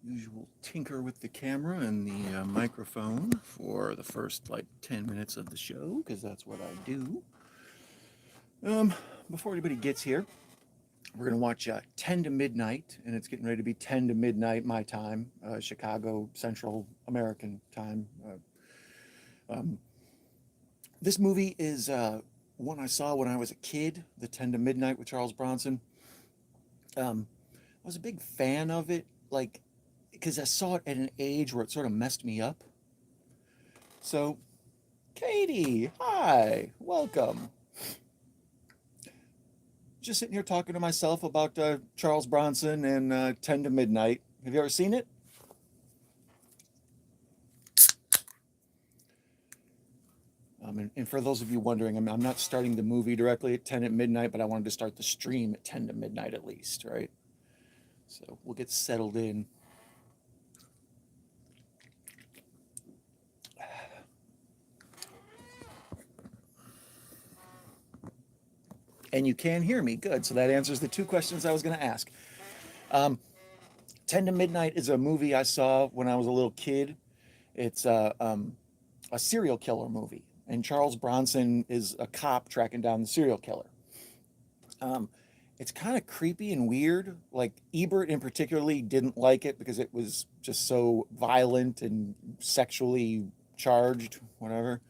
usual tinker with the camera and the microphone for the first like 10 minutes of the show, because that's what I do. Um, Before anybody gets here, we're going to watch 10 to midnight, and it's getting ready to be 10 to midnight my time, Chicago Central American time. Um, this movie is one I saw when I was a kid, the 10 to midnight with Charles Bronson. I was a big fan of it, like, because I saw it at an age where it sort of messed me up. So, Katie, hi, welcome. Just sitting here talking to myself about Charles Bronson and 10 to Midnight. Have you ever seen it? And for those of you wondering, I'm not starting the movie directly at 10 at midnight, but I wanted to start the stream at 10 to midnight at least, right? So we'll get settled in. And you can hear me. Good. So that answers the two questions I was going to ask. 10 to Midnight is a movie I saw when I was a little kid. It's a serial killer movie. And Charles Bronson is a cop tracking down the serial killer. Um, it's kind of creepy and weird. Like, Ebert in particularly didn't like it because it was just so violent and sexually charged, whatever.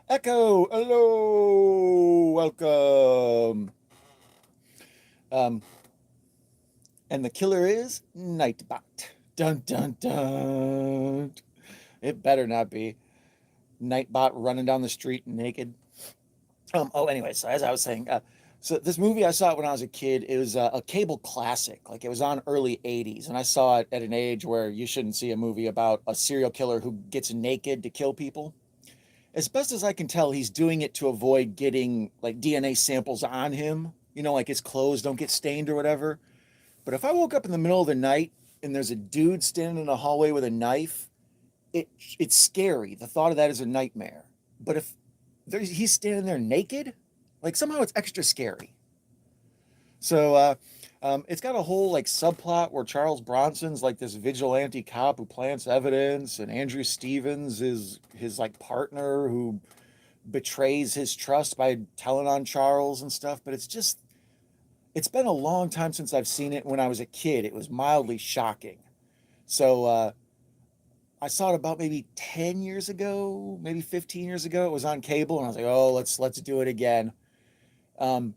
Echo, hello, welcome. Um, and the killer is Nightbot. Dun dun dun. It better not be Nightbot running down the street naked. Anyway, so as I was saying, so this movie I saw it when I was a kid. It was a cable classic. Like, it was on early '80s, and I saw it at an age where you shouldn't see a movie about a serial killer who gets naked to kill people. As best as I can tell, he's doing it to avoid getting like DNA samples on him. You know, like his clothes don't get stained or whatever. But if I woke up in the middle of the night and there's a dude standing in a hallway with a knife, it's scary. The thought of that is a nightmare. But if he's standing there naked, like, somehow it's extra scary. So it's got a whole like subplot where Charles Bronson's like this vigilante cop who plants evidence, and Andrew Stevens is his like partner who betrays his trust by telling on Charles and stuff. But it's been a long time since I've seen it. When I was a kid, it was mildly shocking. So I saw it about maybe 10 years ago, maybe 15 years ago. It was on cable, and I was like, oh, let's do it again. Um,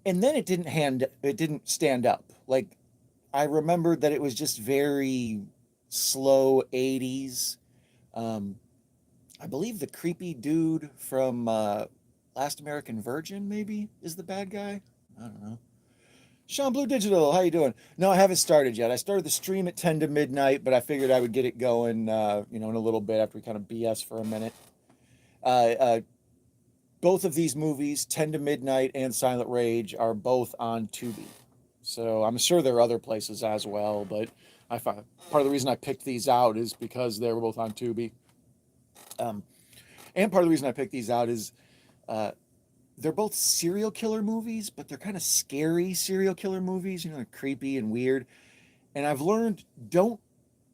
and then it didn't stand up. Like, I remembered that it was just very slow 80s. Um, I believe the creepy dude from Last American Virgin maybe is the bad guy. I don't know. Sean Blue Digital, how you doing? No, I haven't started yet. I started the stream at 10 to midnight, but I figured I would get it going, in a little bit after we kind of BS for a minute. Uh, uh, Both of these movies, 10 to Midnight and Silent Rage, are both on Tubi. So I'm sure there are other places as well, but I find part of the reason I picked these out is because they were both on Tubi. Um, and part of the reason I picked these out is uh, they're both serial killer movies, but they're kind of scary serial killer movies, creepy and weird. And I've learned, don't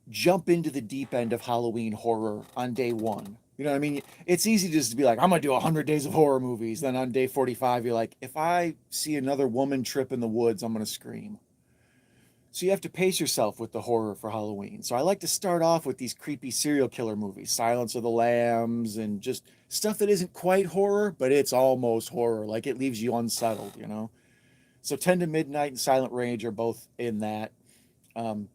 jump into the deep end of Halloween horror on day one. You know what I mean? It's easy just to be like, I'm going to do 100 days of horror movies. Then on day 45, you're like, if I see another woman trip in the woods, I'm going to scream. So you have to pace yourself with the horror for Halloween. So I like to start off with these creepy serial killer movies, Silence of the Lambs, and just stuff that isn't quite horror, but it's almost horror. Like, it leaves you unsettled. So 10 to Midnight and Silent Rage are both in that. Um,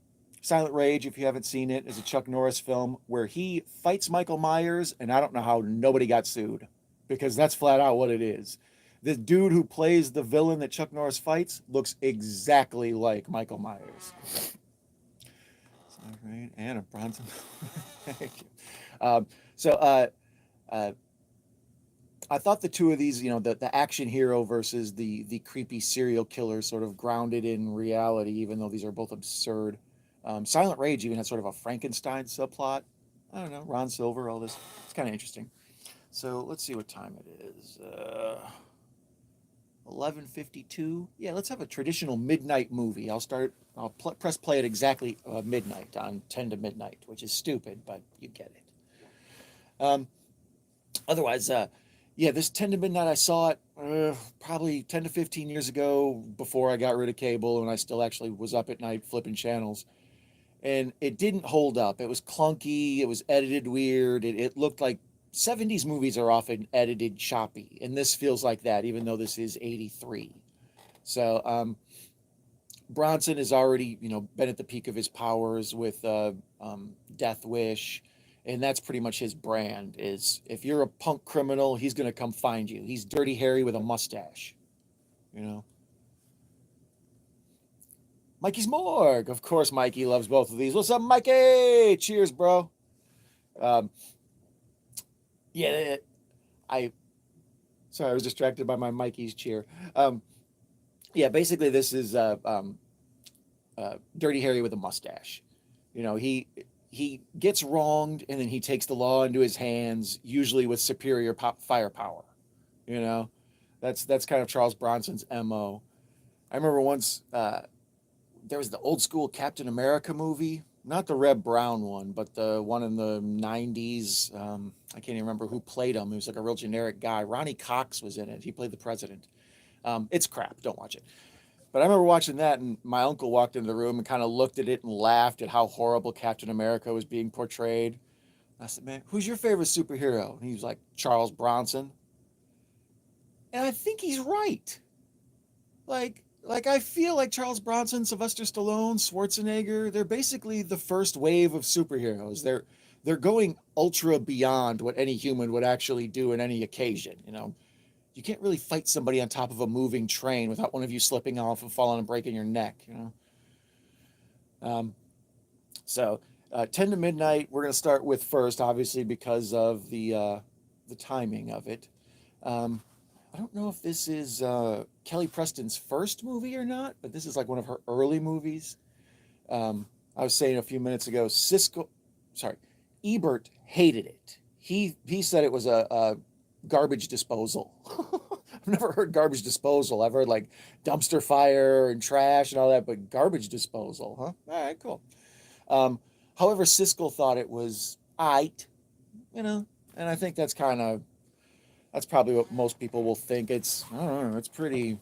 Silent Rage, if you haven't seen it, is a Chuck Norris film where he fights Michael Myers, and I don't know how nobody got sued, because that's flat out what it is. The dude who plays the villain that Chuck Norris fights looks exactly like Michael Myers. Silent Rage, Anna Bronson. Thank you. So I thought the two of these, the action hero versus the creepy serial killer, sort of grounded in reality, even though these are both absurd. Silent Rage even has sort of a Frankenstein subplot. I don't know, Ron Silver, all this. It's kind of interesting. So let's see what time it is. 11:52. Yeah, let's have a traditional midnight movie. I'll start I'll press play at exactly midnight on 10 to midnight, which is stupid, but you get it. Um, Otherwise, yeah, this 10 to midnight, I saw it probably 10 to 15 years ago before I got rid of cable and I still actually was up at night flipping channels. And it didn't hold up. It was clunky. It was edited weird. It looked like 70s movies are often edited choppy. And this feels like that, even though this is 83. So, Bronson has already, been at the peak of his powers with Death Wish, and that's pretty much his brand. Is if you're a punk criminal, he's gonna come find you. He's Dirty Harry with a mustache, you know. Mikey's Morgue, of course. Mikey loves both of these. What's up, Mikey? Cheers, bro. Um, yeah, I. Sorry, I was distracted by my Mikey's cheer. Yeah, basically, this is Dirty Harry with a mustache. He gets wronged and then he takes the law into his hands, usually with superior firepower. You know, that's kind of Charles Bronson's MO. I remember once there was the old school Captain America movie, not the Red Brown one, but the one in the '90s. I can't even remember who played him. He was like a real generic guy. Ronnie Cox was in it. He played the president. It's crap. Don't watch it. But I remember watching that, and my uncle walked into the room and kind of looked at it and laughed at how horrible Captain America was being portrayed. I said, "Man, who's your favorite superhero?" And he was like, "Charles Bronson." And I think he's right. Like I feel like Charles Bronson, Sylvester Stallone, Schwarzenegger, they're basically the first wave of superheroes. They're going ultra beyond what any human would actually do in any occasion, you can't really fight somebody on top of a moving train without one of you slipping off and falling and breaking your neck. Um, so 10 to midnight, we're going to start with first, obviously, because of the timing of it. I don't know if this is Kelly Preston's first movie or not, but this is like one of her early movies. I was saying a few minutes ago, Ebert hated it. He said it was a garbage disposal. I've never heard garbage disposal. I've heard like dumpster fire and trash and all that, but garbage disposal, huh? All right, cool. However, Siskel thought it was aight, and I think that's probably what most people will think. I don't know, it's pretty.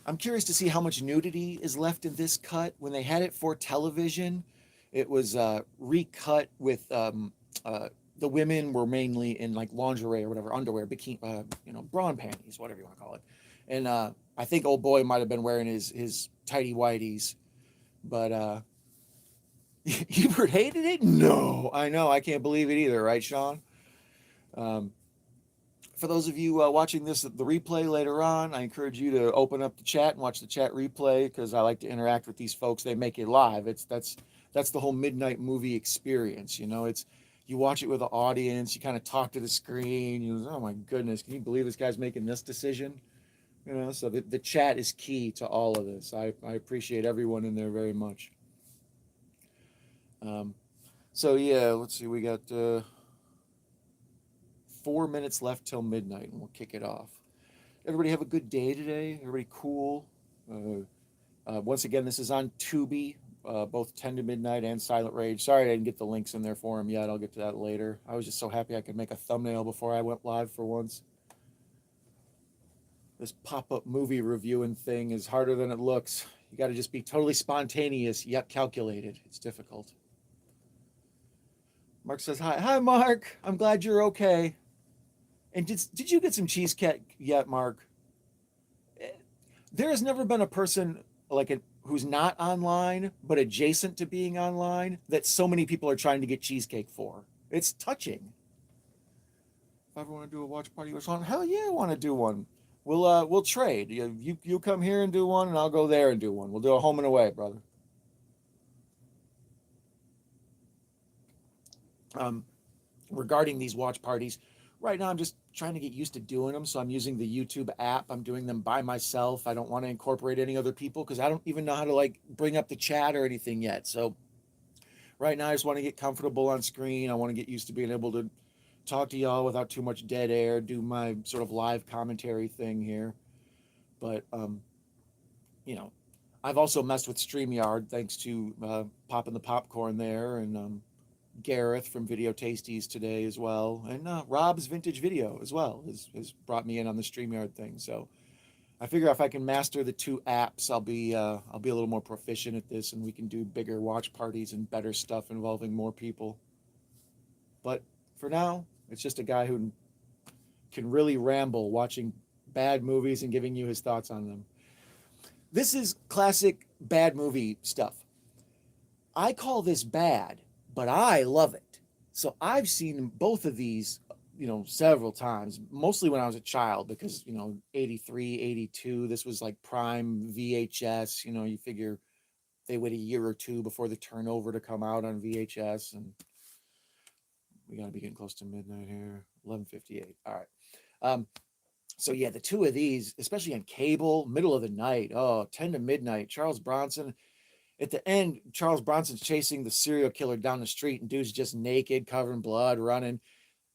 I'm curious to see how much nudity is left in this cut. When they had it for television, it was recut with the women were mainly in like lingerie or whatever, underwear, bikini, bra and panties, whatever you want to call it. And I think old boy might have been wearing his tighty whities, but Hubert hated it. No, I know, I can't believe it either, right, Sean? Um, for those of you watching this the replay later on, I encourage you to open up the chat and watch the chat replay because I like to interact with these folks. They make it live. That's the whole midnight movie experience. It's you watch it with the audience. You kind of talk to the screen. Oh my goodness, can you believe this guy's making this decision? So the chat is key to all of this. I appreciate everyone in there very much. So yeah, let's see. We got 4 minutes left till midnight, and we'll kick it off. Everybody have a good day today. Everybody cool. Once again, this is on Tubi, both 10 to midnight and Silent Rage. Sorry I didn't get the links in there for them yet. I'll get to that later. I was just so happy I could make a thumbnail before I went live for once. This pop-up movie reviewing thing is harder than it looks. You got to just be totally spontaneous yet calculated. It's difficult. Mark says, hi, Mark. I'm glad you're okay. And did you get some cheesecake yet, Mark? There has never been a person who's not online, but adjacent to being online, that so many people are trying to get cheesecake for. It's touching. If I ever want to do a watch party with Sean, hell yeah, I want to do one. We'll trade. You come here and do one, and I'll go there and do one. We'll do a home and away, brother. Regarding these watch parties, right now I'm just trying to get used to doing them. So I'm using the YouTube app. I'm doing them by myself. I don't want to incorporate any other people because I don't even know how to bring up the chat or anything yet. So right now I just want to get comfortable on screen. I want to get used to being able to talk to y'all without too much dead air, do my sort of live commentary thing here. But I've also messed with StreamYard thanks to popping the popcorn there, and Gareth from Video Tasties today as well, and Rob's Vintage Video as well has brought me in on the StreamYard thing. So I figure if I can master the two apps, I'll be a little more proficient at this, and we can do bigger watch parties and better stuff involving more people. But for now, it's just a guy who can really ramble watching bad movies and giving you his thoughts on them. This is classic bad movie stuff. I call this bad, but I love it. So I've seen both of these, several times, mostly when I was a child because, 83, 82, this was like prime VHS. You figure they wait a year or two before the turnover to come out on VHS. And we got to be getting close to midnight here. 11:58. All right. So yeah, the two of these, especially on cable, middle of the night, 10 to midnight, Charles Bronson. At the end, Charles Bronson's chasing the serial killer down the street, and dude's just naked, covered in blood, running.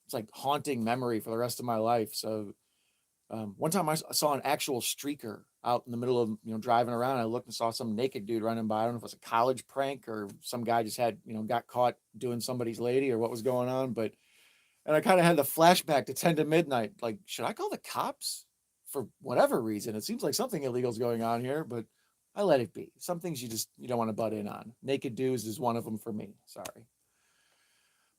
It's like haunting memory for the rest of my life. So one time I saw an actual streaker out in the middle of driving around. I looked and saw some naked dude running by. I don't know if it was a college prank or some guy just had got caught doing somebody's lady or what was going on. But and I kind of had the flashback to 10 to midnight. Like, should I call the cops for whatever reason? It seems like something illegal is going on here, but I let it be. Some things you don't want to butt in on. Naked dudes is one of them for me. Sorry.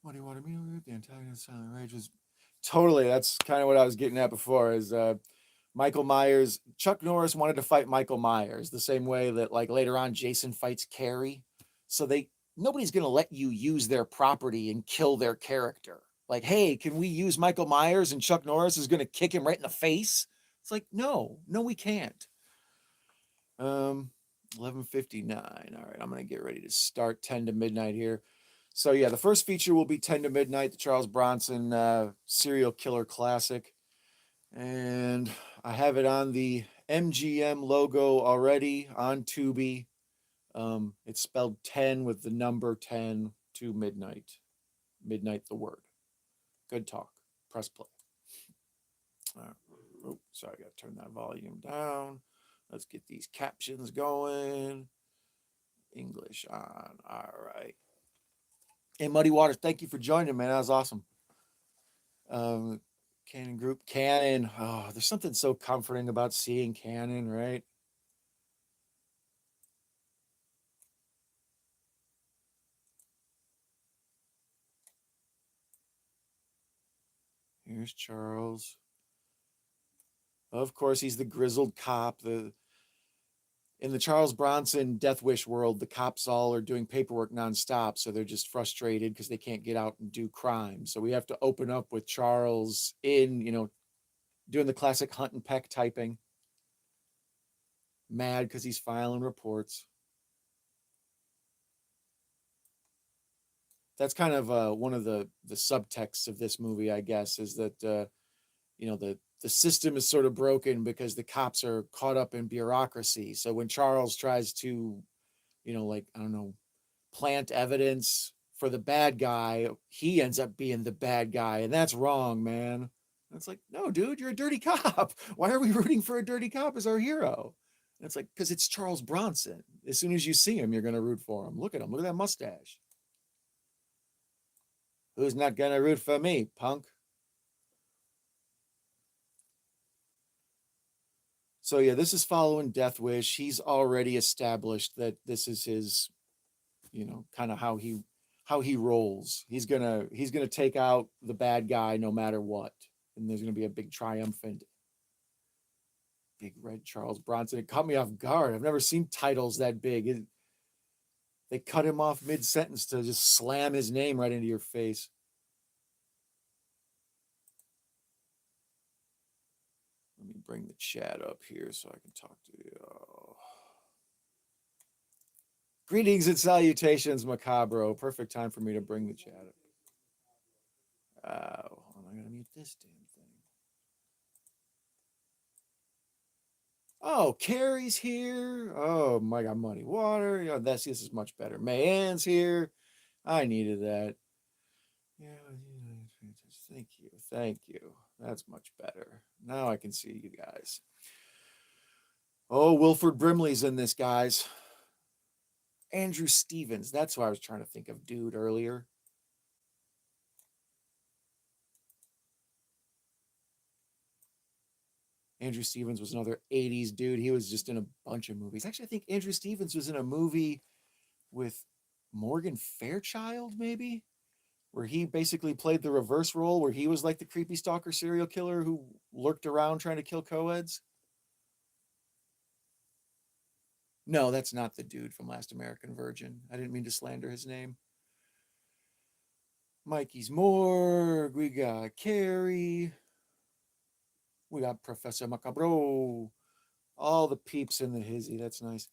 What do you want to be with? The antagonist, silent rage was totally. That's kind of what I was getting at before. Is Michael Myers? Chuck Norris wanted to fight Michael Myers the same way that like later on Jason fights Carrie. So nobody's gonna let you use their property and kill their character. Like, hey, can we use Michael Myers? And Chuck Norris is gonna kick him right in the face. It's like, no, we can't. 11:59. All right, I'm gonna get ready to start 10 to midnight here. So yeah, the first feature will be 10 to midnight, the Charles Bronson serial killer classic, and I have it on the MGM logo already on Tubi. It's spelled 10 with the number 10 to midnight. Midnight, the word. Good talk. Press play. Oh, sorry, I got to turn that volume down. Let's get these captions going. English on. All right. Hey, Muddy Waters, thank you for joining, man. That was awesome. Canon Group. Canon. Oh, there's something so comforting about seeing Canon, right? Here's Charles. Of course, he's the grizzled cop. In the Charles Bronson Death Wish world, the cops all are doing paperwork nonstop, so they're just frustrated because they can't get out and do crime. So we have to open up with Charles doing the classic hunt and peck typing. Mad because he's filing reports. That's kind of one of the subtexts of this movie, I guess, is that the system is sort of broken because the cops are caught up in bureaucracy. So when Charles tries to, like, I don't know, plant evidence for the bad guy, he ends up being the bad guy, and that's wrong, man. It's like, no, dude, you're a dirty cop. Why are we rooting for a dirty cop as our hero? And it's like, because it's Charles Bronson. As soon as you see him, you're going to root for him. Look at him. Look at that mustache. Who's not going to root for me, punk? So yeah, this is following Death Wish. He's already established that this is his, kind of how he rolls. He's gonna take out the bad guy no matter what, and there's gonna be a big triumphant, big red Charles Bronson. It caught me off guard. I've never seen titles that big. They cut him off mid sentence to just slam his name right into your face. Let me bring the chat up here so I can talk to you. Greetings and salutations, Macabro. Perfect time for me to bring the chat up. Hold on, I gotta mute this damn thing. Oh, Carrie's here. Oh my God, Muddy Water. Yeah, this is much better. Mayan's here. I needed that. Yeah, thank you. That's much better. Now I can see you guys. Oh, Wilford Brimley's in this, guys. Andrew Stevens. That's what I was trying to think of, dude, earlier. Andrew Stevens was another 80s dude. He was just in a bunch of movies. Actually, I think Andrew Stevens was in a movie with Morgan Fairchild, maybe, where he basically played the reverse role, where he was like the creepy stalker serial killer who lurked around trying to kill co-eds. No, that's not the dude from Last American Virgin. I didn't mean to slander his name. Mikey's Morgue. We got Carrie. We got Professor Macabro. All the peeps in the hizzy. That's nice.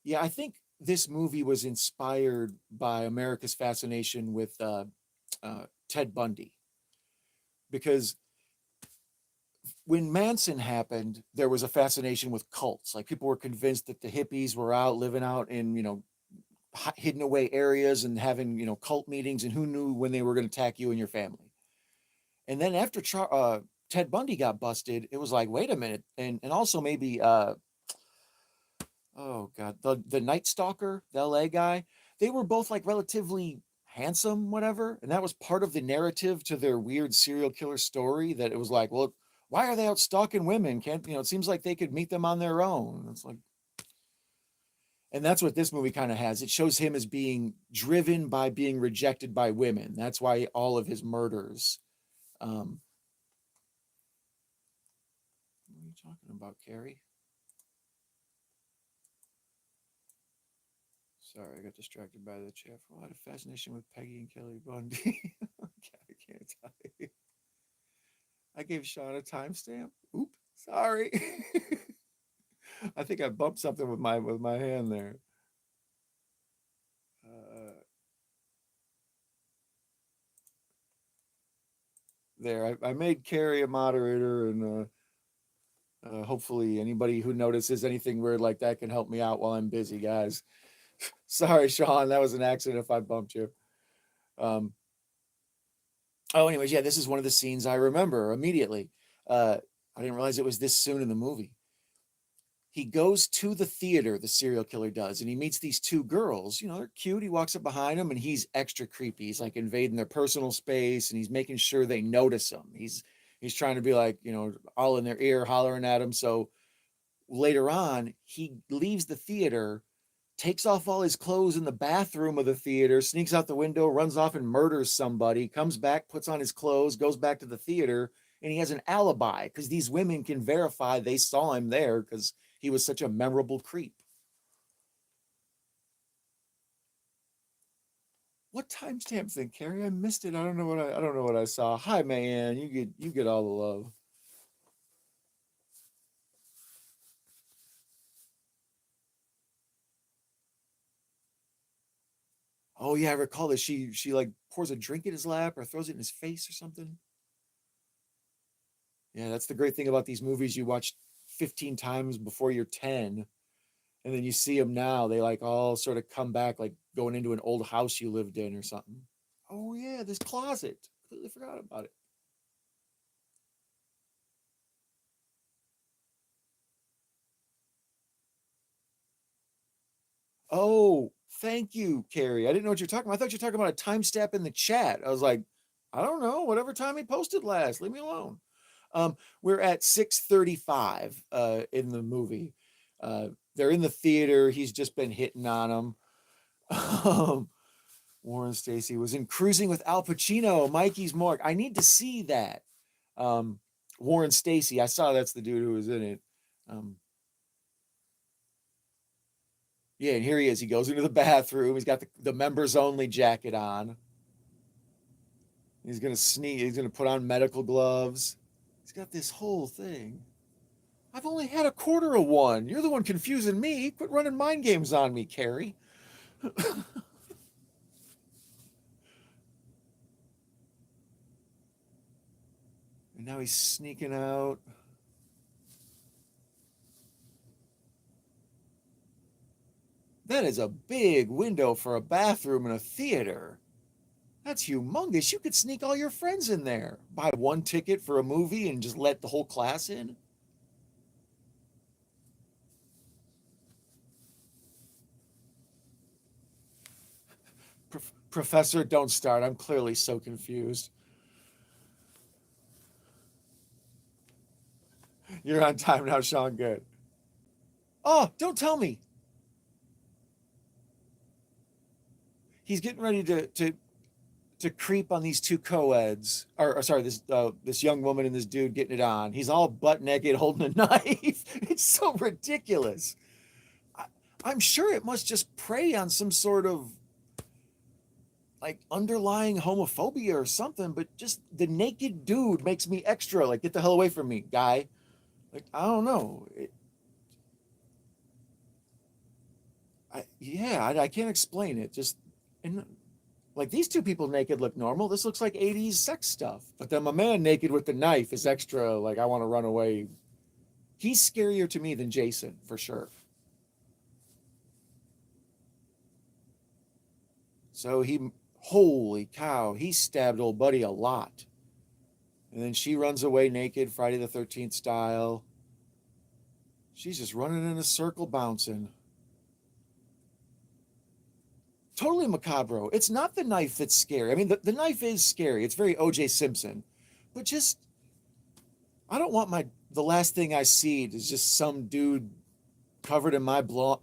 Yeah, I think this movie was inspired by America's fascination with Ted Bundy, because when Manson happened, there was a fascination with cults. Like, people were convinced that the hippies were out living out in, hidden away areas and having, cult meetings, and who knew when they were going to attack you and your family. And then after Ted Bundy got busted, it was like, wait a minute. And also maybe, oh God, the Night Stalker, the LA guy, they were both like relatively handsome, whatever. And that was part of the narrative to their weird serial killer story, that it was like, well, why are they out stalking women? Can't, it seems like they could meet them on their own. It's like, and that's what this movie kind of has. It shows him as being driven by being rejected by women. That's why all of his murders. What are you talking about, Carrie? Sorry, I got distracted by the chat. For a lot of fascination with Peggy and Kelly Bundy. I can't tell you. I gave Sean a timestamp. Oop, sorry. I think I bumped something with my hand there. There, I made Carrie a moderator, and hopefully anybody who notices anything weird like that can help me out while I'm busy, guys. Sorry, Sean, that was an accident if I bumped you. Um, oh, anyways, yeah, this is one of the scenes I remember immediately. I didn't realize it was this soon in the movie. He goes to the theater, the serial killer does, and he meets these two girls. They're cute. He walks up behind them, and he's extra creepy. He's like invading their personal space, and he's making sure they notice him. He's trying to be like, all in their ear, hollering at them. So later on, he leaves the theater, takes off all his clothes in the bathroom of the theater, sneaks out the window, runs off and murders somebody, comes back, puts on his clothes, goes back to the theater, and he has an alibi because these women can verify they saw him there because he was such a memorable creep. What timestamp thing, Carrie? I missed it. I don't know what I saw. Hi, man. You get all the love. Oh yeah, I recall this. She like pours a drink in his lap or throws it in his face or something. Yeah, that's the great thing about these movies you watch 15 times before you're 10, and then you see them now. They like all sort of come back, like going into an old house you lived in or something. Oh yeah, this closet. Completely forgot about it. Oh, thank you, Carrie. I didn't know what you're talking about. I thought you were talking about a time step in the chat. I was like, I don't know, whatever time he posted last. Leave me alone. We're at 6:35 in the movie. They're in the theater. He's just been hitting on them. Um, Warren Stacy was in Cruising with Al Pacino, Mikey's Morgue. I need to see that. Um, Warren Stacy. I saw that's the dude who was in it. Um, yeah, and here he is. He goes into the bathroom. He's got the members only jacket on. He's gonna sneak. He's gonna put on medical gloves. He's got this whole thing. I've only had a quarter of one. You're the one confusing me. Quit running mind games on me, Carrie. And now he's sneaking out. That is a big window for a bathroom in a theater. That's humongous. You could sneak all your friends in there, buy one ticket for a movie and just let the whole class in. Professor, don't start. I'm clearly so confused. You're on time now, Sean. Good. Oh, don't tell me. He's getting ready to creep on these two co-eds, or sorry, this young woman and this dude getting it on. He's all butt naked, holding a knife. It's so ridiculous. I, I'm sure it must just prey on some sort of like underlying homophobia or something, but just the naked dude makes me extra like, get the hell away from me, guy. Like, I don't know. I can't explain it. Just and like these two people naked look normal. This looks like 80s sex stuff. But then my man naked with the knife is extra like, I want to run away. He's scarier to me than Jason for sure. So holy cow, he stabbed old buddy a lot. And then she runs away naked, Friday the 13th style. She's just running in a circle, bouncing. Totally macabre. It's not the knife that's scary. I mean, the knife is scary. It's very OJ Simpson. But just, I don't want the last thing I see is just some dude covered in my blood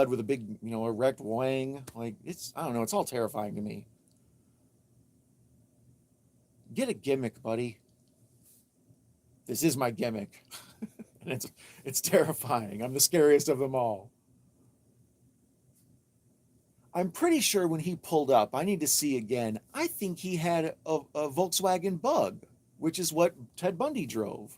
with a big, erect wang. Like, I don't know, it's all terrifying to me. Get a gimmick, buddy. This is my gimmick. And it's terrifying. I'm the scariest of them all. I'm pretty sure when he pulled up, I need to see again. I think he had a Volkswagen Bug, which is what Ted Bundy drove.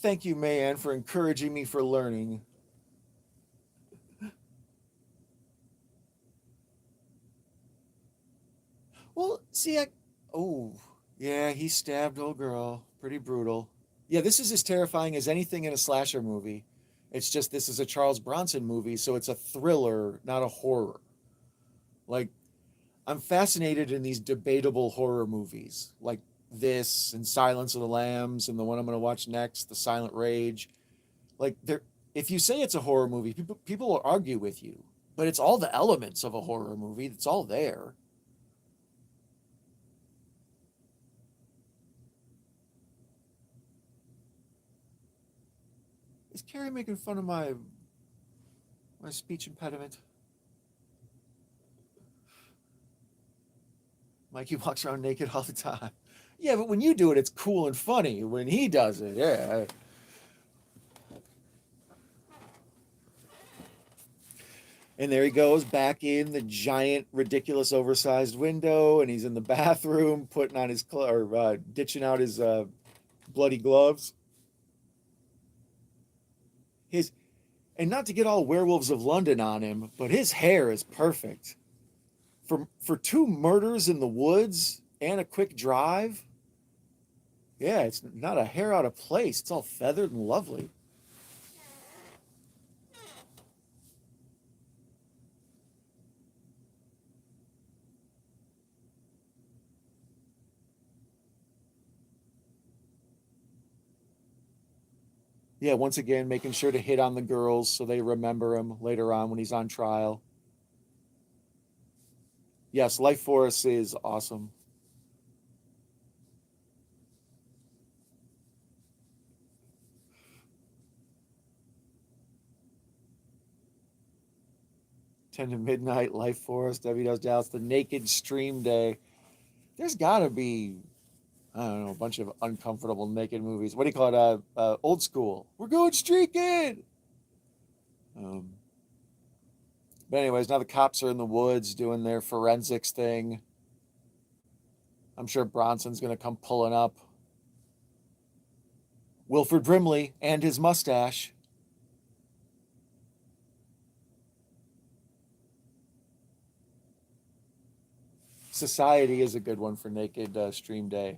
Thank you, Mayanne, for encouraging me for learning. Well, see, oh, yeah, he stabbed old girl. Pretty brutal. Yeah, this is as terrifying as anything in a slasher movie. It's just this is a Charles Bronson movie, so it's a thriller, not a horror. Like, I'm fascinated in these debatable horror movies, like this and Silence of the Lambs and the one I'm going to watch next, The Silent Rage. Like, if you say it's a horror movie, people will argue with you, but it's all the elements of a horror movie. It's all there. Is Carrie making fun of my speech impediment? Mikey walks around naked all the time. Yeah, but when you do it, it's cool and funny. When he does it, yeah. And there he goes back in the giant, ridiculous, oversized window, and he's in the bathroom putting on his ditching out his bloody gloves. His and not to get all Werewolves of London on him, but his hair is perfect for two murders in the woods and a quick drive. Yeah, it's not a hair out of place. It's all feathered and lovely. Yeah, once again, making sure to hit on the girls so they remember him later on when he's on trial. Yes, Life Force is awesome. Ten to Midnight, Life Force, W Does Dallas, the Naked Stream Day. There's got to be, I don't know, a bunch of uncomfortable naked movies. What do you call it? Old school. We're going streaking. Um, but anyways, now the cops are in the woods doing their forensics thing. I'm sure Bronson's going to come pulling up. Wilford Brimley and his mustache. Society is a good one for naked stream day.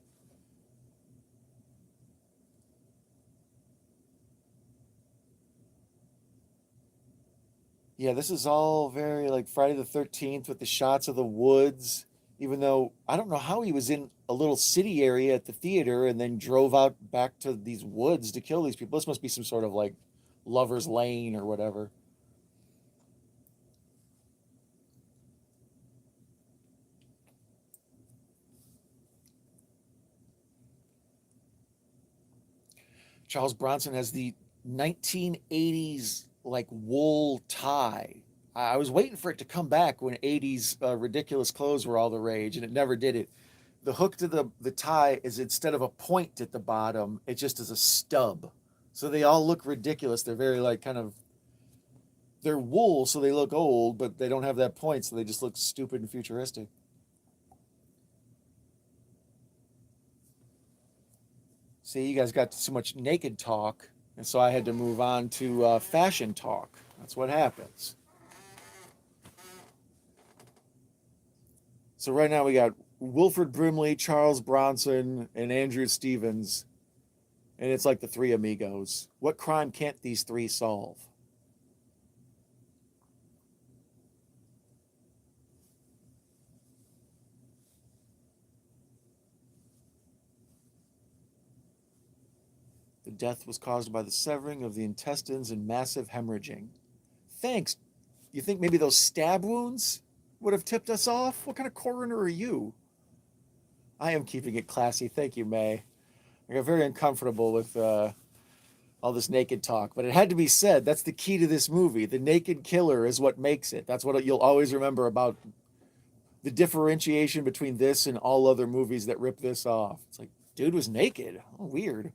Yeah, this is all very like Friday the 13th with the shots of the woods. Even though I don't know how he was in a little city area at the theater and then drove out back to these woods to kill these people. This must be some sort of like lover's lane or whatever. Charles Bronson has the 1980s like wool tie. I was waiting for it to come back when 80s ridiculous clothes were all the rage, and it never did it. The hook to the tie is instead of a point at the bottom, it just is a stub. So they all look ridiculous. They're very like kind of they're wool, so they look old, but they don't have that point, so they just look stupid and futuristic. See, you guys got too much naked talk, and so I had to move on to fashion talk. That's what happens. So right now we got Wilford Brimley, Charles Bronson, and Andrew Stevens, and it's like the three amigos. What crime can't these three solve? The death was caused by the severing of the intestines and massive hemorrhaging. Thanks. You think maybe those stab wounds would have tipped us off? What kind of coroner are you? I am keeping it classy. Thank you, May. I got very uncomfortable with all this naked talk, but it had to be said. That's the key to this movie. The naked killer is what makes it. That's what you'll always remember about the differentiation between this and all other movies that rip this off. It's like, dude was naked. Oh, weird.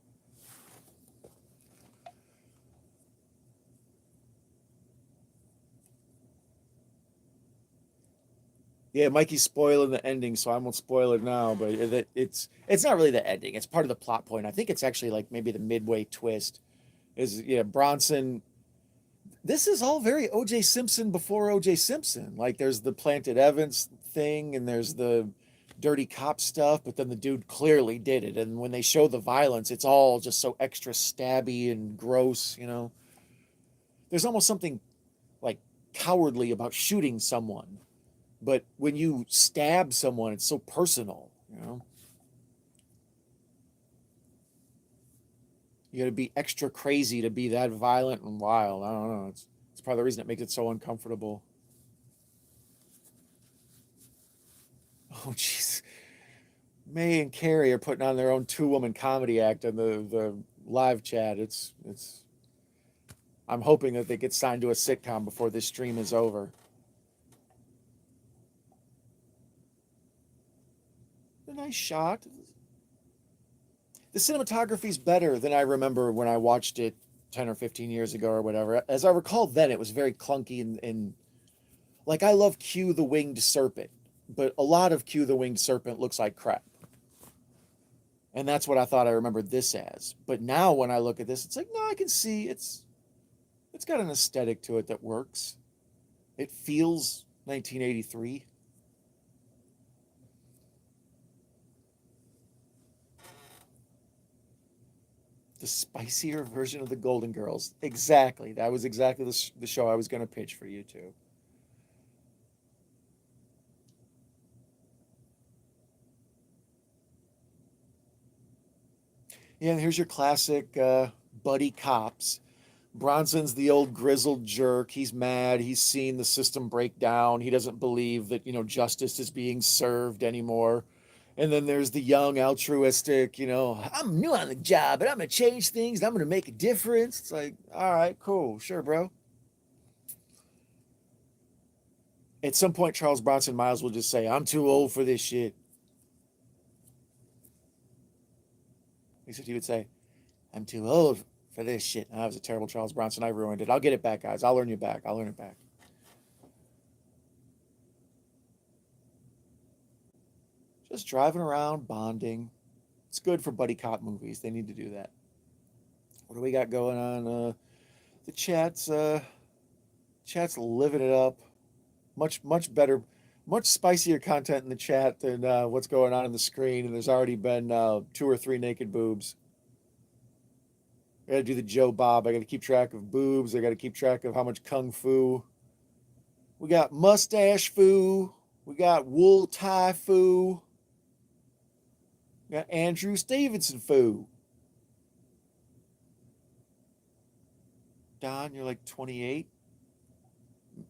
Yeah, Mikey's spoiling the ending, so I won't spoil it now. But it's not really the ending. It's part of the plot point. I think it's actually like maybe the midway twist. Is yeah, Bronson. This is all very O.J. Simpson before O.J. Simpson. Like there's the planted evidence thing, and there's the dirty cop stuff. But then the dude clearly did it, and when they show the violence, it's all just so extra stabby and gross. There's almost something like cowardly about shooting someone, but when you stab someone, it's so personal. You got to be extra crazy to be that violent and wild. I don't know. It's part of the reason it makes it so uncomfortable. Oh, jeez. May and Carrie are putting on their own two-woman comedy act on the live chat. It's. I'm hoping that they get signed to a sitcom before this stream is over. A nice shot. The cinematography is better than I remember when I watched it 10 or 15 years ago or whatever. As I recall then, it was very clunky and like I love Q the Winged Serpent, but a lot of Q the Winged Serpent looks like crap. And that's what I thought I remembered this as. But now when I look at this, it's like, no, I can see it's got an aesthetic to it that works. It feels 1983. The spicier version of the Golden Girls. Exactly. That was exactly the show I was going to pitch for you two. Yeah, and here's your classic buddy cops. Bronson's the old grizzled jerk. He's mad. He's seen the system break down. He doesn't believe that, justice is being served anymore. And then there's the young altruistic, I'm new on the job, but I'm going to change things. And I'm going to make a difference. It's like, all right, cool. Sure, bro. At some point, Charles Bronson Miles will just say, I'm too old for this shit. Except he would say, I'm too old for this shit. Oh, that was a terrible Charles Bronson. I ruined it. I'll get it back, guys. I'll earn you back. I'll earn it back. Just driving around, bonding. It's good for buddy cop movies. They need to do that. What do we got going on? The chat's living it up. Much better. much spicier content in the chat than what's going on the screen, and there's already been 2 or 3 naked boobs. I got to do the Joe Bob. I got to keep track of boobs. I got to keep track of how much kung fu. We got mustache foo. We got wool tie foo. We got Andrew Stevenson foo. Don, you're like 28.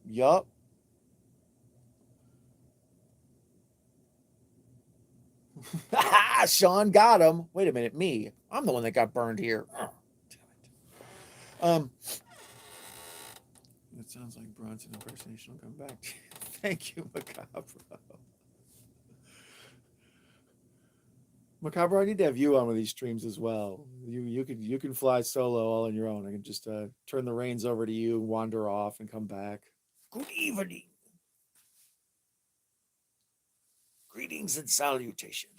Yup. Sean got him. Wait a minute, me. I'm the one that got burned here. Oh, damn it. It sounds like Bronson impersonation will come back. Thank you, Macabre. Macabre, I need to have you on one of these streams as well. You can fly solo all on your own. I can just turn the reins over to you, wander off, and come back. Good evening. Greetings and salutations.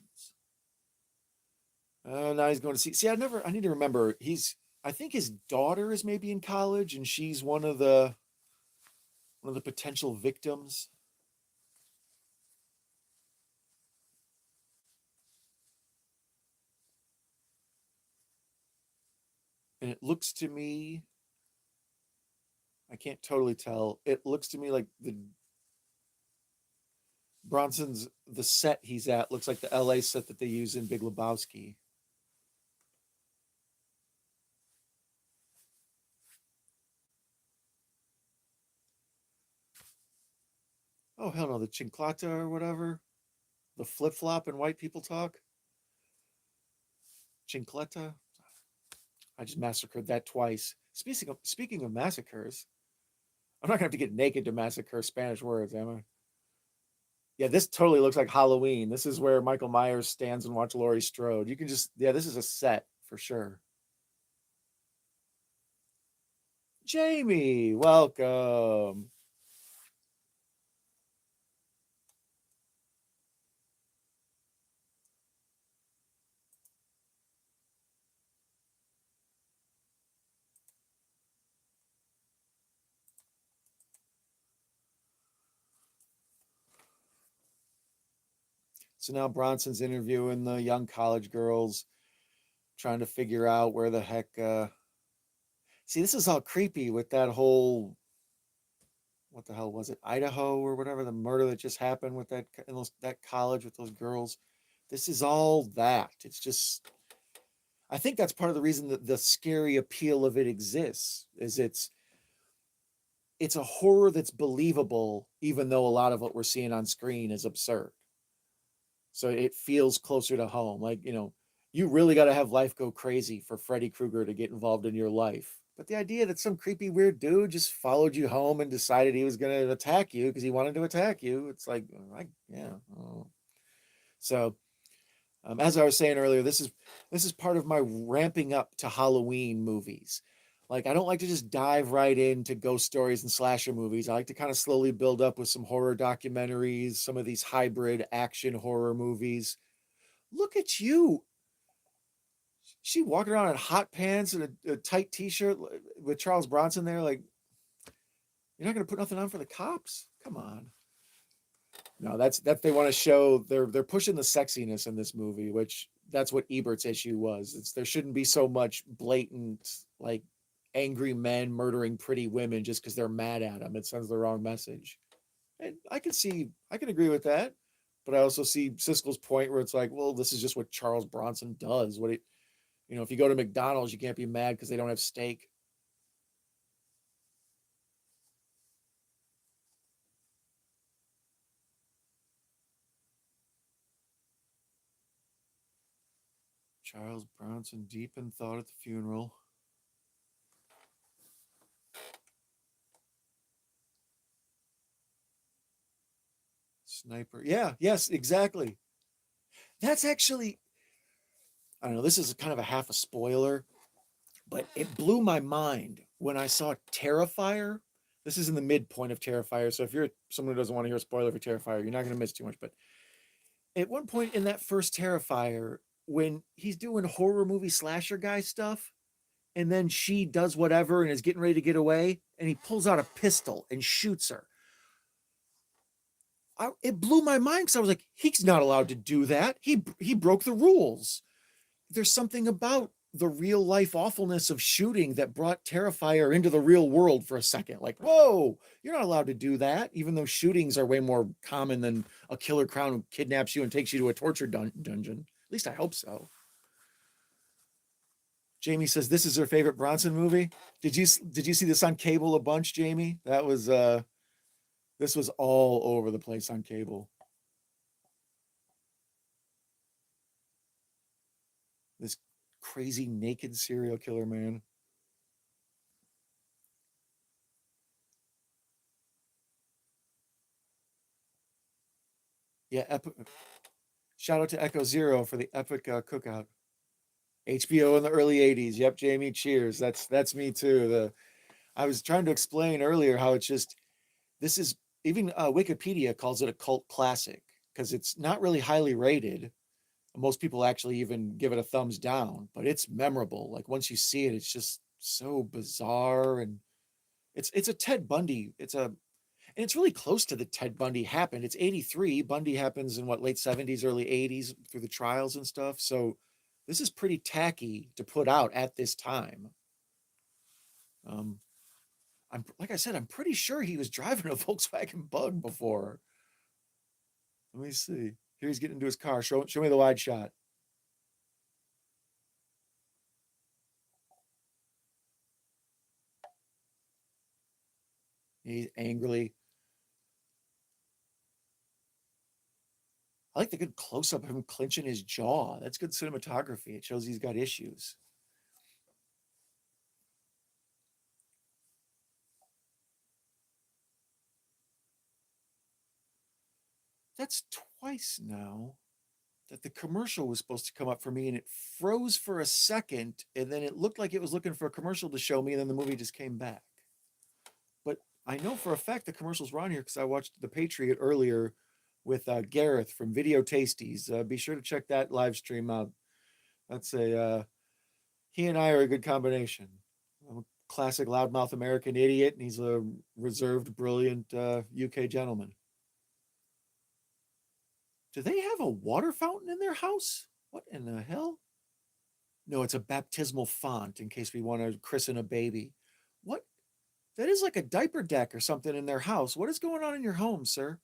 Now he's going to see. See, I need to remember. I think his daughter is maybe in college, and she's one of the potential victims. And it looks to me, I can't totally tell. It looks to me like the set he's at looks like the LA set that they use in Big Lebowski. Oh, hell no, the chinclata or whatever. The flip flop and white people talk. Chincleta. I just massacred that twice. Speaking of massacres, I'm not gonna have to get naked to massacre Spanish words, am I? Yeah, this totally looks like Halloween. This is where Michael Myers stands and watch Laurie Strode. You can just, yeah, this is a set for sure. Jamie, welcome. So now Bronson's interviewing the young college girls, trying to figure out where the heck. See, this is all creepy with that whole. What the hell was it? Idaho or whatever, the murder that just happened with that college with those girls. This is all that. It's just. I think that's part of the reason that the scary appeal of it exists. Is it's a horror that's believable, even though a lot of what we're seeing on screen is absurd. So it feels closer to home. Like, you really got to have life go crazy for Freddy Krueger to get involved in your life. But the idea that some creepy, weird dude just followed you home and decided he was going to attack you because he wanted to attack you, it's like, yeah. Oh. So, as I was saying earlier, this is part of my ramping up to Halloween movies. Like, I don't like to just dive right into ghost stories and slasher movies. I like to kind of slowly build up with some horror documentaries, some of these hybrid action horror movies. Look at you. She walking around in hot pants and a tight t-shirt with Charles Bronson there. Like, you're not going to put nothing on for the cops? Come on. No, that's they want to show they're pushing the sexiness in this movie, which that's what Ebert's issue was. There shouldn't be so much blatant, like, angry men murdering pretty women just because they're mad at them. It sends the wrong message. And I can agree with that, but I also see Siskel's point where it's like, well, this is just what Charles Bronson does. If you go to McDonald's, you can't be mad because they don't have steak. Charles Bronson deep in thought at the funeral. Sniper. Yeah, yes, exactly. That's actually, I don't know, this is kind of a half a spoiler, but it blew my mind when I saw Terrifier. This is in the midpoint of Terrifier, so if you're someone who doesn't want to hear a spoiler for Terrifier, you're not going to miss too much. But at one point in that first Terrifier, when he's doing horror movie slasher guy stuff, and then she does whatever and is getting ready to get away, and he pulls out a pistol and shoots her. it blew my mind because I was like, he's not allowed to do that. He broke the rules. There's something about the real life awfulness of shooting that brought Terrifier into the real world for a second. Like, whoa, you're not allowed to do that, even though shootings are way more common than a killer clown who kidnaps you and takes you to a torture dungeon. At least I hope so. Jamie says this is her favorite Bronson movie. Did you see this on cable a bunch, Jamie? That was this was all over the place on cable. This crazy naked serial killer man. Yeah, shout out to Echo Zero for the epic cookout. HBO in the early '80s. Yep, Jamie. Cheers. That's me too. The I was trying to explain earlier how it's just this is even Wikipedia calls it a cult classic because it's not really highly rated. Most people actually even give it a thumbs down, but it's memorable. Like once you see it, it's just so bizarre and it's a Ted Bundy. And it's really close to the Ted Bundy happened. It's 83. Bundy happens in what, late 70s, early 80s through the trials and stuff. So this is pretty tacky to put out at this time. Um, I'm like I said, I'm pretty sure he was driving a Volkswagen Bug before. Let me see. Here he's getting into his car. Show me the wide shot. He's angrily. I like the good close up of him clenching his jaw. That's good cinematography. It shows he's got issues. That's twice now that the commercial was supposed to come up for me and it froze for a second and then it looked like it was looking for a commercial to show me and then the movie just came back. But I know for a fact the commercials were on here because I watched The Patriot earlier with Gareth from Video Tasties. Be sure to check that live stream out. That's a he and I are a good combination. I'm a classic loudmouth American idiot, and he's a reserved, brilliant UK gentleman. Do they have a water fountain in their house? What in the hell? No, it's a baptismal font in case we want to christen a baby. What? That is like a diaper deck or something in their house. What is going on in your home, sir?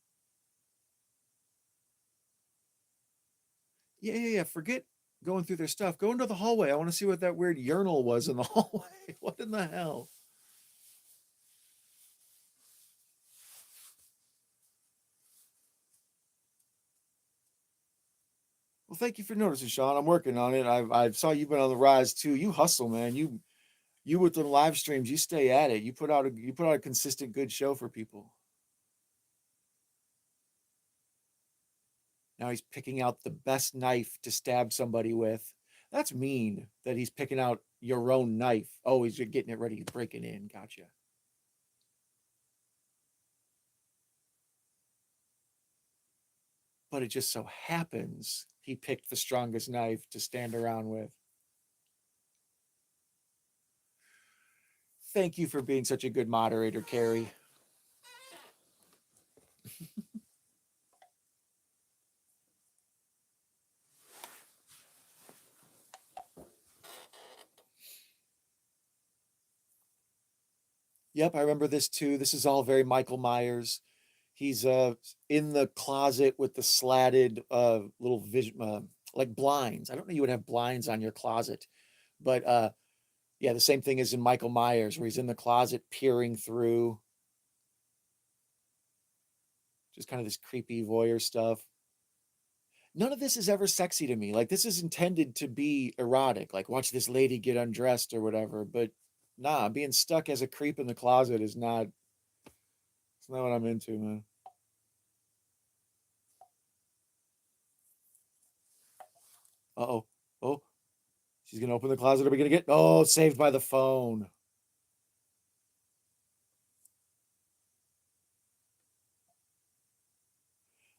Yeah, yeah, yeah. Forget going through their stuff. Go into the hallway. I want to see what that weird urinal was in the hallway. What in the hell? Well, thank you for noticing, Sean. I'm working on it. I saw you've been on the rise too. You hustle, man. You with the live streams, you stay at it. You put out a consistent good show for people. Now he's picking out the best knife to stab somebody with. That's mean that he's picking out your own knife. Oh, he's getting it ready, breaking in. Gotcha. But it just so happens he picked the strongest knife to stand around with. Thank you for being such a good moderator, Carrie. Yep, I remember this too. This is all very Michael Myers. He's in the closet with the slatted little vision like blinds. I don't know you would have blinds on your closet, but yeah, the same thing as in Michael Myers where he's in the closet peering through just kind of this creepy voyeur stuff. None of this is ever sexy to me. Like this is intended to be erotic. Like watch this lady get undressed or whatever, but nah, being stuck as a creep in the closet is not it's not what I'm into, man. Uh-oh. Oh, she's gonna open the closet. Are we gonna get saved by the phone?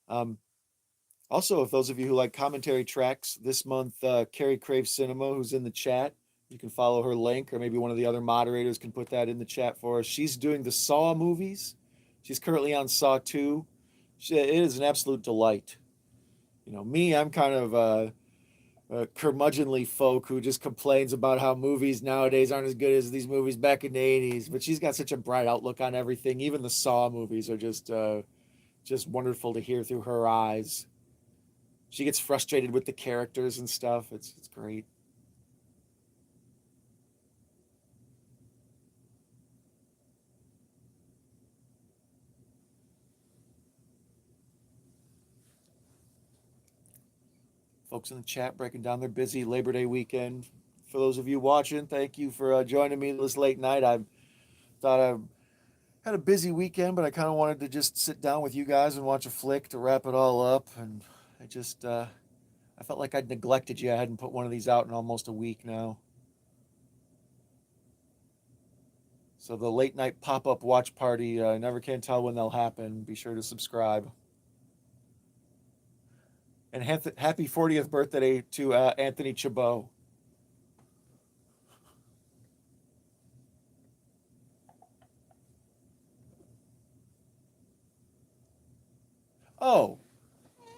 Um, Also, if those of you who like commentary tracks this month, Carrie Crave Cinema, who's in the chat, you can follow her link, or maybe one of the other moderators can put that in the chat for us. She's doing the Saw movies. She's currently on Saw 2. It is an absolute delight. Me, I'm kind of a curmudgeonly folk who just complains about how movies nowadays aren't as good as these movies back in the 80s. But she's got such a bright outlook on everything. Even the Saw movies are just wonderful to hear through her eyes. She gets frustrated with the characters and stuff. It's great. Folks in the chat breaking down their busy Labor Day weekend. For those of you watching, thank you for joining me this late night. I thought I had a busy weekend, but I kind of wanted to just sit down with you guys and watch a flick to wrap it all up. And I felt like I'd neglected you. I hadn't put one of these out in almost a week now. So the late night pop up watch party, I never can tell when they'll happen. Be sure to subscribe. And happy 40th birthday to Anthony Chabot. Oh,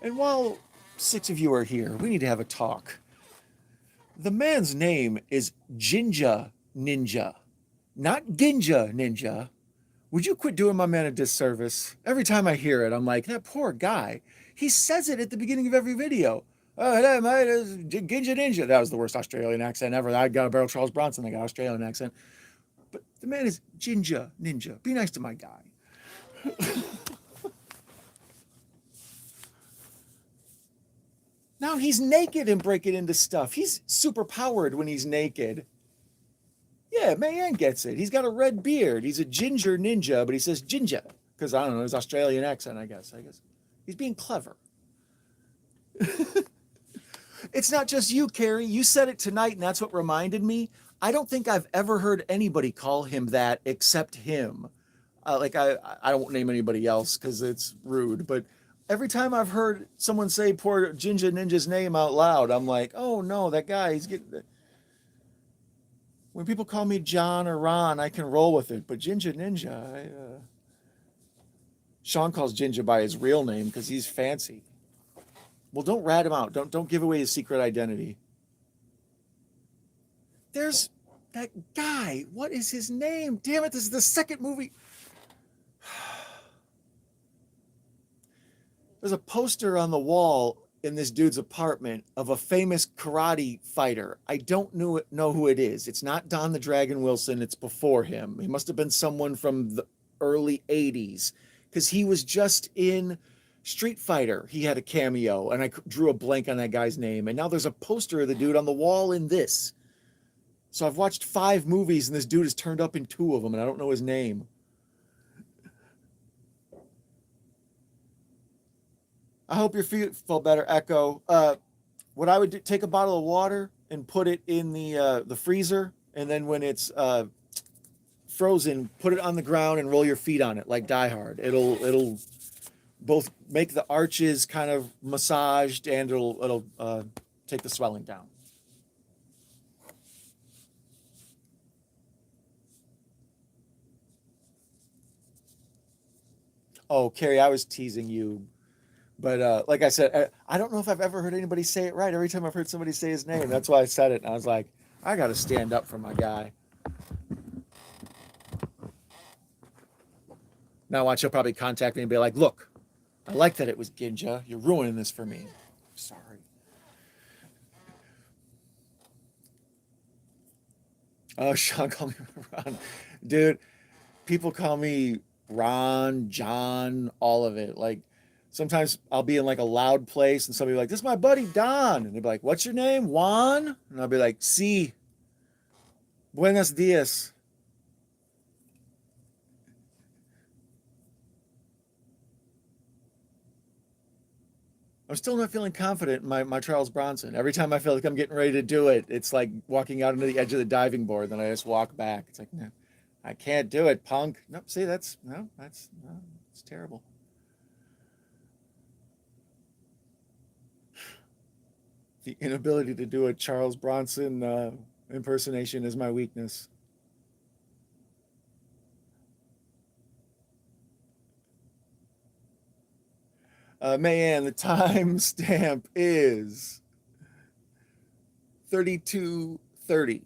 and while six of you are here, we need to have a talk. The man's name is Jinja Ninja, not Ginja Ninja. Would you quit doing my man a disservice? Every time I hear it, I'm like, that poor guy. He says it at the beginning of every video. Oh, hey, mate, it's Ginja Ninja. That was the worst Australian accent ever. I got a barrel Charles Bronson. I got an Australian accent. But the man is Jinja Ninja. Be nice to my guy. Now he's naked and breaking into stuff. He's super powered when he's naked. Yeah, Mayan gets it. He's got a red beard. He's a ginger ninja, but he says ginger because I don't know his Australian accent. I guess he's being clever. It's not just you, Carrie. You said it tonight, and that's what reminded me. I don't think I've ever heard anybody call him that except him. I don't name anybody else because it's rude, but every time I've heard someone say poor Ginger Ninja's name out loud, I'm like, oh no, that guy, he's getting. When people call me John or Ron, I can roll with it, but Ginger Ninja, Sean calls Ginger by his real name because he's fancy. Well, don't rat him out. Don't give away his secret identity. There's that guy. What is his name? Damn it! This is the second movie. There's a poster on the wall in this dude's apartment of a famous karate fighter. I don't know who it is. It's not Don the Dragon Wilson. It's before him. He must have been someone from the early 80s because he was just in Street Fighter. He had a cameo, and I drew a blank on that guy's name. And now there's a poster of the dude on the wall in this. So I've watched 5 movies, and this dude has turned up in 2 of them, and I don't know his name. I hope your feet feel better, Echo. What I would do, take a bottle of water and put it in the freezer, and then when it's frozen, put it on the ground and roll your feet on it like Die Hard. It'll both make the arches kind of massaged and it'll take the swelling down. Oh, Carrie, I was teasing you. But like I said, I don't know if I've ever heard anybody say it right. Every time I've heard somebody say his name, that's why I said it. And I was like, I got to stand up for my guy. Now watch, he'll probably contact me and be like, look, I like that it was Ginja. You're ruining this for me. Sorry. Oh, Sean called me Ron. Dude, people call me Ron, John, all of it. Like, sometimes I'll be in like a loud place and somebody will be like, this is my buddy Don. And they'll be like, what's your name? Juan? And I'll be like, sí. Buenos dias. I'm still not feeling confident in my Charles Bronson. Every time I feel like I'm getting ready to do it, it's like walking out onto the edge of the diving board. Then I just walk back. It's like, no, I can't do it, punk. Nope. See, no, it's terrible. The inability to do a Charles Bronson impersonation is my weakness. Mayan, the timestamp is 32:30.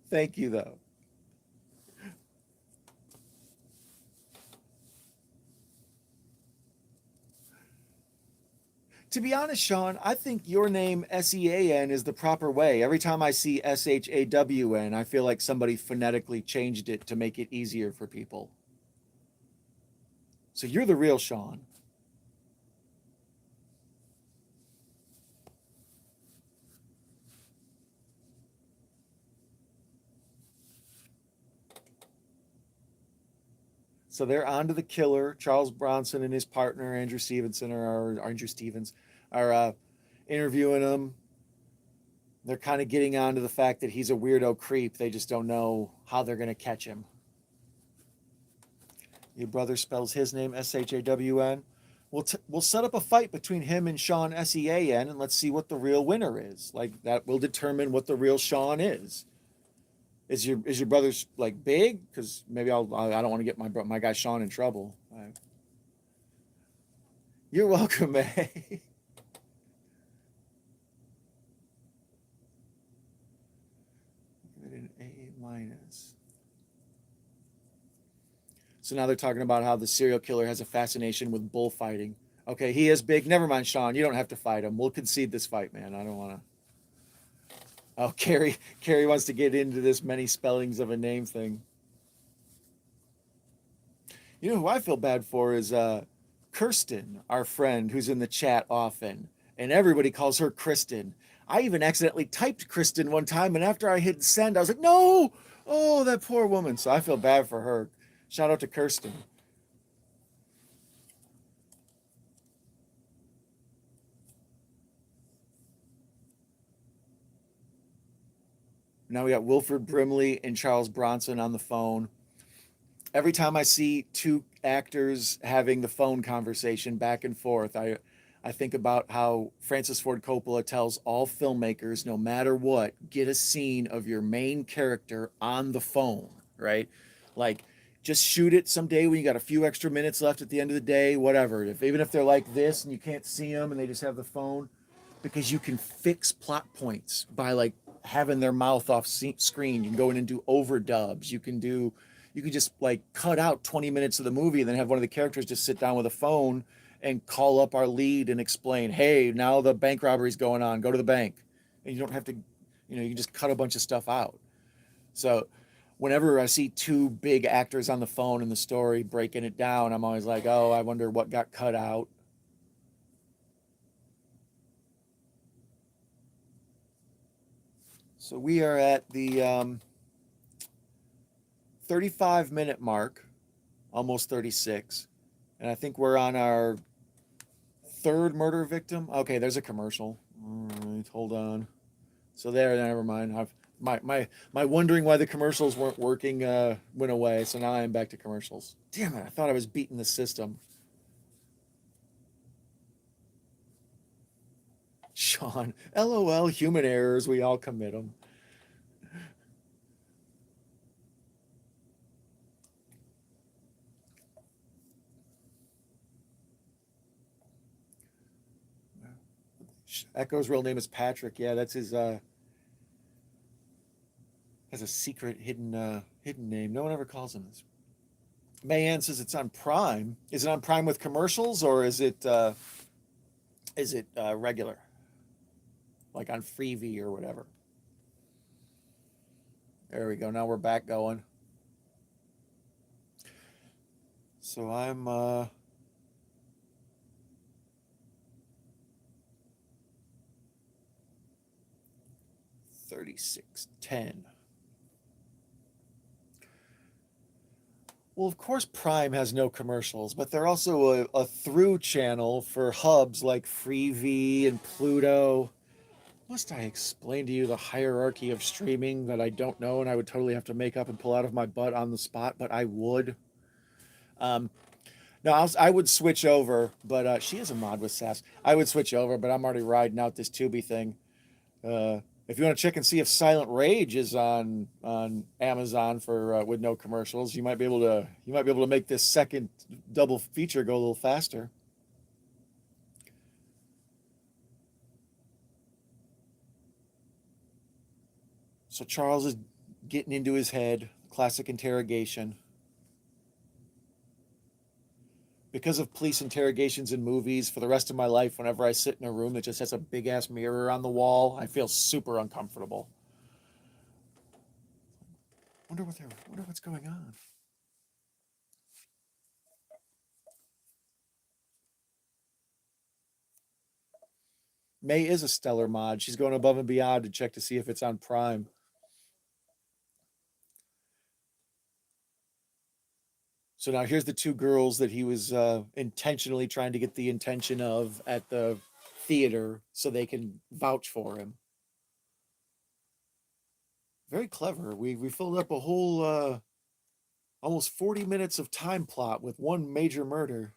Thank you, though. To be honest, Sean, I think your name Sean is the proper way. Every time I see Shawn, I feel like somebody phonetically changed it to make it easier for people. So you're the real Sean. So they're on to the killer. Charles Bronson and his partner Andrew Stevens are interviewing him. They're kind of getting on to the fact that he's a weirdo creep. They just don't know how they're going to catch him. Your brother spells his name Shawn. We'll set up a fight between him and Sean Sean, and let's see what the real winner is. Like that will determine what the real Sean is. Is your brother's like big? Because maybe I don't want to get my guy Sean in trouble. You're welcome, May. Give it an A minus. So now they're talking about how the serial killer has a fascination with bullfighting. Okay, he is big. Never mind, Sean. You don't have to fight him. We'll concede this fight, man. I don't want to. Oh, Carrie wants to get into this many spellings of a name thing. You know who I feel bad for is Kirsten, our friend who's in the chat often, and everybody calls her Kristen. I even accidentally typed Kristen one time, and after I hit send, I was like, no, oh, that poor woman. So I feel bad for her. Shout out to Kirsten. Now we got Wilford Brimley and Charles Bronson on the phone. Every time I see two actors having the phone conversation back and forth, I think about how Francis Ford Coppola tells all filmmakers, no matter what, get a scene of your main character on the phone, right? Like, just shoot it someday when you got a few extra minutes left at the end of the day, whatever. Even if they're like this and you can't see them and they just have the phone, because you can fix plot points by like having their mouth off screen. You can go in and do overdubs. You can just like cut out 20 minutes of the movie and then have one of the characters just sit down with a phone and call up our lead and explain, hey, now the bank robbery's going on. Go to the bank. And you don't have to, you can just cut a bunch of stuff out. So whenever I see two big actors on the phone in the story breaking it down, I'm always like, oh, I wonder what got cut out. So we are at the 35-minute mark, almost 36. And I think we're on our third murder victim. Okay, there's a commercial. All right, hold on. So never mind. My wondering why the commercials weren't working went away. So now I am back to commercials. Damn it! I thought I was beating the system. Sean, LOL, human errors. We all commit them. Echo's real name is Patrick. Yeah, that's his. Has a secret hidden name. No one ever calls him this. Mayan says it's on Prime. Is it on Prime with commercials or is it regular, like on Freevee or whatever? There we go. Now we're back going. So I'm 3610. Well, of course, Prime has no commercials, but they're also a through channel for hubs like Freevee and Pluto. Must I explain to you the hierarchy of streaming that I don't know and I would totally have to make up and pull out of my butt on the spot, but I would. Um, no, I would switch over, but she is a mod with sass. I would switch over, but I'm already riding out this Tubi thing. If you want to check and see if Silent Rage is on Amazon for with no commercials, you might be able to make this second double feature go a little faster. So Charles is getting into his head, classic interrogation. Because of police interrogations in movies, for the rest of my life, whenever I sit in a room that just has a big ass mirror on the wall, I feel super uncomfortable. Wonder what's going on. May is a stellar mod. She's going above and beyond to check to see if it's on Prime. So now here's the two girls that he was intentionally trying to get the intention of at the theater so they can vouch for him. Very clever. We filled up a whole almost 40 minutes of time plot with one major murder.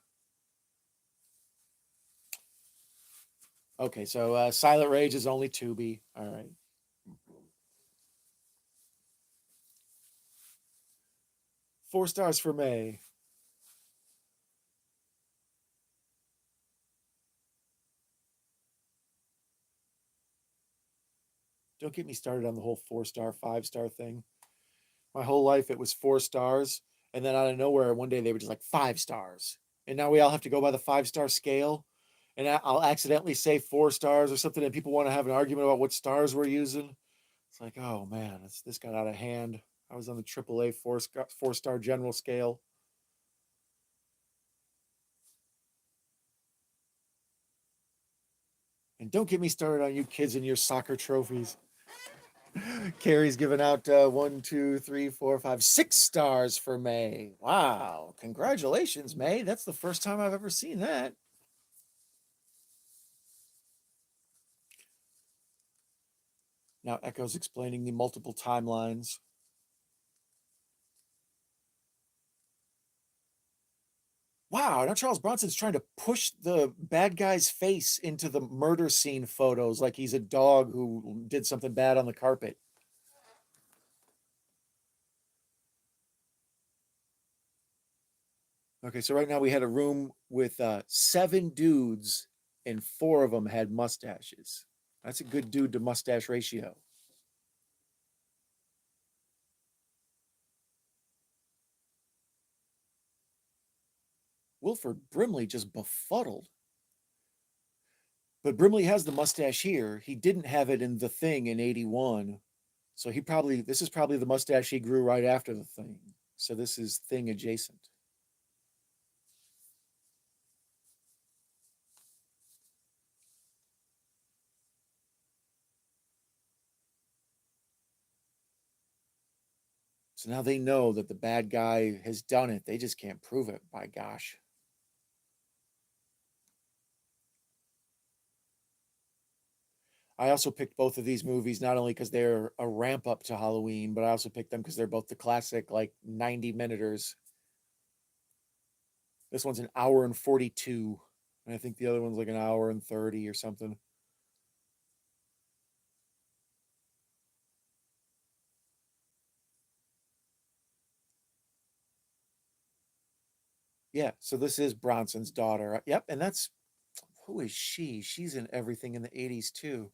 Okay, so Silent Rage is only Tubi. All right. Four stars for May. Don't get me started on the whole 4-star, 5-star thing. My whole life it was 4 stars, and then out of nowhere one day they were just like 5 stars, and now we all have to go by the 5-star scale. And I'll accidentally say 4 stars or something, and people want to have an argument about what stars we're using. It's like, oh man, this got out of hand. I was on the AAA 4-star general scale. And don't get me started on you kids and your soccer trophies. Carrie's given out 1, 2, 3, 4, 5, 6 stars for May. Wow. Congratulations, May. That's the first time I've ever seen that. Now Echo's explaining the multiple timelines. Wow, now Charles Bronson's trying to push the bad guy's face into the murder scene photos like he's a dog who did something bad on the carpet. Okay, so right now we had a room with 7 dudes, and 4 of them had mustaches. That's a good dude to mustache ratio. Wilford Brimley just befuddled. But Brimley has the mustache here. He didn't have it in The Thing in 81. So this is probably the mustache he grew right after The Thing. So this is Thing adjacent. So now they know that the bad guy has done it. They just can't prove it, by gosh. I also picked both of these movies not only because they're a ramp up to Halloween, but I also picked them because they're both the classic, like 90 minuters. This one's an hour and 42. And I think the other one's like an hour and 30 or something. Yeah, so this is Bronson's daughter. Yep, and that's who is she? She's in everything in the 80s too.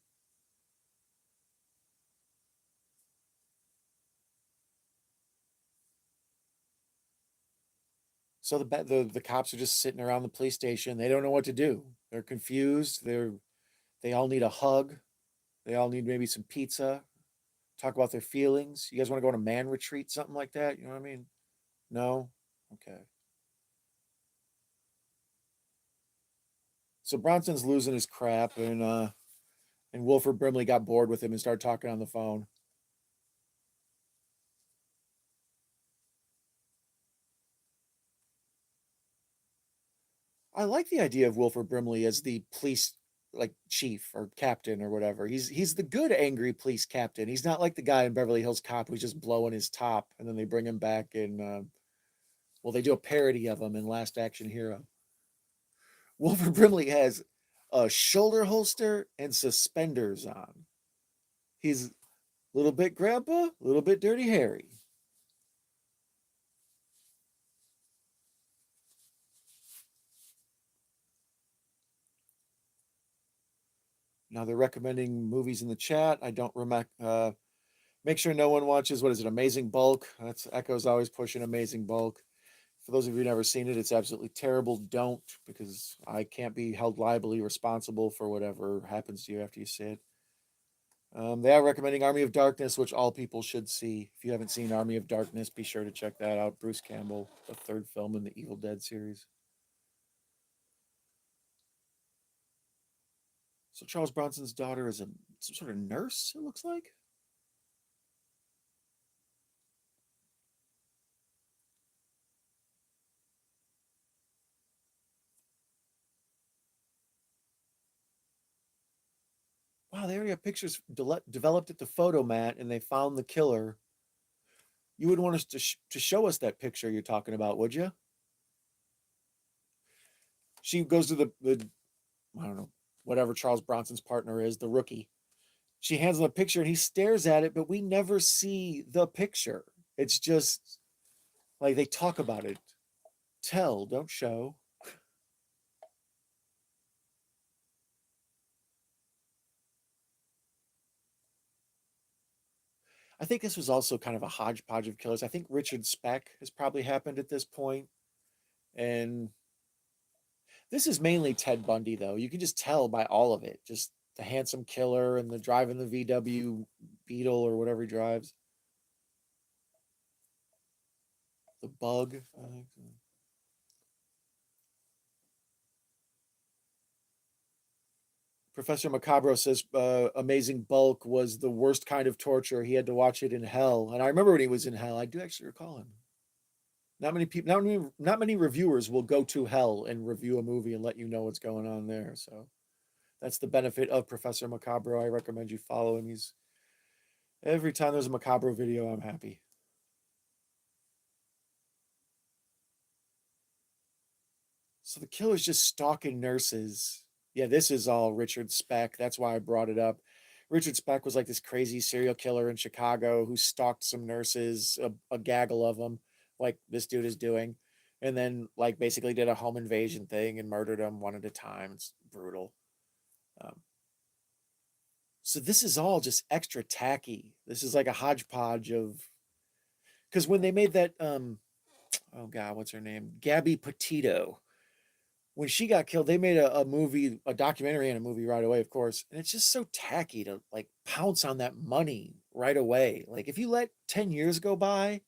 So the cops are just sitting around the police station. They don't know what to do. They're confused. They all need a hug. They all need maybe some pizza. Talk about their feelings. You guys want to go on a man retreat, something like that? You know what I mean? No? Okay. So Bronson's losing his crap, and Wilford Brimley got bored with him and started talking on the phone. I like the idea of Wilford Brimley as the police like chief or captain or whatever. He's the good angry police captain. He's not like the guy in Beverly Hills Cop who's just blowing his top and then they bring him back in. Well, they do a parody of him in Last Action Hero. Wilford Brimley has a shoulder holster and suspenders on. He's a little bit grandpa, a little bit dirty Harry. Now they're recommending movies in the chat. I don't make sure no one watches, what is it, Amazing Bulk? That's Echo's always pushing Amazing Bulk. For those of you who've never seen it, it's absolutely terrible. Don't, because I can't be held liably responsible for whatever happens to you after you see it. They are recommending Army of Darkness, which all people should see. If you haven't seen Army of Darkness, be sure to check that out. Bruce Campbell, the third film in the Evil Dead series. So Charles Bronson's daughter is some sort of nurse, it looks like. Wow, they already have pictures developed at the photo mat, and they found the killer. You would want us to show us that picture you're talking about, would you? She goes to the I don't know, whatever Charles Bronson's partner is, the rookie. She hands him a picture and he stares at it, but we never see the picture. It's just like they talk about it. Tell, don't show. I think this was also kind of a hodgepodge of killers. I think Richard Speck has probably happened at this point. And this is mainly Ted Bundy, though. You can just tell by all of it. Just the handsome killer and the driving the VW Beetle or whatever he drives. The bug, I think. Professor Macabro says Amazing Bulk was the worst kind of torture. He had to watch it in hell. And I remember when he was in hell. I do actually recall him. Not many people, not many reviewers will go to hell and review a movie and let you know what's going on there. So that's the benefit of Professor Macabro. I recommend you follow him. He's every time there's a Macabro video, I'm happy. So the killer's just stalking nurses. Yeah, this is all Richard Speck. That's why I brought it up. Richard Speck was like this crazy serial killer in Chicago who stalked some nurses, a gaggle of them, like this dude is doing, and then like basically did a home invasion thing and murdered them one at a time. It's brutal. Um, so this is all just extra tacky. This is like a hodgepodge of because when they made that oh god, what's her name? Gabby Petito, when she got killed, they made a movie, a documentary and a movie right away, of course. And it's just so tacky to like pounce on that money right away. Like if you let 10 years go by,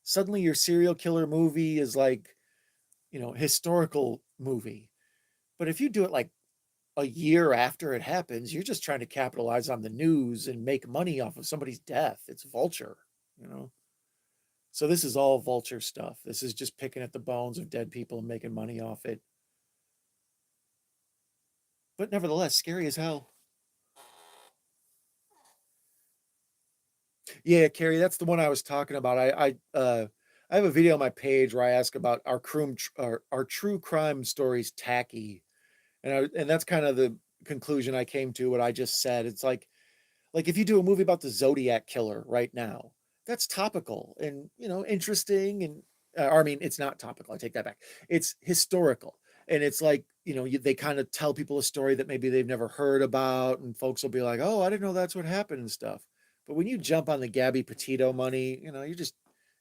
suddenly your serial killer movie is like, historical movie. But if you do it like a year after it happens, you're just trying to capitalize on the news and make money off of somebody's death. It's vulture, you know. So this is all vulture stuff. This is just picking at the bones of dead people and making money off it. But nevertheless, scary as hell. Yeah, Carrie, that's the one I was talking about. I have a video on my page where I ask about our true crime stories tacky, and that's kind of the conclusion I came to. What I just said. It's like if you do a movie about the Zodiac killer right now, that's topical and interesting and or, I mean it's not topical. I take that back. It's historical and it's like they kind of tell people a story that maybe they've never heard about and folks will be like, oh, I didn't know that's what happened and stuff. But when you jump on the Gabby Petito money,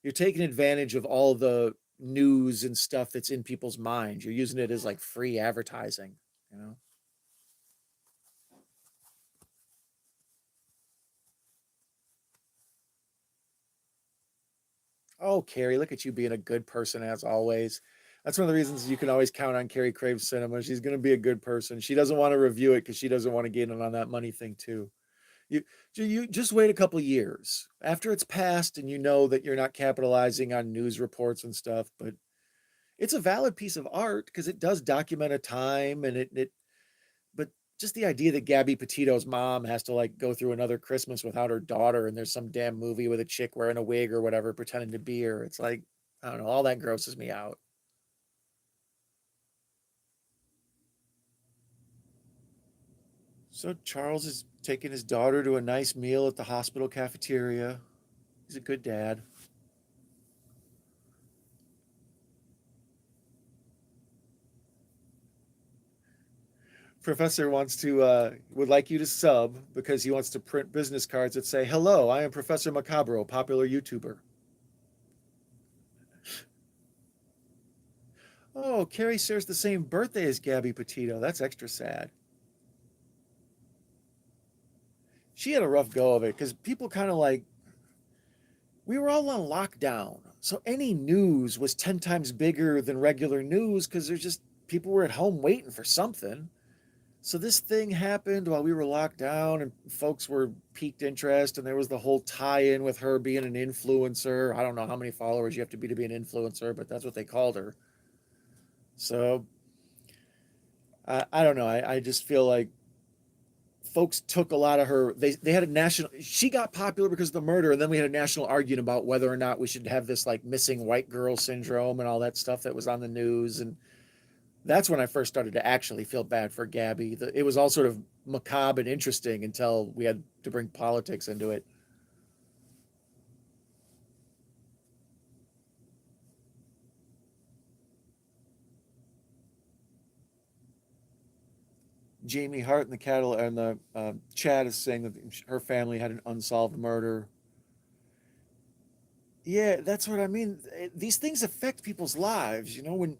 you're taking advantage of all the news and stuff that's in people's minds. You're using it as like free advertising, you know. Oh, Carrie, look at you being a good person as always. That's one of the reasons you can always count on Carrie Crave's cinema. She's going to be a good person. She doesn't want to review it because she doesn't want to get in on that money thing too. You you just wait a couple years after it's passed and you know that you're not capitalizing on news reports and stuff, but it's a valid piece of art because it does document a time and it but just the idea that Gabby Petito's mom has to like go through another Christmas without her daughter, and there's some damn movie with a chick wearing a wig or whatever pretending to be her. It's like I don't know, all that grosses me out. So Charles is taking his daughter to a nice meal at the hospital cafeteria. He's a good dad. Professor wants to would like you to sub because he wants to print business cards that say, "Hello, I am Professor Macabro, popular YouTuber." Oh, Carrie shares the same birthday as Gabby Petito. That's extra sad. She had a rough go of it because people kind of like we were all on lockdown, so any news was 10 times bigger than regular news because there's just people were at home waiting for something. So this thing happened while we were locked down and folks were piqued interest and there was the whole tie-in with her being an influencer. I don't know how many followers you have to be an influencer, but that's what they called her. So I don't know. I just feel like folks took a lot of her they had a national she got popular because of the murder, and then we had a national argument about whether or not we should have this like missing white girl syndrome and all that stuff that was on the news. And that's when I first started to actually feel bad for Gabby. It was all sort of macabre and interesting until we had to bring politics into it. Jamie Hart in the cattle and the chat is saying that her family had an unsolved murder. Yeah, that's what I mean. These things affect people's lives. When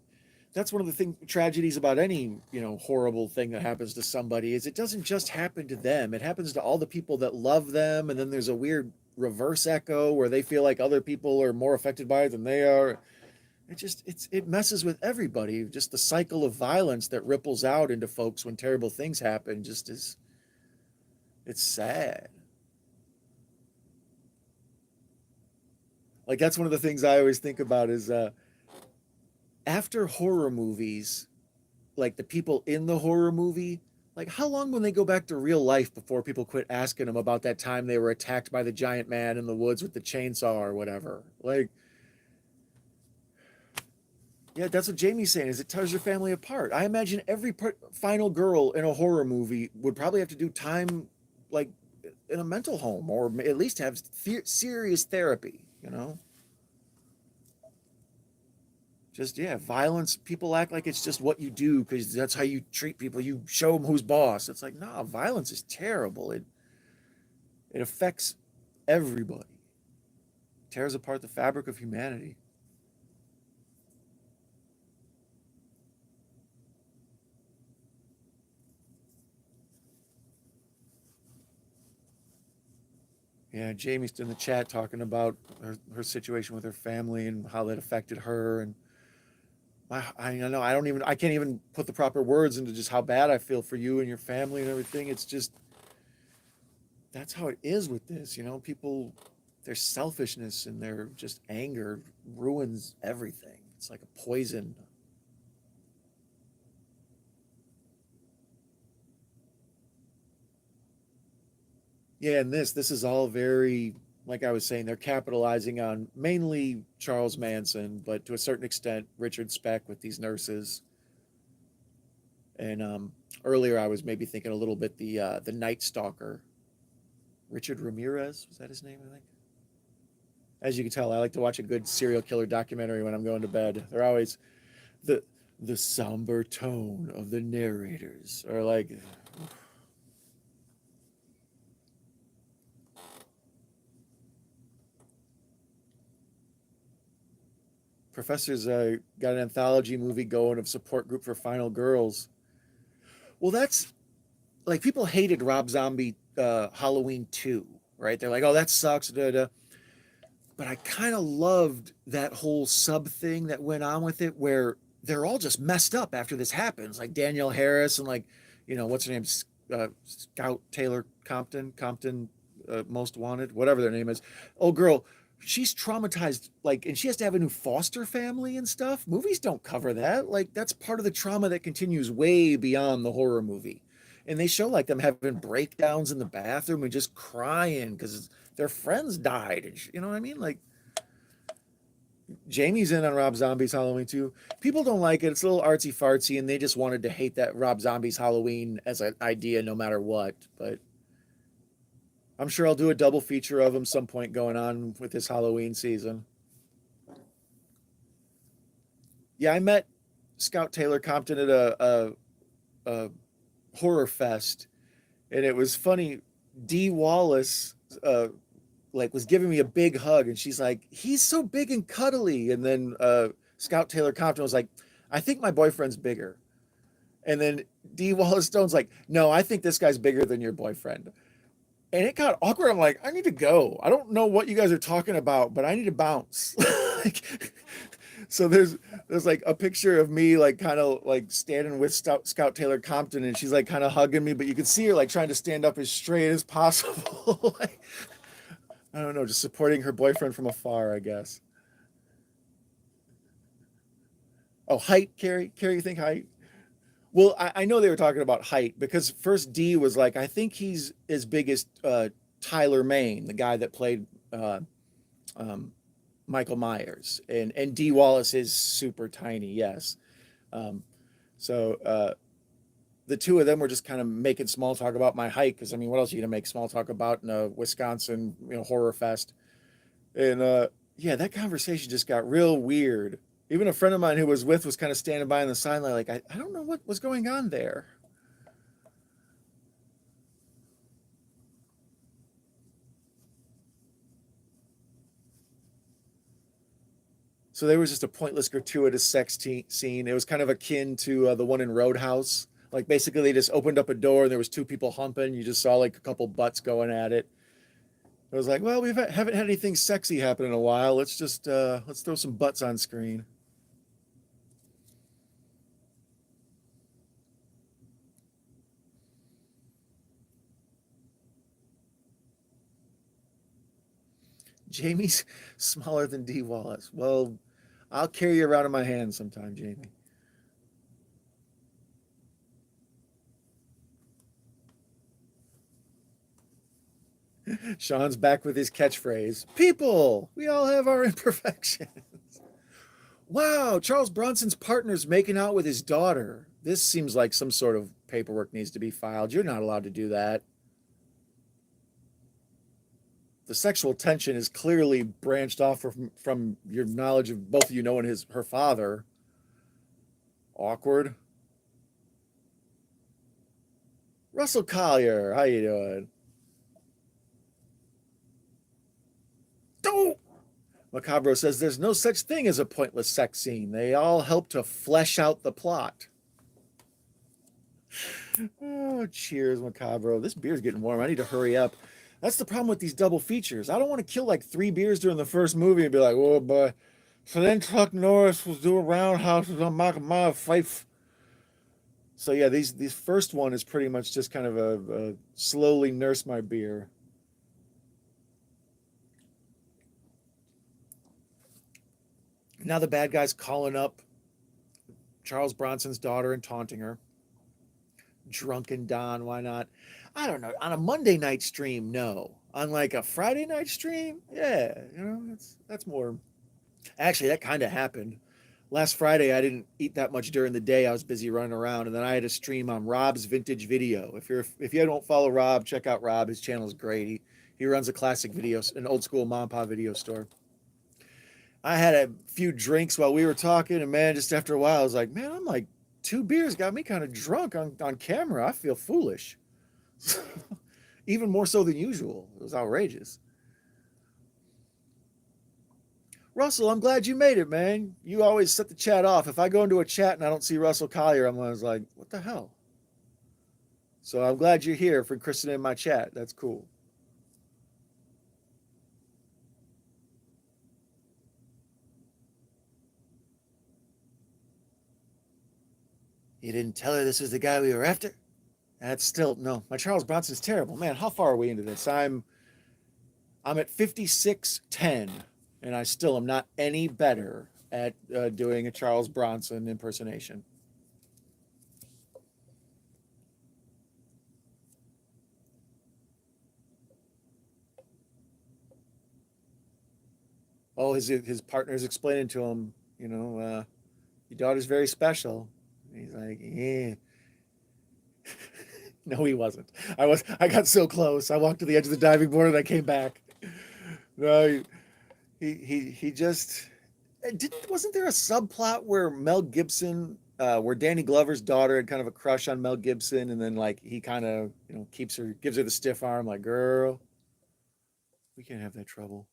that's one of the tragedies about any horrible thing that happens to somebody is it doesn't just happen to them. It happens to all the people that love them, and then there's a weird reverse echo where they feel like other people are more affected by it than they are. It messes with everybody. Just the cycle of violence that ripples out into folks when terrible things happen just is it's sad. Like that's one of the things I always think about is after horror movies, like the people in the horror movie, like how long when they go back to real life before people quit asking them about that time they were attacked by the giant man in the woods with the chainsaw or whatever? Like, yeah, that's what Jamie's saying is it tears your family apart. I imagine every final girl in a horror movie would probably have to do time like in a mental home or at least have serious therapy. Just yeah, violence. People act like it's just what you do because that's how you treat people. You show them who's boss. It's like nah, violence is terrible. It affects everybody. Tears apart the fabric of humanity. Yeah, Jamie's in the chat talking about her situation with her family and how that affected her. And I know I can't even put the proper words into just how bad I feel for you and your family and everything. It's just that's how it is with this. People, their selfishness and their just anger ruins everything. It's like a poison. Yeah, and this is all very like I was saying, they're capitalizing on mainly Charles Manson, but to a certain extent Richard Speck with these nurses. And earlier I was maybe thinking a little bit the Night Stalker, Richard Ramirez, was that his name? I think. As you can tell, I like to watch a good serial killer documentary when I'm going to bed. They're always the the somber tone of the narrators, or like Professor's got an anthology movie going of support group for final girls. Well, that's like people hated Rob Zombie Halloween 2, right? They're like, oh, that sucks. Da, da. But I kind of loved that whole sub thing that went on with it where they're all just messed up after this happens. Like Danielle Harris and like, what's her name? Scout Taylor Compton, Most Wanted, whatever their name is. Oh, girl, she's traumatized. Like, and she has to have a new foster family and stuff. Movies don't cover that. Like, that's part of the trauma that continues way beyond the horror movie. And they show like them having breakdowns in the bathroom and just crying because their friends died. And you know what I mean? Like, Jamie's in on Rob Zombie's Halloween too. People don't like it. It's a little artsy fartsy, and they just wanted to hate that Rob Zombie's Halloween as an idea, no matter what. But I'm sure I'll do a double feature of him some point going on with this Halloween season. Yeah, I met Scout Taylor Compton at a horror fest, and it was funny. Dee Wallace like was giving me a big hug, and she's like, "He's so big and cuddly." And then Scout Taylor Compton was like, "I think my boyfriend's bigger." And then Dee Wallace Stone's like, "No, I think this guy's bigger than your boyfriend." And it got awkward. I'm like, I need to go. I don't know what you guys are talking about, but I need to bounce. Like, so there's like a picture of me like kind of like standing with Scout Taylor Compton, and she's like kind of hugging me, but you can see her like trying to stand up as straight as possible. Like, I don't know, just supporting her boyfriend from afar, I guess. Oh, height, Carrie. Carrie, you think height? Well, I know they were talking about height because first D was like, I think he's as big as Tyler Maine, the guy that played uh, um, Michael Myers, and D Wallace is super tiny, yes. Um, so the two of them were just kind of making small talk about my height because I mean, what else are you gonna make small talk about in a Wisconsin, horror fest? And yeah, that conversation just got real weird. Even a friend of mine who was with was kind of standing by on the sideline, like, I don't know what was going on there. So there was just a pointless, gratuitous scene. It was kind of akin to the one in Roadhouse. Like basically, they just opened up a door and there was two people humping. You just saw like a couple butts going at it. It was like, well, we haven't had anything sexy happen in a while. Let's throw some butts on screen. Jamie's smaller than D Wallace. Well, I'll carry you around in my hand sometime, Jamie. Sean's back with his catchphrase: "People, we all have our imperfections." Wow, Charles Bronson's partner's making out with his daughter. This seems like some sort of paperwork needs to be filed. You're not allowed to do that. The sexual tension is clearly branched off from your knowledge of both of you knowing her father. Awkward. Russell Collier, how you doing? Don't. Macabro says there's no such thing as a pointless sex scene. They all help to flesh out the plot. Oh, cheers, Macabro. This beer's getting warm. I need to hurry up. That's the problem with these double features. I don't want to kill like 3 beers during the first movie and be like, oh boy. So then Chuck Norris was doing roundhouses on my fife. So yeah, these first one is pretty much just kind of a slowly nurse my beer. Now the bad guy's calling up Charles Bronson's daughter and taunting her. Drunken Don, why not? I don't know. On a Monday night stream, no. On like a Friday night stream, yeah, that's more. Actually, that kind of happened. Last Friday, I didn't eat that much during the day. I was busy running around, and then I had a stream on Rob's Vintage Video. If you don't follow Rob, check out Rob. His channel is great. He runs a classic video, an old school mom and pop video store. I had a few drinks while we were talking, and man, just after a while, I was like, man, I'm like 2 beers got me kind of drunk on camera. I feel foolish. Even more so than usual. It was outrageous. Russell, I'm glad you made it, man. You always set the chat off. If I go into a chat and I don't see Russell Collier, I'm always like, what the hell? So I'm glad you're here for christening my chat. That's cool. You didn't tell her this was the guy we were after? That's still no. My Charles Bronson's terrible, man. How far are we into this? I'm at 56:10, and I still am not any better at doing a Charles Bronson impersonation. Oh, his partner's explaining to him, your daughter's very special. And he's like, yeah. No, he wasn't. I got so close. I walked to the edge of the diving board and I came back. No, he just wasn't there a subplot where Mel Gibson, where Danny Glover's daughter had kind of a crush on Mel Gibson, and then like he kind of gives her the stiff arm, like, girl, we can't have that trouble.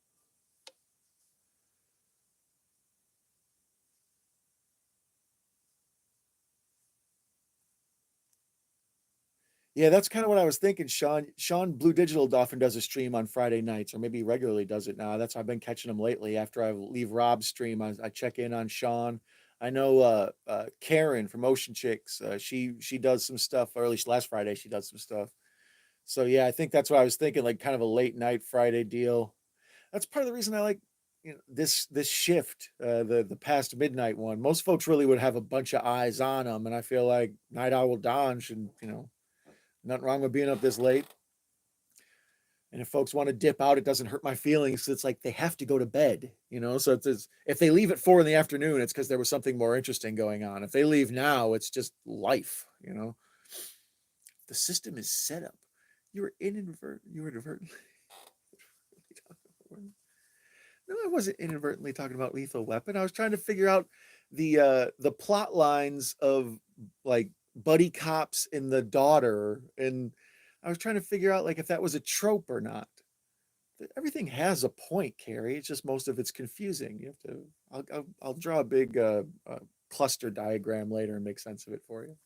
Yeah, that's kind of what I was thinking. Sean Blue Digital often does a stream on Friday nights, or maybe he regularly does it now. That's why I've been catching him lately. After I leave Rob's stream, I check in on Sean. I know Karen from Ocean Chicks. She does some stuff, or at least last Friday she does some stuff. So yeah, I think that's what I was thinking, like kind of a late night Friday deal. That's part of the reason I like this shift, the past midnight one. Most folks really would have a bunch of eyes on them, and I feel like Night Owl Don should, nothing wrong with being up this late. And if folks want to dip out, it doesn't hurt my feelings. It's like they have to go to bed, So if they leave at 4 in the afternoon, it's because there was something more interesting going on. If they leave now, it's just life. The system is set up. You were inadvertently. No, I wasn't inadvertently talking about Lethal Weapon. I was trying to figure out the plot lines of like buddy cops and the daughter, and I was trying to figure out like if that was a trope or not. Everything has a point, Carrie. It's just most of it's confusing. You have to. I'll draw a big cluster diagram later and make sense of it for you.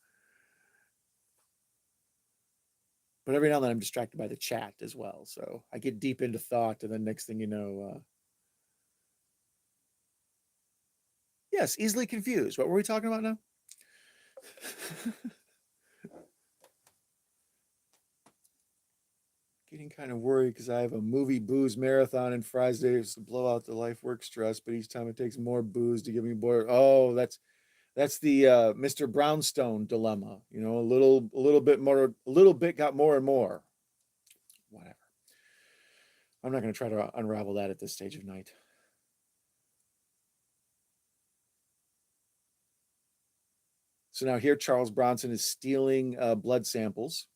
But every now and then I'm distracted by the chat as well, so I get deep into thought, and then next thing you know, yes, easily confused. What were we talking about now? Getting kind of worried because I have a movie booze marathon and Fridays to blow out the life work stress, but each time it takes more booze to give me more. Oh, that's the Mr. Brownstone dilemma. A little bit more, a little bit got more and more. Whatever. I'm not going to try to unravel that at this stage of night. So now here, Charles Bronson is stealing blood samples.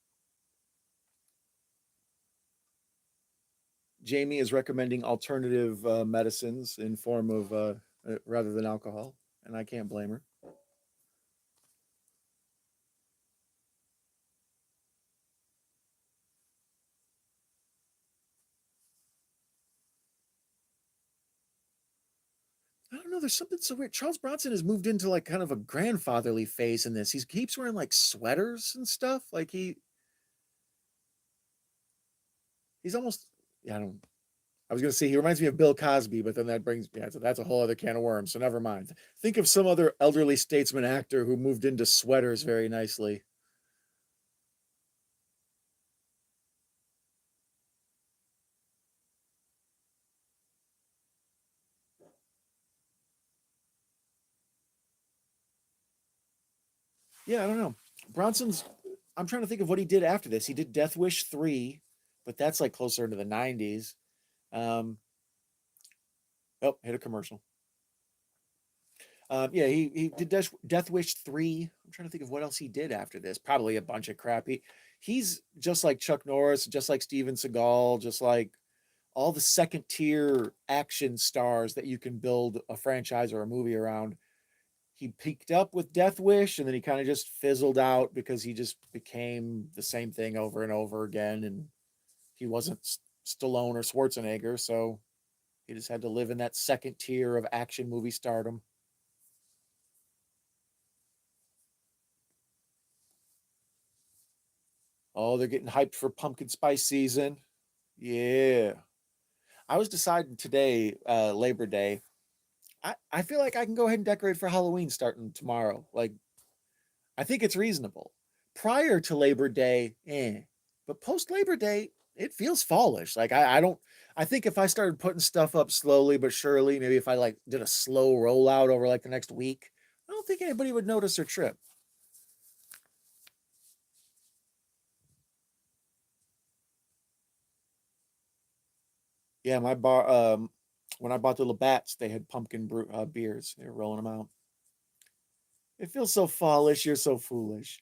Jamie is recommending alternative medicines in form of rather than alcohol, and I can't blame her. I don't know. There's something so weird. Charles Bronson has moved into like kind of a grandfatherly phase in this. He keeps wearing like sweaters and stuff. Like he's almost. Yeah, I don't. I was gonna say he reminds me of Bill Cosby, but then that brings so that's a whole other can of worms. So never mind. Think of some other elderly statesman actor who moved into sweaters very nicely. Yeah, I don't know. Bronson's. I'm trying to think of what he did after this. He did Death Wish 3, but that's like closer to the 90s. Um, oh, hit a commercial. Yeah, he did Death Wish 3. I'm trying to think of what else he did after this. Probably a bunch of crappy. He's just like Chuck Norris, just like Steven Seagal, just like all the second tier action stars that you can build a franchise or a movie around. He peaked up with Death Wish, and then he kind of just fizzled out because he just became the same thing over and over again, and he wasn't Stallone or Schwarzenegger, so he just had to live in that second tier of action movie stardom. Oh, they're getting hyped for pumpkin spice season. Yeah. I was deciding today, Labor Day. I feel like I can go ahead and decorate for Halloween starting tomorrow. Like, I think it's reasonable. Prior to Labor Day, but post Labor Day, it feels fallish. Like I don't. I think if I started putting stuff up slowly but surely, maybe if I like did a slow rollout over like the next week, I don't think anybody would notice or trip. Yeah, my bar. When I bought the Labatt's, they had pumpkin beers. They were rolling them out. It feels so fallish. You're so foolish.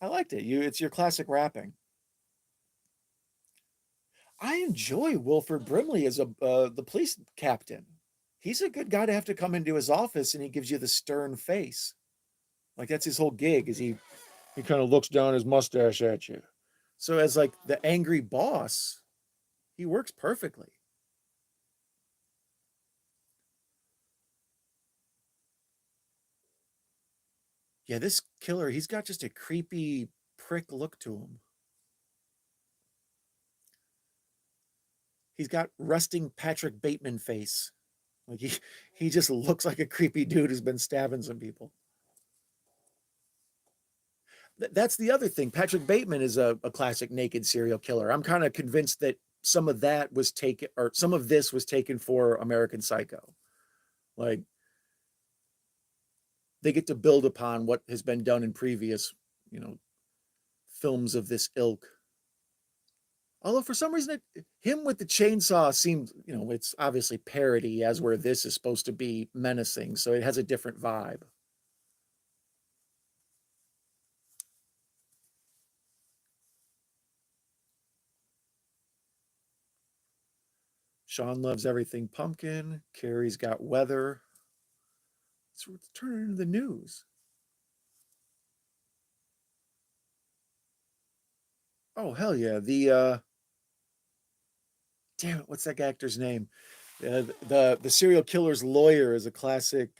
I liked it. It's your classic rapping. I enjoy Wilford Brimley as the police captain. He's a good guy to have to come into his office, and he gives you the stern face. Like that's his whole gig. Is he kind of looks down his mustache at you. So as like the angry boss, he works perfectly. Yeah, this killer, he's got just a creepy prick look to him. He's got resting Patrick Bateman face. Like he just looks like a creepy dude who's been stabbing some people. That's the other thing. Patrick Bateman is a classic naked serial killer. I'm kind of convinced that some of that was taken, or some of this was taken for American Psycho. Like they get to build upon what has been done in previous, you know, films of this ilk. Although for some reason, him with the chainsaw seemed, it's obviously parody, as where this is supposed to be menacing, so it has a different vibe. Sean loves everything pumpkin. Carrie's got weather. Let's turn it into the news. Oh hell yeah! Damn it, what's that actor's name? The serial killer's lawyer is a classic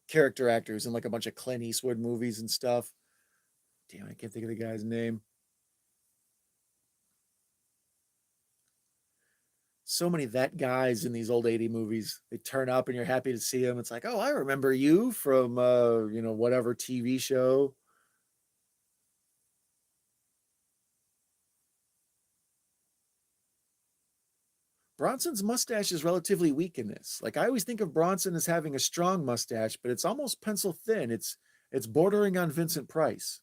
character actor who's in like a bunch of Clint Eastwood movies and stuff. Damn, I can't think of the guy's name. So many that guys in these old 80 movies. They turn up and you're happy to see them. It's like, oh, I remember you from whatever TV show. Bronson's mustache is relatively weak in this. Like I always think of Bronson as having a strong mustache, but it's almost pencil thin. It's bordering on Vincent Price.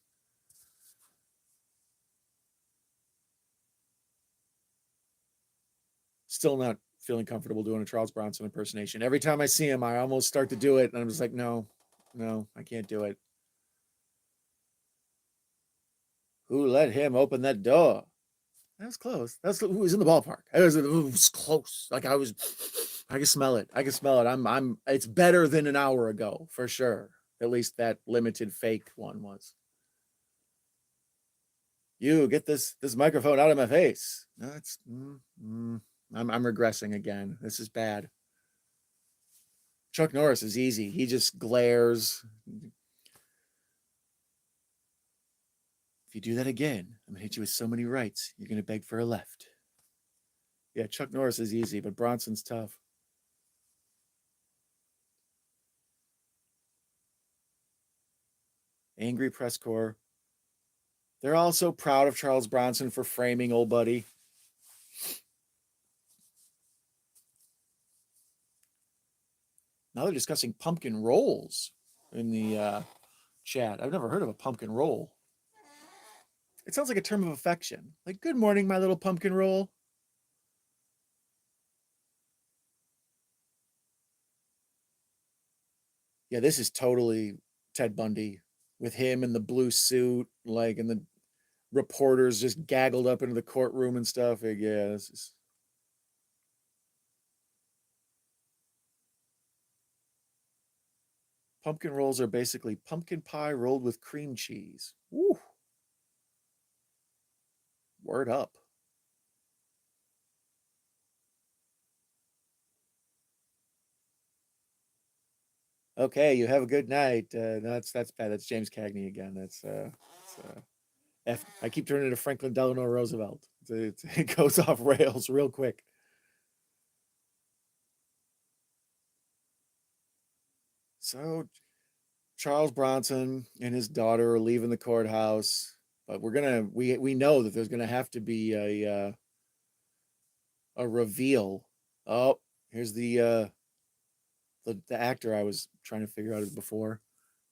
Still not feeling comfortable doing a Charles Bronson impersonation. Every time I see him, I almost start to do it, and I'm just like, no, no, I can't do it. Who let him open that door? That was close. That's who was in the ballpark. It was close. Like I can smell it. I can smell it. It's better than an hour ago for sure. At least that limited fake one was. You get this microphone out of my face. No, it's I'm regressing again. This is bad. Chuck Norris is easy. He just glares. If you do that again, I'm gonna hit you with so many rights. You're gonna beg for a left. Yeah, Chuck Norris is easy, but Bronson's tough. Angry press corps. They're all so proud of Charles Bronson for framing old buddy. Now they're discussing pumpkin rolls in the chat. I've never heard of a pumpkin roll. It sounds like a term of affection. Like, good morning, my little pumpkin roll. Yeah, this is totally Ted Bundy with him in the blue suit, like, and the reporters just gaggled up into the courtroom and stuff. Like, yeah, this is. Pumpkin rolls are basically pumpkin pie rolled with cream cheese. Woo. Word up. Okay, you have a good night. That's bad. That's James Cagney again. I keep turning to Franklin Delano Roosevelt. It goes off rails real quick. So Charles Bronson and his daughter are leaving the courthouse, but we know that there's gonna have to be a reveal. Oh, here's the actor I was trying to figure out before.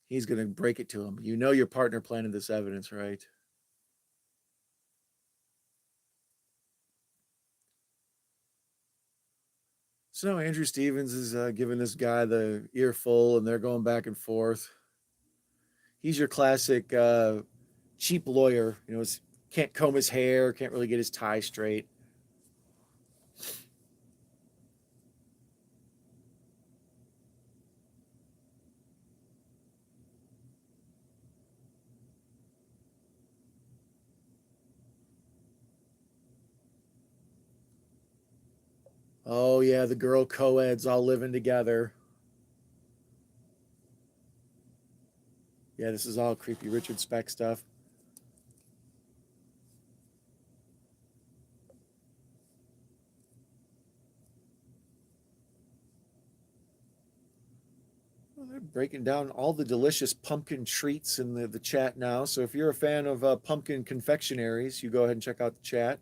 He's gonna break it to him. You know your partner planted this evidence, right? So Andrew Stevens is giving this guy the earful, and they're going back and forth. He's your classic cheap lawyer. Can't comb his hair, can't really get his tie straight. Oh yeah, the girl co-eds all living together. Yeah, this is all creepy Richard Speck stuff. Well, they're breaking down all the delicious pumpkin treats in the chat now. So if you're a fan of pumpkin confectionaries, you go ahead and check out the chat.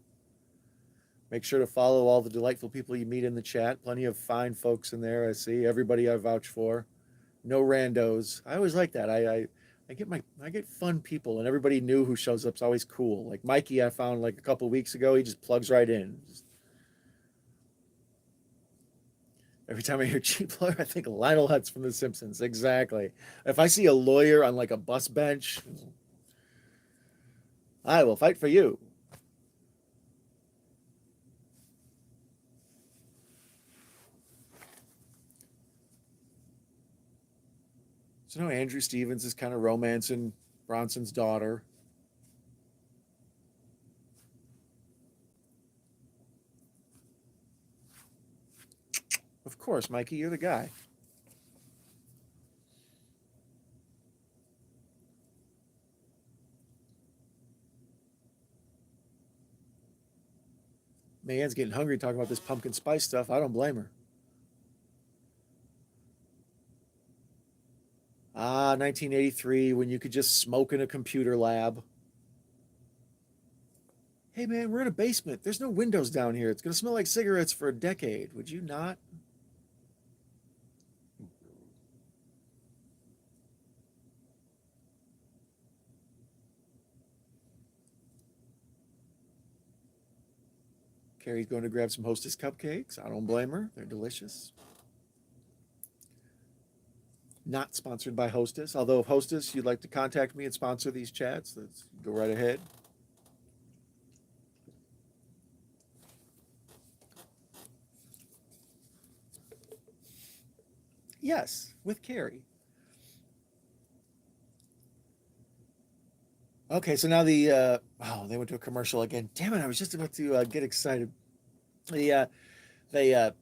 Make sure to follow all the delightful people you meet in the chat. Plenty of fine folks in there. I see everybody I vouch for. No randos. I always like that. I get fun people, and everybody new who shows up is always cool. Like Mikey, I found like a couple weeks ago. He just plugs right in. Every time I hear cheap lawyer, I think Lionel Hutz from The Simpsons. Exactly. If I see a lawyer on like a bus bench, I will fight for you. So now Andrew Stevens is kind of romancing Bronson's daughter. Of course, Mikey, you're the guy. Man's getting hungry talking about this pumpkin spice stuff. I don't blame her. Ah, 1983, when you could just smoke in a computer lab. Hey, man, we're in a basement. There's no windows down here. It's going to smell like cigarettes for a decade. Would you not? Carrie's going to grab some Hostess cupcakes. I don't blame her. They're delicious. Not sponsored by Hostess. Although, if Hostess, you'd like to contact me and sponsor these chats, let's go right ahead. Yes, with Carrie. Okay, so now they went to a commercial again. Damn it! I was just about to get excited. The uh, they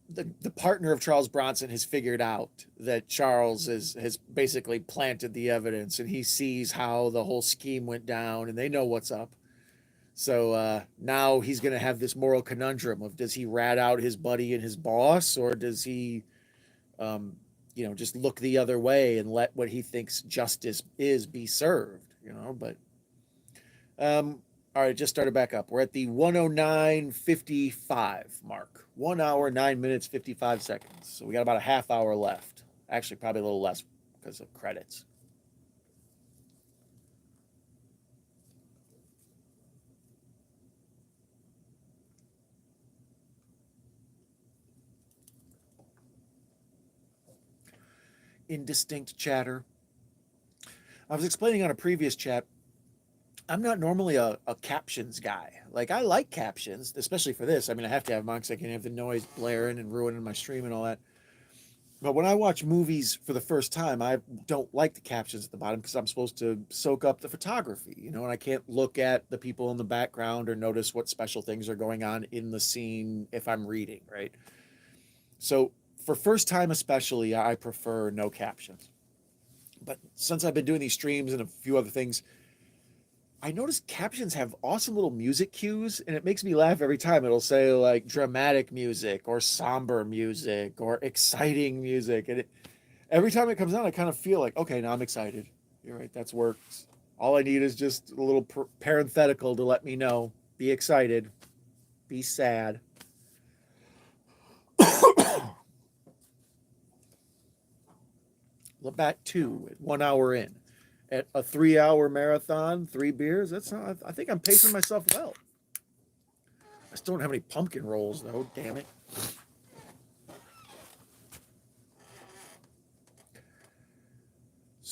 the partner of Charles Bronson has figured out that Charles has basically planted the evidence, and he sees how the whole scheme went down, and they know what's up. So now he's going to have this moral conundrum of, does he rat out his buddy and his boss, or does he, um, just look the other way and let what he thinks justice is be served? But all right, just started back up. We're at the 109:55 mark. 1 hour, 9 minutes, 55 seconds. So we got about a half hour left. Actually, probably a little less because of credits. Indistinct chatter. I was explaining on a previous chat, I'm not normally a captions guy. Like, I like captions, especially for this. I mean, I have to have them on because I can have the noise blaring and ruining my stream and all that. But when I watch movies for the first time, I don't like the captions at the bottom because I'm supposed to soak up the photography, and I can't look at the people in the background or notice what special things are going on in the scene if I'm reading, right? So for first time especially, I prefer no captions. But since I've been doing these streams and a few other things, I noticed captions have awesome little music cues, and it makes me laugh every time. It'll say like dramatic music or somber music or exciting music, and every time it comes on, I kind of feel like, okay, now I'm excited. You're right, that's works. All I need is just a little parenthetical to let me know. Be excited. Be sad. Labatt 2 at 1 hour in. At a 3 hour marathon, 3 beers. That's not, I think I'm pacing myself well. I still don't have any pumpkin rolls though, damn it.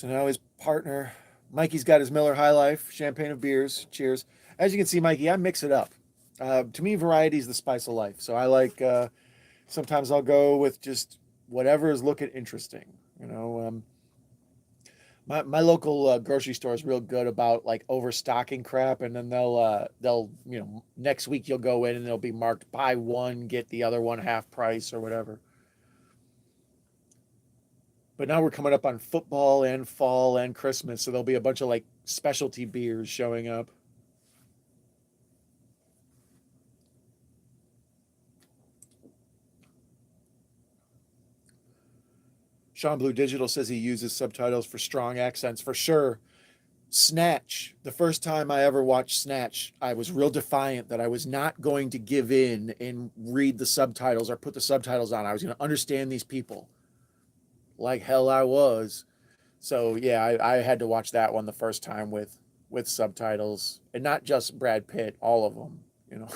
So now his partner, Mikey's got his Miller High Life, champagne of beers. Cheers. As you can see, Mikey, I mix it up. To me, variety is the spice of life. So I like, sometimes I'll go with just whatever is looking interesting. You know, my local grocery store is real good about like overstocking crap, and then they'll next week you'll go in and they'll be marked buy one get the other one half price or whatever. But now we're coming up on football and fall and Christmas, so there'll be a bunch of like specialty beers showing up. Sean Blue Digital says he uses subtitles for strong accents for sure. Snatch, the first time I ever watched Snatch, I was real defiant that I was not going to give in and read the subtitles or put the subtitles on. I was going to understand these people. Like hell I was. So yeah, I had to watch that one the first time with subtitles, and not just Brad Pitt, all of them, you know.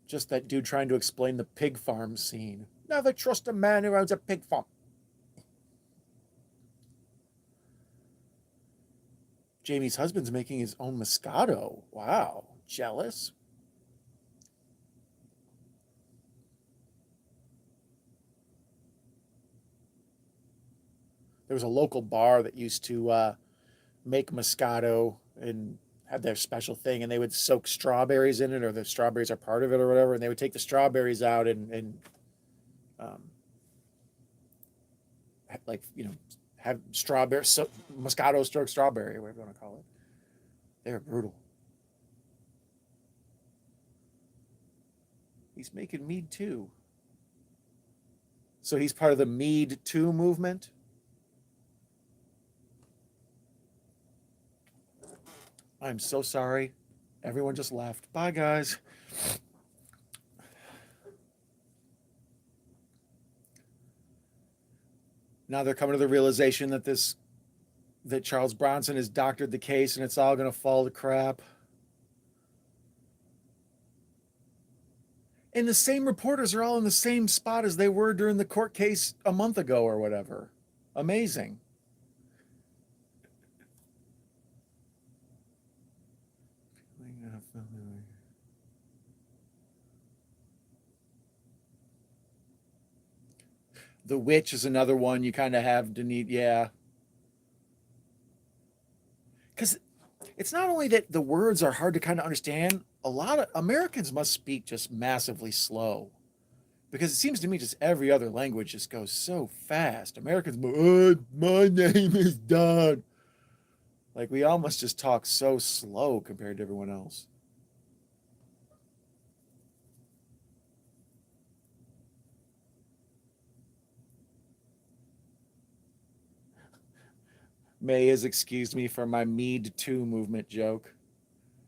Just that dude trying to explain the pig farm scene. Never trust a man who owns a pig farm. Jamie's husband's making his own Moscato. Wow, jealous. There was a local bar that used to make Moscato and had their special thing, and they would soak strawberries in it, or the strawberries are part of it, or whatever. And they would take the strawberries out and um, like have strawberry Moscato stroke strawberry, or whatever you want to call it. They were brutal. He's making mead too. So he's part of the Mead 2 movement. I'm so sorry. Everyone just left. Bye, guys. Now they're coming to the realization that Charles Bronson has doctored the case and it's all going to fall to crap. And the same reporters are all in the same spot as they were during the court case a month ago or whatever. Amazing. The Witch is another one you kind of have to need, yeah. Because it's not only that the words are hard to kind of understand, a lot of Americans must speak just massively slow. Because it seems to me just every other language just goes so fast. Americans, my name is Don. Like we all must just talk so slow compared to everyone else. May has excused me for my Mead 2 movement joke.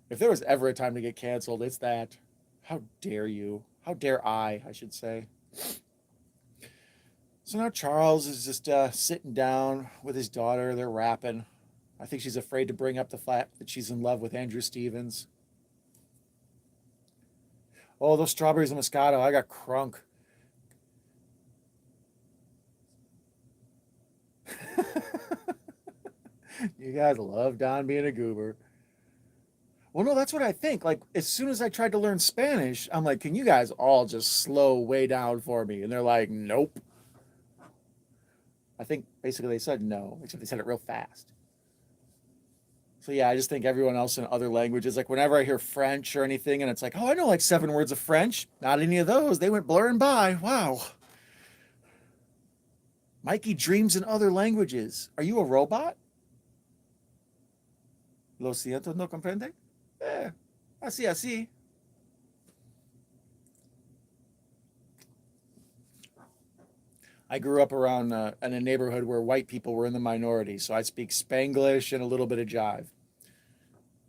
If there was ever a time to get canceled, it's that. How dare you? How dare I should say. So now Charles is just sitting down with his daughter. They're rapping. I think she's afraid to bring up the fact that she's in love with Andrew Stevens. Oh, those strawberries and Moscato. I got crunk. You guys love Don being a goober. Well, no, that's what I think. Like, as soon as I tried to learn Spanish, I'm like, can you guys all just slow way down for me? And they're like, nope. I think basically they said no, except they said it real fast. So yeah, I just think everyone else in other languages, like whenever I hear French or anything, and it's like, oh, I know like 7 words of French. Not any of those. They went blurring by. Wow. Mikey dreams in other languages. Are you a robot? Lo siento, no comprende? Eh, así, así. I grew up around in a neighborhood where white people were in the minority, so I speak Spanglish and a little bit of jive.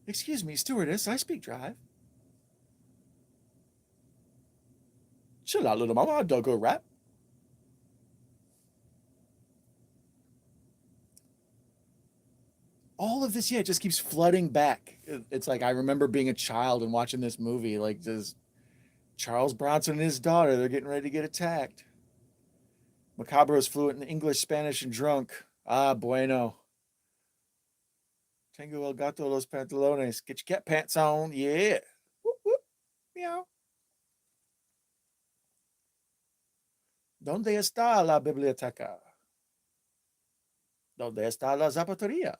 Excuse me, stewardess, I speak jive. Chill out, little mama, don't go rap. All of this, yeah, it just keeps flooding back. It's like I remember being a child and watching this movie, like this Charles Bronson and his daughter, they're getting ready to get attacked. Macabro is fluent in English, Spanish, and drunk. Ah, bueno. Tengo el gato los pantalones. Get your cat pants on. Yeah. Whoop, whoop. Meow. ¿Dónde está la biblioteca? ¿Dónde está la zapatería?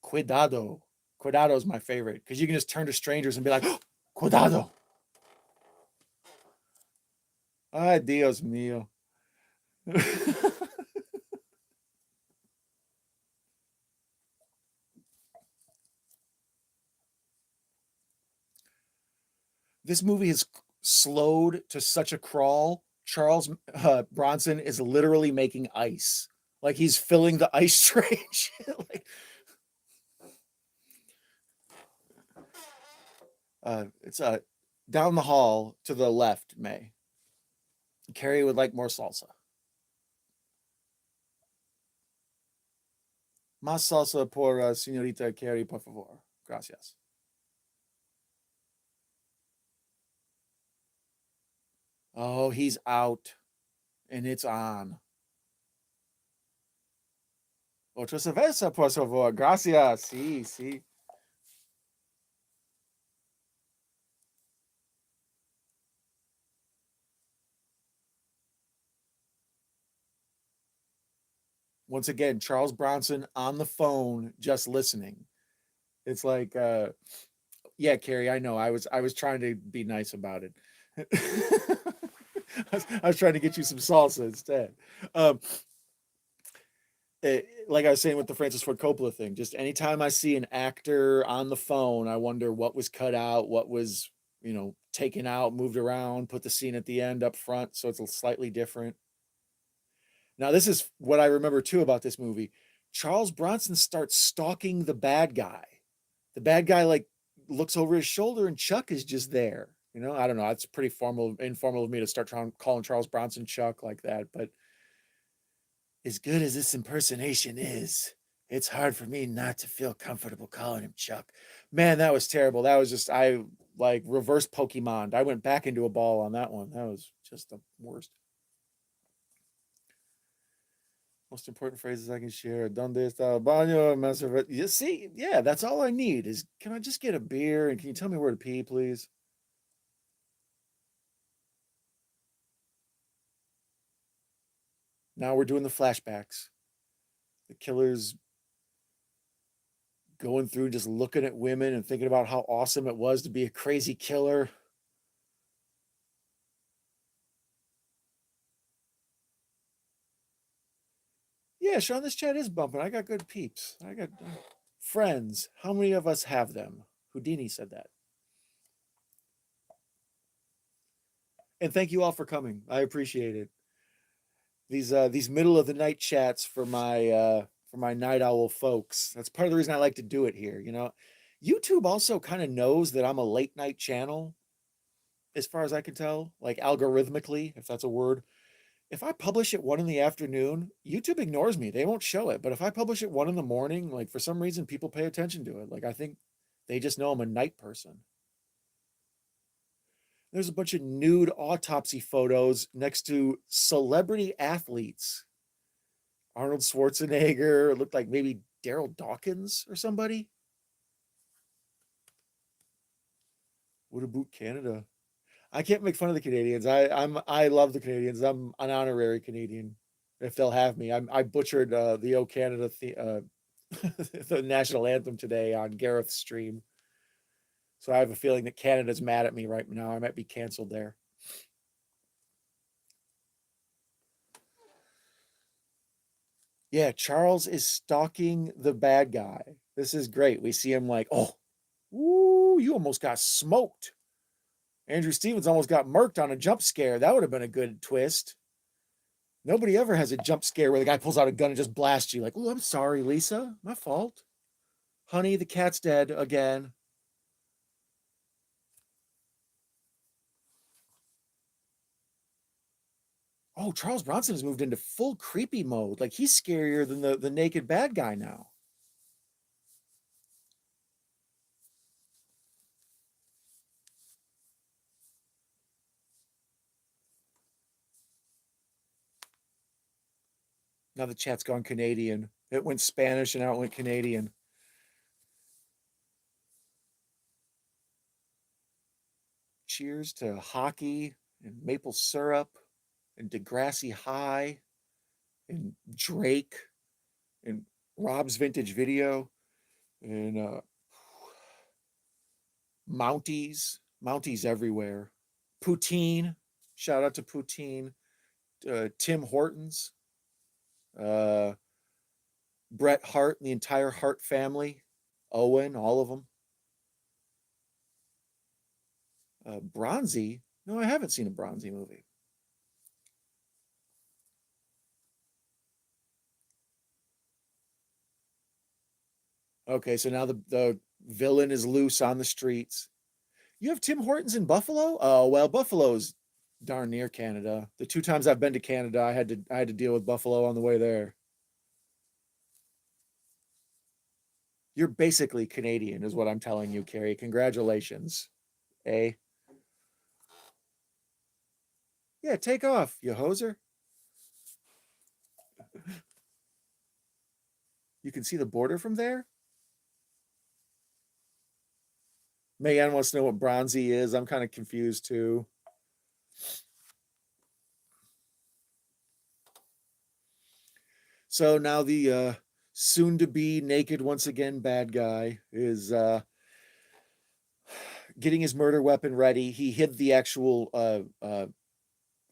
Cuidado. Cuidado is my favorite because you can just turn to strangers and be like, oh, cuidado. Ay, Dios mío. This movie is slowed to such a crawl. Charles Bronson is literally making ice. Like he's filling the ice tray. Like, it's down the hall to the left, May. Carrie would like more salsa. Más salsa por señorita Carrie, por favor. Gracias. Oh, he's out and it's on. Otra cerveza, por favor. Gracias. Sí, sí. Once again, Charles Bronson on the phone, just listening. It's like, yeah, Carrie, I know. I was trying to be nice about it. I was trying to get you some salsa instead. Um, like I was saying with the Francis Ford Coppola thing, just anytime I see an actor on the phone, I wonder what was cut out, what was, taken out, moved around, put the scene at the end up front, so it's slightly different. Now, this is what I remember too about this movie. Charles Bronson starts stalking the bad guy. The bad guy like looks over his shoulder and Chuck is just there. I don't know. It's pretty informal of me to start calling Charles Bronson Chuck like that. But as good as this impersonation is, it's hard for me not to feel comfortable calling him Chuck. Man, that was terrible. That was just, I like reverse Pokemon. I went back into a ball on that one. That was just the worst. Most important phrases I can share. Donde está el baño? You see, yeah, that's all I need is, can I just get a beer and can you tell me where to pee, please? Now we're doing the flashbacks. The killer's going through just looking at women and thinking about how awesome it was to be a crazy killer. Yeah, Sean, this chat is bumping. I got good peeps. I got friends. How many of us have them? Houdini said that. And thank you all for coming. I appreciate it. These middle of the night chats for my night owl folks. That's part of the reason I like to do it here. YouTube also kind of knows that I'm a late night channel, as far as I can tell, like algorithmically, if that's a word. If I publish at 1 in the afternoon, YouTube ignores me. They won't show it. But if I publish at 1 in the morning, like for some reason, people pay attention to it. Like I think they just know I'm a night person. There's a bunch of nude autopsy photos next to celebrity athletes. Arnold Schwarzenegger, it looked like maybe Daryl Dawkins or somebody. What about Canada? I can't make fun of the Canadians. I love the Canadians. I'm an honorary Canadian. If they'll have me, I butchered the O Canada the national anthem today on Gareth's stream. So I have a feeling that Canada's mad at me right now. I might be canceled there. Yeah, Charles is stalking the bad guy. This is great. We see him like, oh, ooh, you almost got smoked. Andrew Stevens almost got murked on a jump scare. That would have been a good twist. Nobody ever has a jump scare where the guy pulls out a gun and just blasts you. Like, oh, I'm sorry, Lisa. My fault. Honey, the cat's dead again. Oh, Charles Bronson has moved into full creepy mode. Like he's scarier than the naked bad guy now. Now the chat's gone Canadian. It went Spanish and now it went Canadian. Cheers to hockey and maple syrup and Degrassi High and Drake and Rob's Vintage Video and Mounties everywhere. Poutine, shout out to Poutine. Tim Hortons, uh, Bret Hart and the entire Hart family, Owen, all of them. Bronzy, no, I haven't seen a Bronzy movie. Okay, so now the villain is loose on the streets. You have Tim Hortons in Buffalo? Oh well, Buffalo's darn near Canada. The two times I've been to Canada, I had to deal with Buffalo on the way there. You're basically Canadian, is what I'm telling you, Carrie. Congratulations. Eh? Yeah, take off, you hoser. You can see the border from there. Mayan wants to know what Bronzy is. I'm kind of confused too. So now the soon to be naked once again bad guy is getting his murder weapon ready. He hid the actual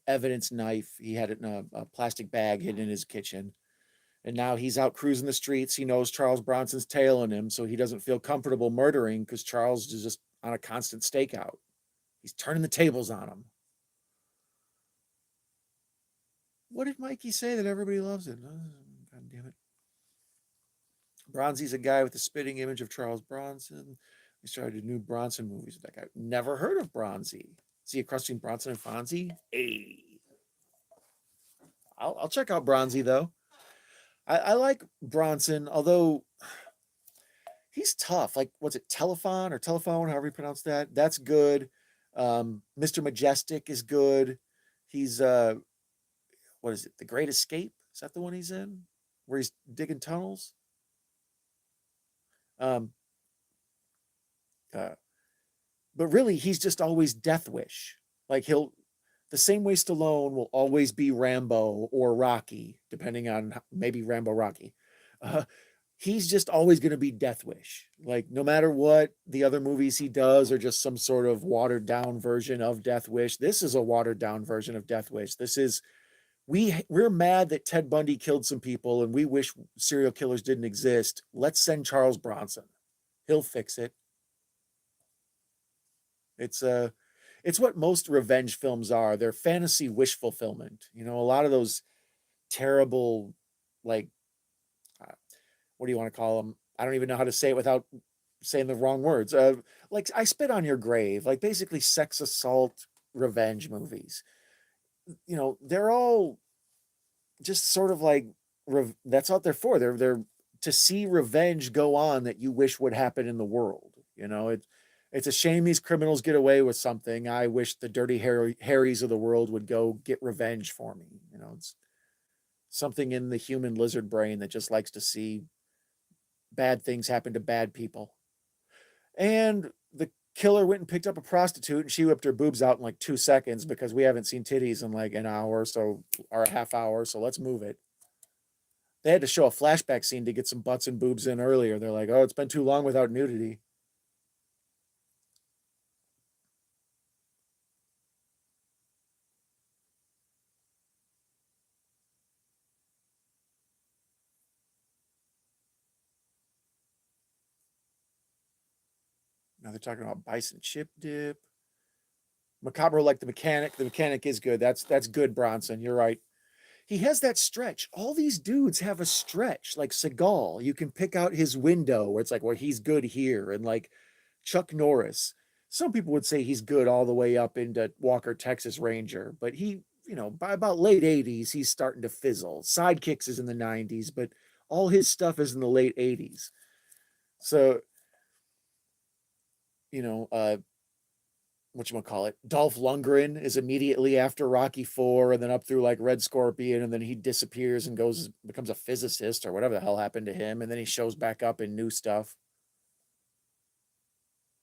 evidence knife. He had it in a plastic bag hidden in his kitchen. And now he's out cruising the streets. He knows Charles Bronson's tailing him, so he doesn't feel comfortable murdering because Charles is just on a constant stakeout. He's turning the tables on him. What did Mikey say that everybody loves it? God damn it. Bronzy's a guy with the spitting image of Charles Bronson. He started new Bronson movies with that guy. Never heard of Bronzy. Is he a cross between Bronson and Fonzie? Hey. I'll check out Bronzy though. I like Bronson, although he's tough. Like, what's it, Telephone, however you pronounce that? That's good. Mr. Majestic is good. He's what is it? The Great Escape? Is that the one he's in? Where he's digging tunnels? Um, uh, but really, he's just always Death Wish. Like he'll the same way Stallone will always be Rambo or Rocky, depending on maybe Rambo Rocky. Uh, he's just always going to be Death Wish. Like no matter what the other movies he does are just some sort of watered down version of Death Wish. This is a watered down version of Death Wish. This is we're mad that Ted Bundy killed some people and we wish serial killers didn't exist. Let's send Charles Bronson. He'll fix it. It's it's what most revenge films are. They're fantasy wish fulfillment. You know, a lot of those terrible, like, uh, what do you want to call them? I don't even know how to say it without saying the wrong words. Like I Spit on Your Grave, like basically sex assault revenge movies. You know, they're all just sort of like that's what they're for. They're to see revenge go on that you wish would happen in the world. You know, it's a shame these criminals get away with something. I wish the dirty Harrys of the world would go get revenge for me. You know, it's something in the human lizard brain that just likes to see bad things happen to bad people. And the killer went and picked up a prostitute and she whipped her boobs out in like 2 seconds because we haven't seen titties in like an hour so or a half hour, so let's move it. They had to show a flashback scene to get some butts and boobs in earlier. They're like, oh, it's been too long without nudity. Now they're talking about bison chip dip. Macabre like the mechanic. The mechanic is good. That's good, Bronson. You're right. He has that stretch. All these dudes have a stretch. Like Seagal, you can pick out his window where it's like, well, he's good here. And like Chuck Norris, some people would say he's good all the way up into Walker, Texas Ranger, but he, you know, by about late 80s, he's starting to fizzle. Sidekicks is in the 90s, but all his stuff is in the late 80s. So, you know, whatchamacallit, Dolph Lundgren is immediately after Rocky 4 and then up through like Red Scorpion, and then he disappears and becomes a physicist or whatever the hell happened to him, and then he shows back up in new stuff.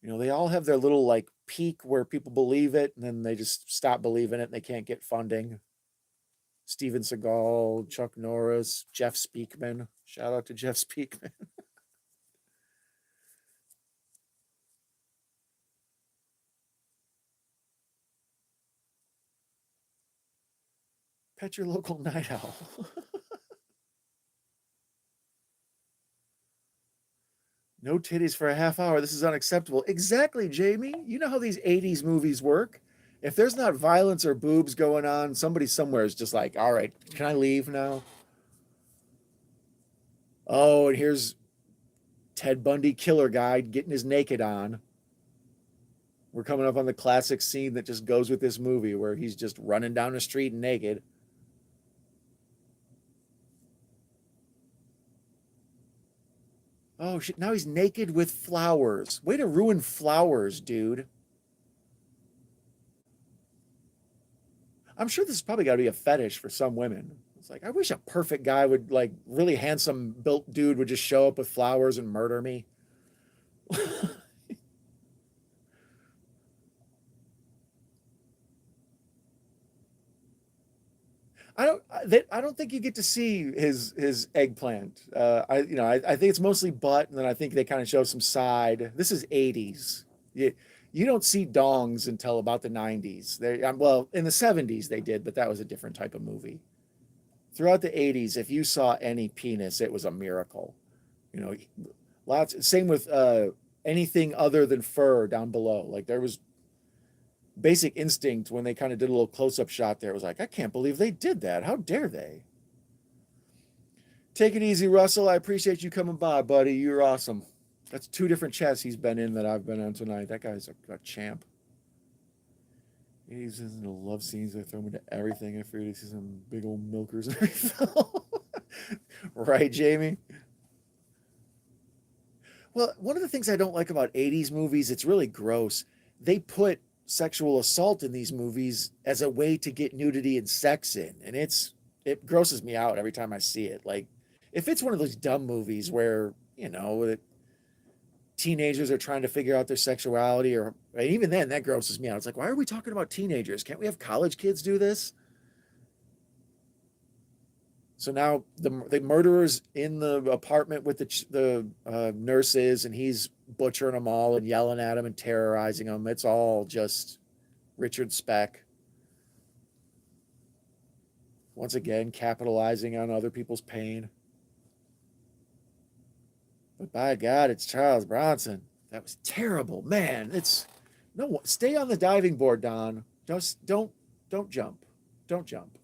They all have their little like peak where people believe it and then they just stop believing it and they can't get funding. Steven Seagal, Chuck Norris, Jeff Speakman. Shout out to Jeff Speakman. Pet your local night owl. No titties for a half hour. This is unacceptable. Exactly, Jamie. You know how these 80s movies work. If there's not violence or boobs going on, somebody somewhere is just like, all right, can I leave now? Oh, and here's Ted Bundy killer guy getting his naked on. We're coming up on the classic scene that just goes with this movie where he's just running down the street naked. Oh shit, now he's naked with flowers. Way to ruin flowers, dude. I'm sure this has probably got to be a fetish for some women. It's like, I wish a perfect guy would, like, really handsome built dude would just show up with flowers and murder me. I don't think you get to see his eggplant. I think it's mostly butt, and then I think they kind of show some side. This is 80s. You don't see dongs until about the 90s. Well, in the 70s they did, but that was a different type of movie. Throughout the 80s, if you saw any penis, it was a miracle. You know, lots. Same with anything other than fur down below. Like there was Basic Instinct when they kind of did a little close-up shot there. It was like, I can't believe they did that. How dare they? Take it easy, Russell. I appreciate you coming by, buddy. You're awesome. That's two different chats he's been in that I've been on tonight. That guy's a champ. He's in the love scenes. They throw him into everything. I figured he's some big old milkers in every film. Right, Jamie? Well, one of the things I don't like about 80s movies, it's really gross. They put sexual assault in these movies as a way to get nudity and sex in, and it grosses me out every time I see it. Like if it's one of those dumb movies where, teenagers are trying to figure out their sexuality, or even then that grosses me out. It's like, why are we talking about teenagers? Can't we have college kids do this? So now the murderer's in the apartment with the nurses, and he's butchering them all and yelling at them and terrorizing them. It's all just Richard Speck once again capitalizing on other people's pain. But by God, it's Charles Bronson. That was terrible, man. It's no, stay on the diving board, Don. Just don't jump. Don't jump.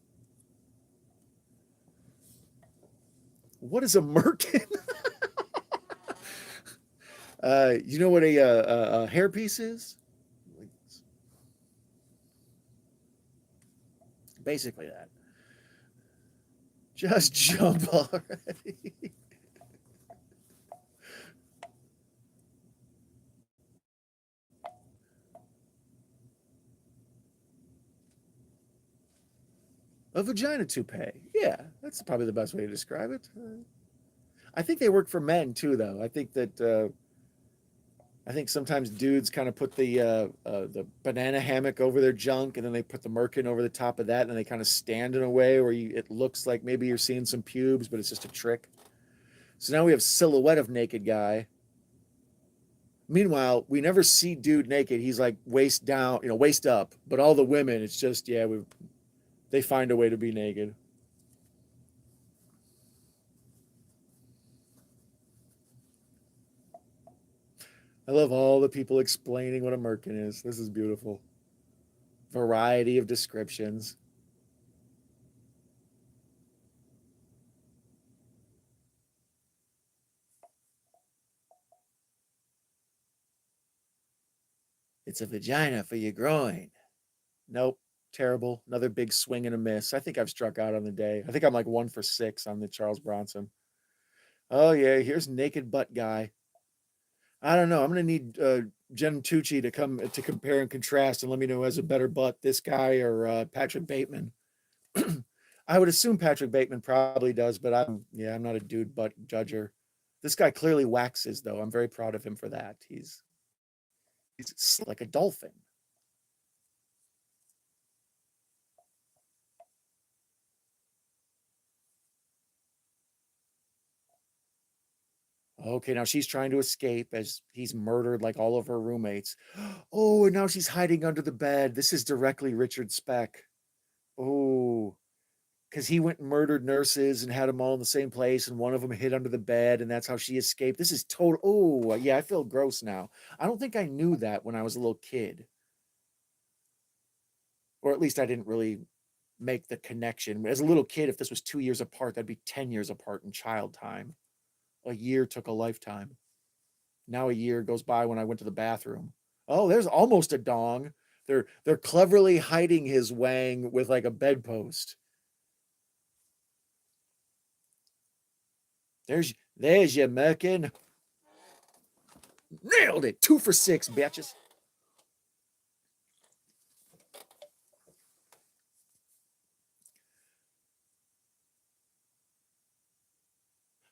What is a merkin? You know what a hairpiece is? Basically that. Just jump already. A vagina toupee. Yeah, that's probably the best way to describe it. I think they work for men too, though. I think sometimes dudes kind of put the banana hammock over their junk, and then they put the merkin over the top of that, and then they kind of stand in a way where it looks like maybe you're seeing some pubes, but it's just a trick. So now we have silhouette of naked guy. Meanwhile, we never see dude naked. He's like waist down, waist up. But all the women, it's just they find a way to be naked. I love all the people explaining what a merkin is. This is beautiful. Variety of descriptions. It's a vagina for your groin. Nope. Terrible. Another big swing and a miss. I think I've struck out on the day. I think I'm like 1 for 6 on the Charles Bronson. Oh, yeah. Here's naked butt guy. I don't know. I'm gonna need Jen Tucci to come to compare and contrast and let me know who has a better butt, this guy or Patrick Bateman. I would assume Patrick Bateman probably does, but I'm not a dude butt judger. This guy clearly waxes though. I'm very proud of him for that. He's slick like a dolphin. Okay, now she's trying to escape as he's murdered like all of her roommates. Oh, and now she's hiding under the bed. This is directly Richard Speck. Oh, because he went and murdered nurses and had them all in the same place, and one of them hid under the bed, and that's how she escaped. This is total. Oh, yeah, I feel gross now. I don't think I knew that when I was a little kid, or at least I didn't really make the connection. As a little kid, if this was 2 years apart, that'd be 10 years apart in child time. A year took a lifetime. Now a year goes by when I went to the bathroom. Oh, there's almost a dong. They're cleverly hiding his wang with like a bedpost. There's your merkin. Nailed it. 2 for 6, bitches.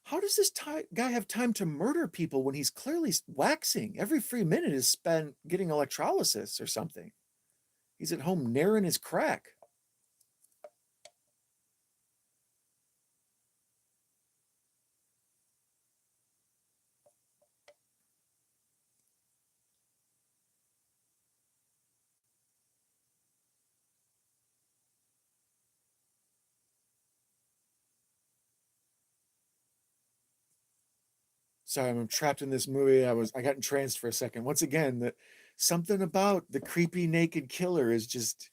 How does this guy have time to murder people when he's clearly waxing? Every free minute is spent getting electrolysis or something. He's at home narrowing his crack. Sorry, I'm trapped in this movie. I got entranced for a second. Once again, that something about the creepy naked killer is just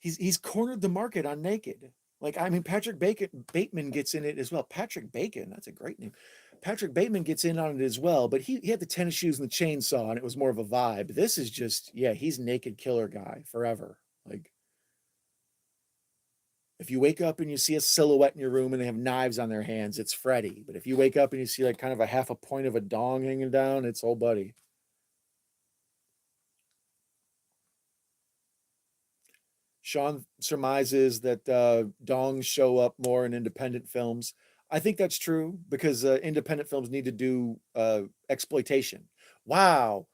he's cornered the market on naked. Like I mean, Bateman gets in it as well. Patrick Bacon, that's a great name. Patrick Bateman gets in on it as well, but he had the tennis shoes and the chainsaw, and it was more of a vibe. This is just yeah, he's naked killer guy forever. Like if you wake up and you see a silhouette in your room and they have knives on their hands, it's Freddy. But if you wake up and you see like kind of a half a point of a dong hanging down, it's old buddy. Sean surmises that dongs show up more in independent films. I think that's true because independent films need to do exploitation. Wow,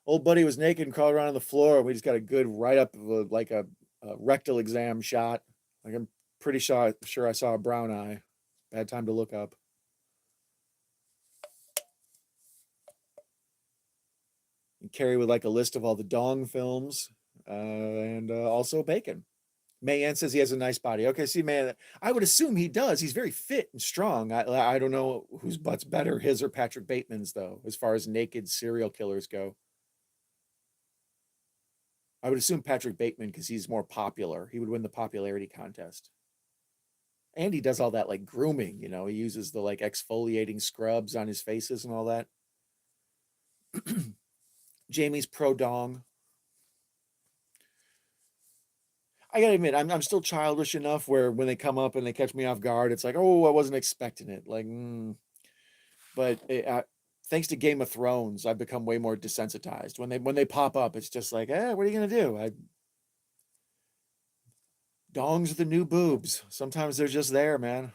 old buddy was naked and crawled around on the floor, and we just got a good write up of like a rectal exam shot. Like I'm pretty sure I saw a brown eye. Bad time to look up. And Carrie would like a list of all the dong films and also Bacon. Mayan says he has a nice body. Okay, see, man, I would assume he does. He's very fit and strong. I don't know whose butt's better, his or Patrick Bateman's, though, as far as naked serial killers go. I would assume Patrick Bateman because he's more popular. He would win the popularity contest. And he does all that like grooming, he uses the like exfoliating scrubs on his faces and all that. Jamie's pro dong. I gotta admit, I'm still childish enough where when they come up and they catch me off guard, it's like, oh, I wasn't expecting it. Like, but thanks to Game of Thrones, I've become way more desensitized. When they pop up, it's just like, what are you gonna do? Dongs are the new boobs. Sometimes they're just there, man.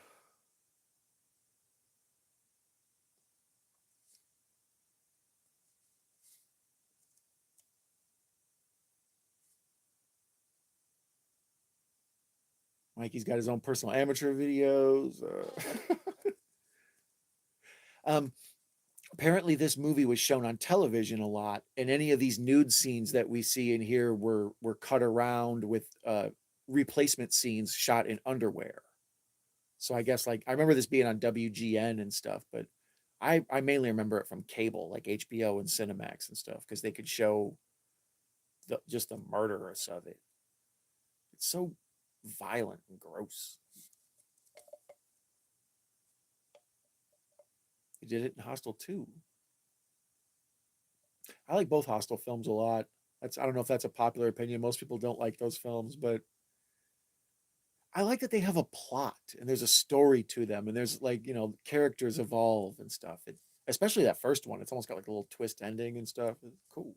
Mikey's got his own personal amateur videos. Um, apparently this movie was shown on television a lot, and any of these nude scenes that we see in here were cut around with replacement scenes shot in underwear. So I guess like I remember this being on WGN and stuff, but I mainly remember it from cable, like HBO and Cinemax and stuff, because they could show just the murderous of it. It's so violent and gross. He did it in Hostel 2. I like both Hostel films a lot. I don't know if that's a popular opinion. Most people don't like those films, but I like that they have a plot and there's a story to them and there's like, characters evolve and stuff. especially that first one. It's almost got like a little twist ending and stuff. It's cool.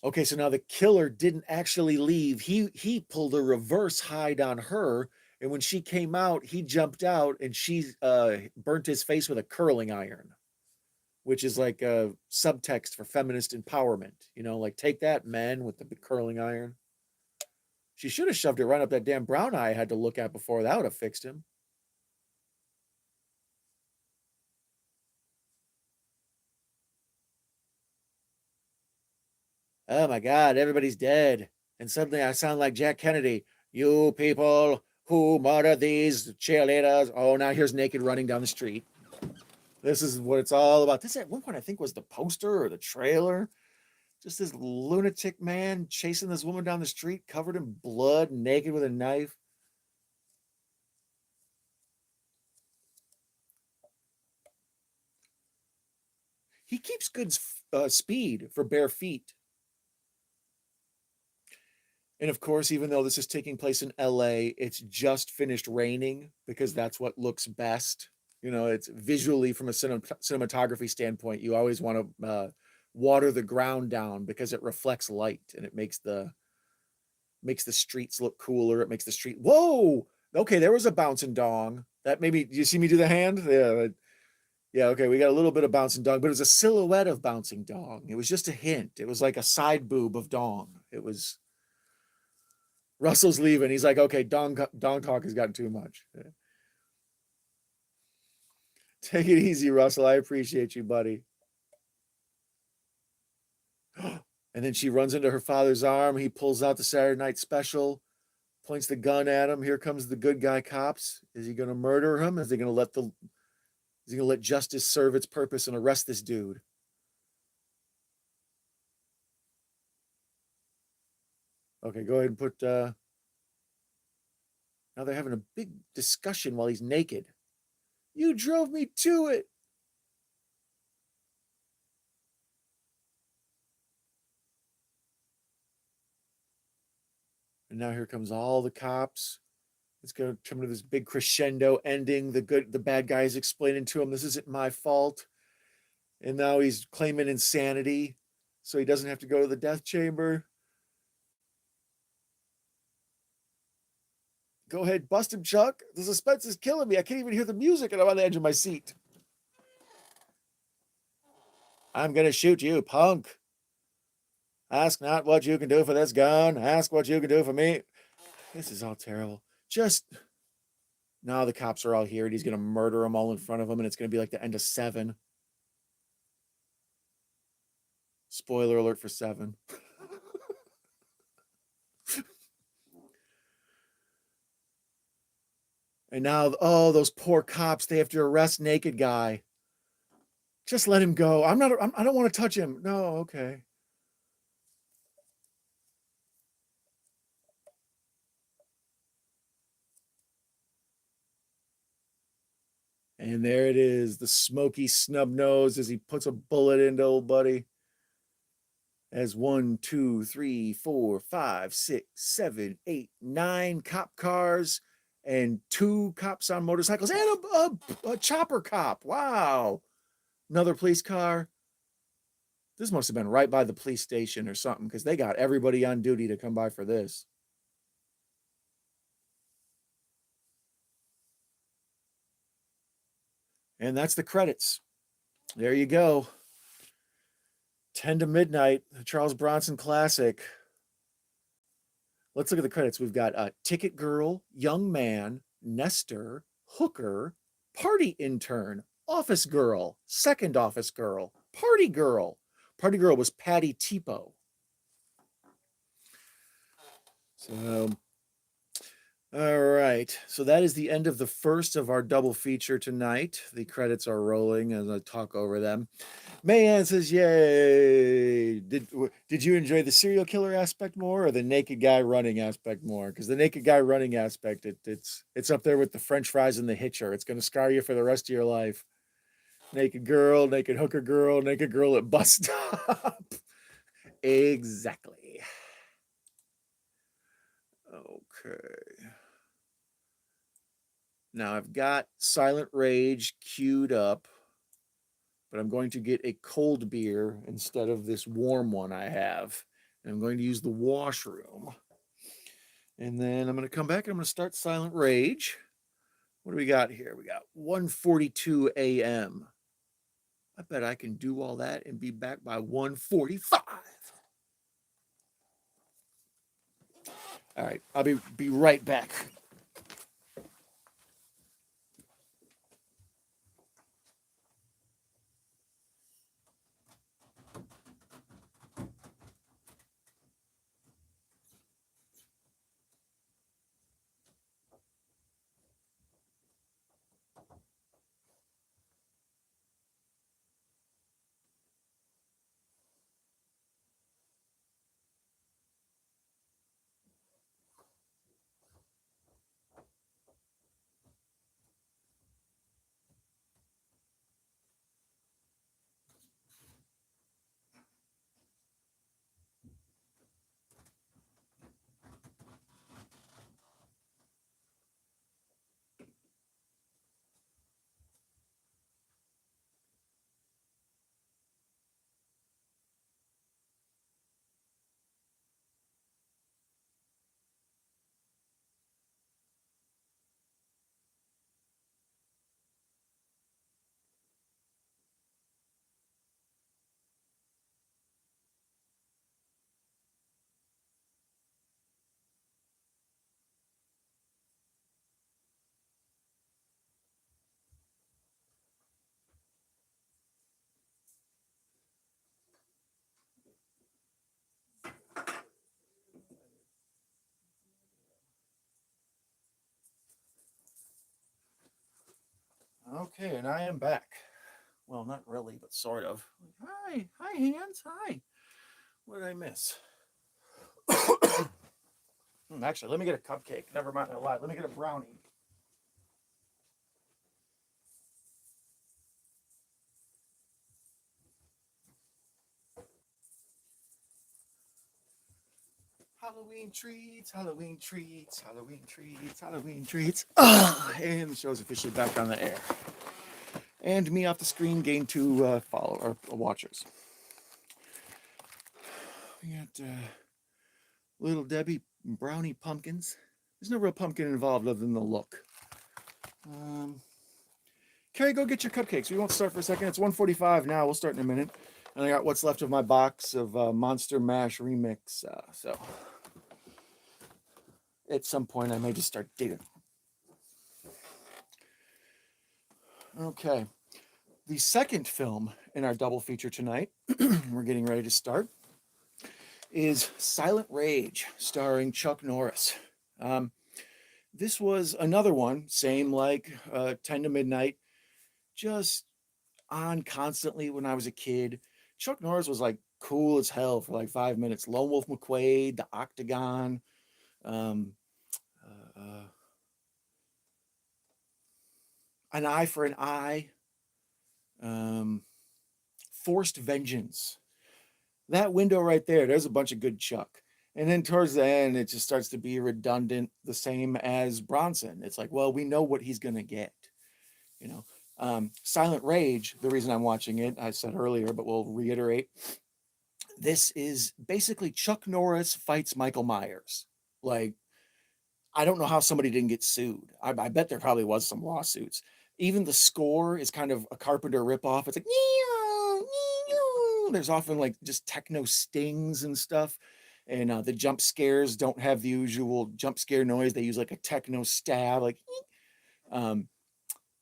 Okay, so now the killer didn't actually leave. He pulled a reverse hide on her, and when she came out, he jumped out and she burnt his face with a curling iron, which is like a subtext for feminist empowerment. You know, like take that, men, with the curling iron. She should have shoved it right up that damn brown eye I had to look at before. That would have fixed him. Oh my God, everybody's dead. And suddenly I sound like Jack Kennedy. You people who murdered these cheerleaders. Oh, now here's Naked running down the street. This is what it's all about. This at one point I think was the poster or the trailer. Just this lunatic man chasing this woman down the street, covered in blood, naked with a knife. He keeps good speed for bare feet. And of course, even though this is taking place in LA, it's just finished raining because that's what looks best. You know, it's visually from a cinematography standpoint, you always want to water the ground down because it reflects light and it makes the streets look cooler. It makes the street. Whoa! Okay, there was a bouncing dong. That maybe you see me do the hand? Yeah. Yeah, okay, we got a little bit of bouncing dong, but it was a silhouette of bouncing dong. It was just a hint. It was like a side boob of dong. It was Russell's leaving. He's like, okay, dong talk has gotten too much. Take it easy, Russell. I appreciate you, buddy. And then she runs into her father's arm. He pulls out the Saturday Night Special, points the gun at him. Here comes the good guy cops. Is he going to murder him? Is he going to let justice serve its purpose and arrest this dude? Okay, go ahead and put now they're having a big discussion while he's naked. You drove me to it. And now here comes all the cops. It's going to come to this big crescendo ending. The bad guy is explaining to him, this isn't my fault. And now he's claiming insanity, so he doesn't have to go to the death chamber. Go ahead, bust him, Chuck. The suspense is killing me. I can't even hear the music, and I'm on the edge of my seat. I'm going to shoot you, punk. Ask not what you can do for this gun. Ask what you can do for me. This is all terrible. Just now the cops are all here, and he's going to murder them all in front of him, and it's going to be like the end of 7. Spoiler alert for 7. And now, oh, those poor cops, they have to arrest naked guy. Just let him go. I don't want to touch him. No, okay. And there it is, the smoky snub nose as he puts a bullet into old buddy. As 1, 2, 3, 4, 5, 6, 7, 8, 9 cop cars and 2 cops on motorcycles and a chopper cop. Wow. Another police car. This must have been right by the police station or something because they got everybody on duty to come by for this. And that's the credits. There you go. 10 to midnight, Charles Bronson classic. Let's look at the credits. We've got Ticket Girl, Young Man, Nestor, Hooker, Party Intern, Office Girl, Second Office Girl, Party Girl. Party Girl was Patty Tipo. So, all right. So that is the end of the first of our double feature tonight. The credits are rolling as I talk over them. Mayan says, "Yay! Did you enjoy the serial killer aspect more, or the naked guy running aspect more? Because the naked guy running aspect, it's up there with the French fries and the Hitcher. It's going to scar you for the rest of your life. Naked girl, naked hooker girl, naked girl at bus stop. Exactly. Okay. Now I've got Silent Rage queued up, but I'm going to get a cold beer instead of this warm one I have. And I'm going to use the washroom. And then I'm going to come back and I'm going to start Silent Rage. What do we got here? We got 1:42 a.m. I bet I can do all that and be back by 1:45. All right, I'll be right back. Okay, and I am back. Well, not really, but sort of. Hi, hands. Hi. What did I miss? Actually, let me get a cupcake. Never mind, I lied. Let me get a brownie. Halloween treats, Halloween treats, Halloween treats, Halloween treats. And the show's officially back on the air. And me off the screen gained two follow or watchers. We got Little Debbie brownie pumpkins. There's no real pumpkin involved other than the look. Carrie, go get your cupcakes. We won't start for a second. It's 1:45 now. We'll start in a minute. And I got what's left of my box of Monster Mash Remix. So at some point, I may just start digging. Okay. The second film in our double feature tonight, we're getting ready to start, is Silent Rage, starring Chuck Norris. This was another one, same like 10 to Midnight, just on constantly when I was a kid. Chuck Norris was like cool as hell for like 5 minutes. Lone Wolf McQuade, The Octagon, um, uh, uh, An Eye for an Eye, um, Forced Vengeance. That window right there, there's a bunch of good Chuck. And then towards the end, it just starts to be redundant, the same as Bronson. It's like, well, we know what he's going to get, you know. Silent Rage, the reason I'm watching it, I said earlier, but we'll reiterate. This is basically Chuck Norris fights Michael Myers. Like, I don't know how somebody didn't get sued. I bet there probably was some lawsuits. Even the score is kind of a Carpenter ripoff. It's like, there's often like just techno stings and stuff. And the jump scares don't have the usual jump scare noise. They use like a techno stab, like um,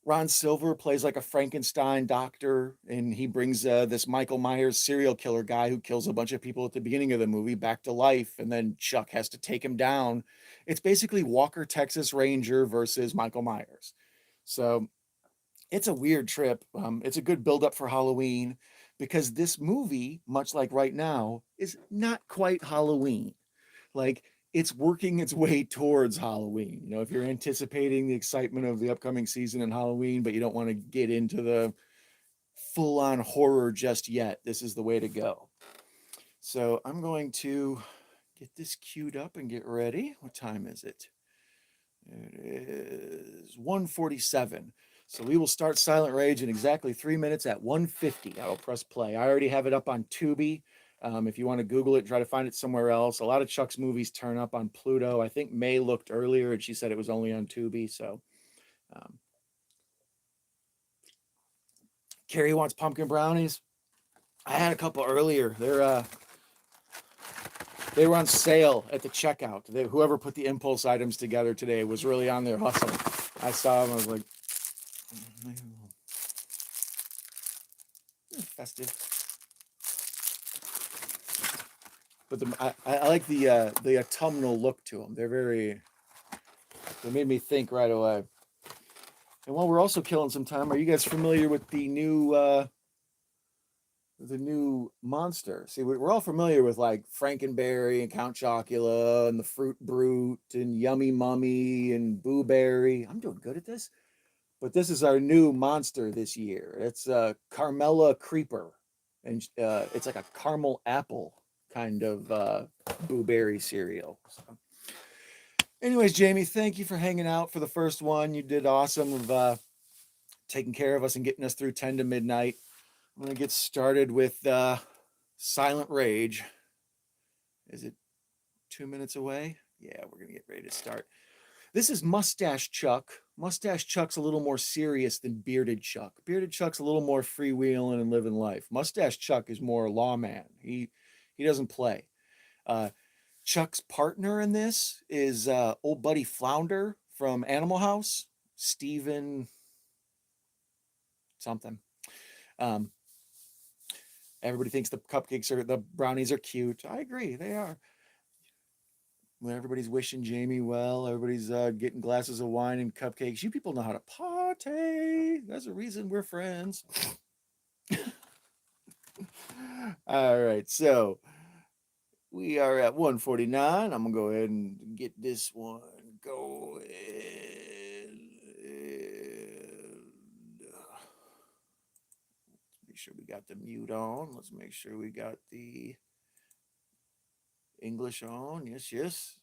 Ron Silver plays like a Frankenstein doctor, and he brings this Michael Myers serial killer guy who kills a bunch of people at the beginning of the movie back to life, and then Chuck has to take him down. It's basically Walker, Texas Ranger versus Michael Myers. So it's a weird trip. It's a good build-up for Halloween because this movie, much like right now, is not quite Halloween. Like it's working its way towards Halloween. You know, if you're anticipating the excitement of the upcoming season and Halloween, but you don't want to get into the full on horror just yet, this is the way to go. So I'm going to get this queued up and get ready. What time is it? It is 1:47. So we will start Silent Rage in exactly 3 minutes at 1:50. I will press play. I already have it up on Tubi. If you want to Google it, try to find it somewhere else. A lot of Chuck's movies turn up on Pluto. I think May looked earlier and she said it was only on Tubi. So um, Carrie wants pumpkin brownies. I had a couple earlier. They were on sale at the checkout. Whoever put the impulse items together today was really on their hustle. I saw them. I was like, festive. But I like the autumnal look to them. They made me think right away. And while we're also killing some time, are you guys familiar with the new monster? See, we're all familiar with like Frankenberry and Count Chocula and the Fruit Brute and Yummy Mummy and Boo Berry. I'm doing good at this. But this is our new monster this year. It's Carmela Creeper. And it's like a caramel apple kind of Boo Berry cereal. So. Anyways, Jamie, thank you for hanging out for the first one. You did awesome of taking care of us and getting us through 10 to midnight. I'm going to get started with Silent Rage. Is it 2 minutes away? Yeah, we're going to get ready to start. This is Mustache Chuck. Mustache Chuck's a little more serious than Bearded Chuck. Bearded Chuck's a little more freewheeling and living life. Mustache Chuck is more lawman. He doesn't play. Chuck's partner in this is old buddy Flounder from Animal House, Steven something. Everybody thinks the brownies are cute. I agree, they are. When everybody's wishing Jamie well, everybody's getting glasses of wine and cupcakes. You people know how to party. That's a reason we're friends. All right, so we are at 1:49. I'm gonna go ahead and get this one going. Make sure we got the mute on. Let's make sure we got the English on. Yes.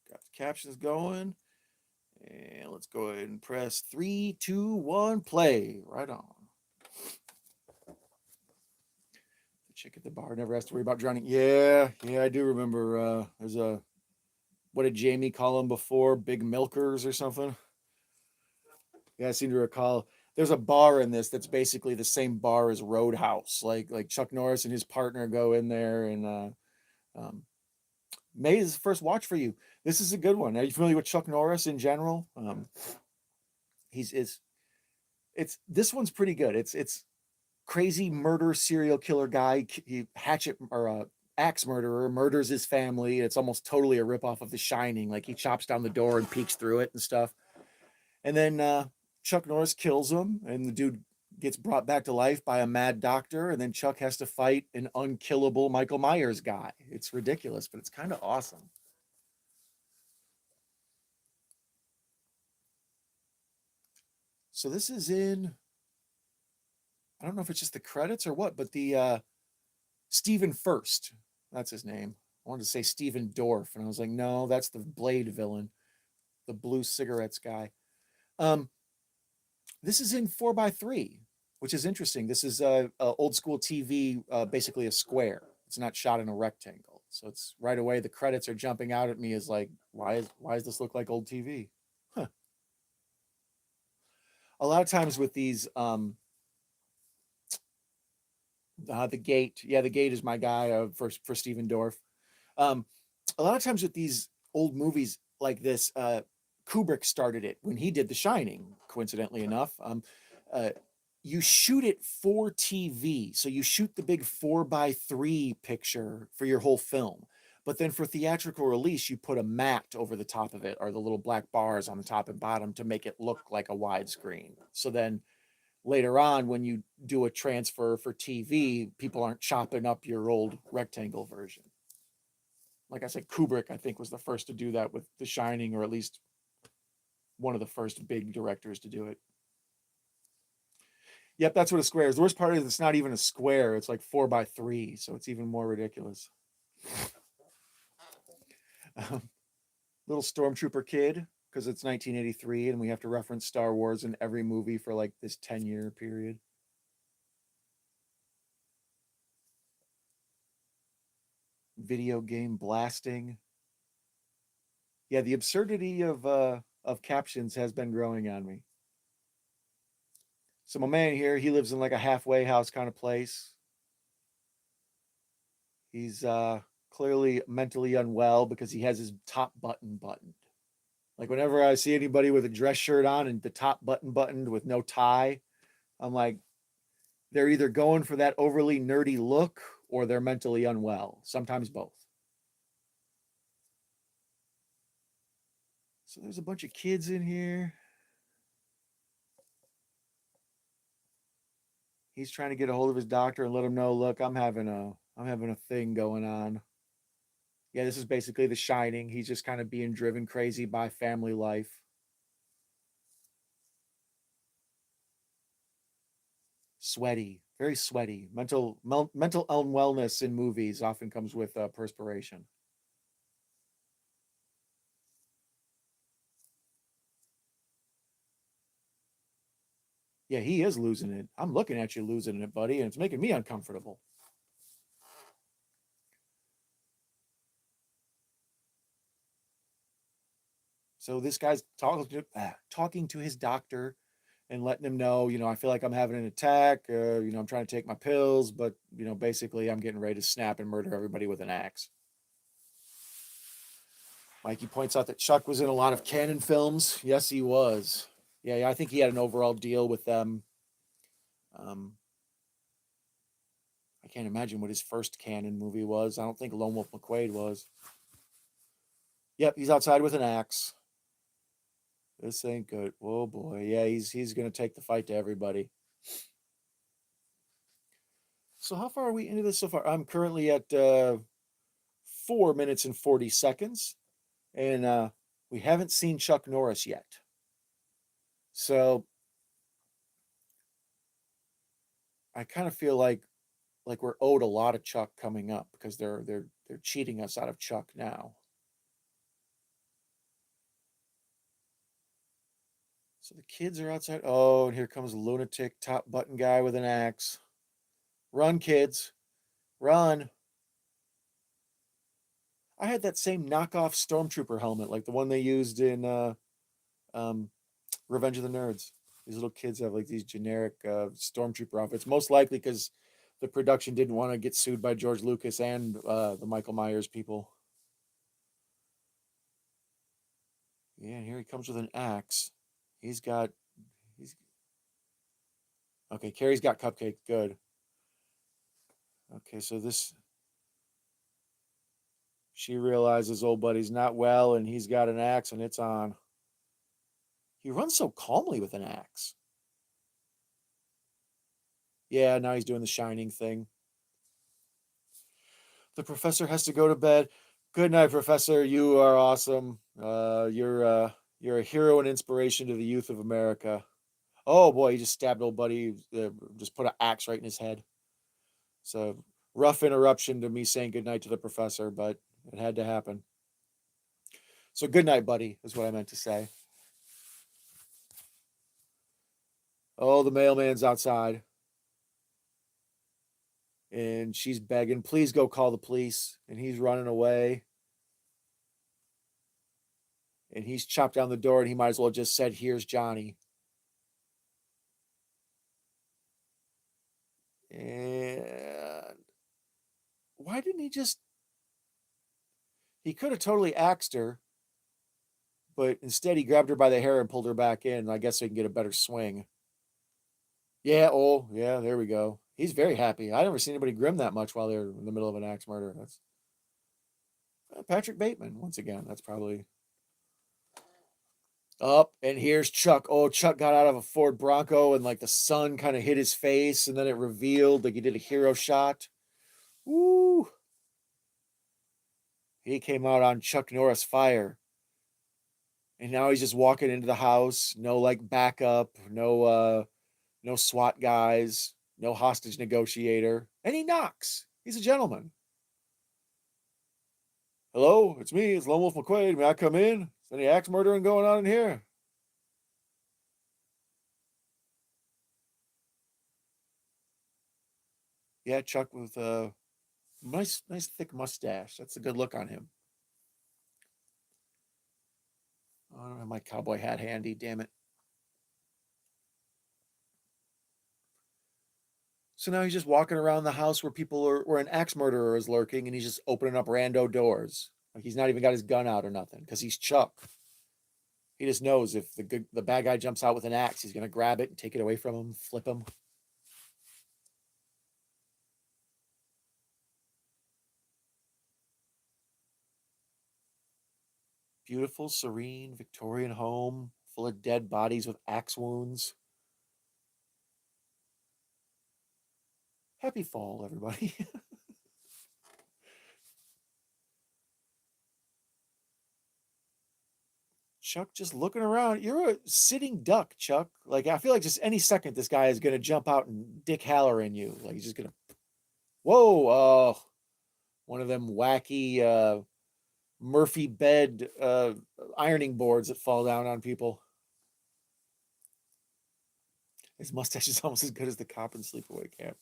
Got the captions going. And let's go ahead and press 3, 2, 1, play. Right on. The chick at the bar never has to worry about drowning. Yeah, I do remember there's what did Jamie call them before? Big milkers or something? Yeah, I seem to recall. There's a bar in this that's basically the same bar as Roadhouse. Like Chuck Norris and his partner go in there, and May is the first watch for you. This is a good one. Are you familiar with Chuck Norris in general? This one's pretty good. It's crazy murder serial killer guy. He axe murderer murders his family. It's almost totally a ripoff of The Shining. Like he chops down the door and peeks through it and stuff. And then Chuck Norris kills him, and the dude gets brought back to life by a mad doctor, and then Chuck has to fight an unkillable Michael Myers guy. It's ridiculous, but it's kind of awesome. So this is in, I don't know if it's just the credits or what, but the Stephen First, that's his name. I wanted to say Stephen Dorff, and I was like, no, that's the Blade villain, the blue cigarettes guy. This is in 4:3, which is interesting. This is old school TV, basically a square. It's not shot in a rectangle. So it's right away, the credits are jumping out at me as like, why does this look like old TV? Huh. A lot of times with these, the Gate. Yeah, the Gate is my guy for Stephen Dorff. A lot of times with these old movies like this, Kubrick started it when he did The Shining, coincidentally enough. You shoot it for TV. So you shoot the big 4:3 picture for your whole film. But then for theatrical release, you put a matte over the top of it, or the little black bars on the top and bottom to make it look like a widescreen. So then later on, when you do a transfer for TV, people aren't chopping up your old rectangle version. Like I said, Kubrick, I think, was the first to do that with The Shining, or at least one of the first big directors to do it. Yep, that's what a square is. The worst part is it's not even a square. It's like 4:3, so it's even more ridiculous. Little stormtrooper kid, because it's 1983 and we have to reference Star Wars in every movie for like this 10-year period. Video game blasting. Yeah, the absurdity of captions has been growing on me. So my man here, he lives in like a halfway house kind of place. He's clearly mentally unwell because he has his top button buttoned. Like whenever I see anybody with a dress shirt on and the top button buttoned with no tie, I'm like, they're either going for that overly nerdy look or they're mentally unwell. Sometimes both. So there's a bunch of kids in here. He's trying to get a hold of his doctor and let him know, look, I'm having a thing going on. Yeah, this is basically The Shining. He's just kind of being driven crazy by family life. Sweaty, very sweaty. Mental unwellness in movies often comes with perspiration. Yeah, he is losing it. I'm looking at you losing it, buddy, and it's making me uncomfortable. So this guy's talking to his doctor and letting him know, I feel like I'm having an attack. I'm trying to take my pills, but basically, I'm getting ready to snap and murder everybody with an axe. Mikey points out that Chuck was in a lot of Cannon films. Yes, he was. Yeah, I think he had an overall deal with them. Um, I can't imagine what his first Cannon movie was. I don't think Lone Wolf McQuade was. Yep, he's outside with an axe. This ain't good. Oh boy, yeah, he's gonna take the fight to everybody. So how far are we into this so far? I'm currently at 4 minutes and 40 seconds, and we haven't seen Chuck Norris yet. So I kind of feel like we're owed a lot of Chuck coming up because they're cheating us out of Chuck now. So the kids are outside. Oh, and here comes a lunatic top button guy with an axe. Run, kids, run! I had that same knockoff stormtrooper helmet, like the one they used in um, Revenge of the Nerds. These little kids have like these generic stormtrooper outfits, most likely because the production didn't want to get sued by George Lucas and the Michael Myers people. Yeah, and here he comes with an axe. He's got he's okay. Carrie's got cupcake. Good. Okay, so this she realizes old buddy's not well, and he's got an axe, and it's on. He runs so calmly with an axe. Yeah, now he's doing the shining thing. The professor has to go to bed. Good night, professor. You are awesome. You're a hero and inspiration to the youth of America. Oh boy, he just stabbed old buddy. Just put an axe right in his head. So rough interruption to me saying goodnight to the professor, but it had to happen. So good night, buddy, is what I meant to say. Oh, the mailman's outside. And she's begging, please go call the police. And he's running away. And he's chopped down the door, and he might as well just said, here's Johnny. And why didn't he just he could have totally axed her, but instead he grabbed her by the hair and pulled her back in. I guess so he can get a better swing. Yeah, oh, yeah, there we go. He's very happy. I never seen anybody grim that much while they're in the middle of an axe murder. That's Patrick Bateman, once again. That's probably up. And here's Chuck. Oh, Chuck got out of a Ford Bronco and like the sun kind of hit his face, and then it revealed like he did a hero shot. Woo! He came out on Chuck Norris fire. And now he's just walking into the house, no like backup, no SWAT guys, no hostage negotiator, and he knocks. He's a gentleman. Hello, it's me. It's Lone Wolf McQuaid. May I come in? Is any axe murdering going on in here? Yeah, Chuck with a nice thick mustache. That's a good look on him. Oh, I don't have my cowboy hat handy. Damn it. So now he's just walking around the house where where an axe murderer is lurking, and he's just opening up rando doors. Like he's not even got his gun out or nothing because he's Chuck. He just knows if the bad guy jumps out with an axe, he's gonna grab it and take it away from him, flip him. Beautiful, serene Victorian home full of dead bodies with axe wounds. Happy fall, everybody. Chuck just looking around. You're a sitting duck, Chuck. Like I feel like just any second this guy is gonna jump out and Dick Haller in you. Like he's just gonna whoa, one of them wacky Murphy bed ironing boards that fall down on people. His mustache is almost as good as the cop in Sleepaway Camp.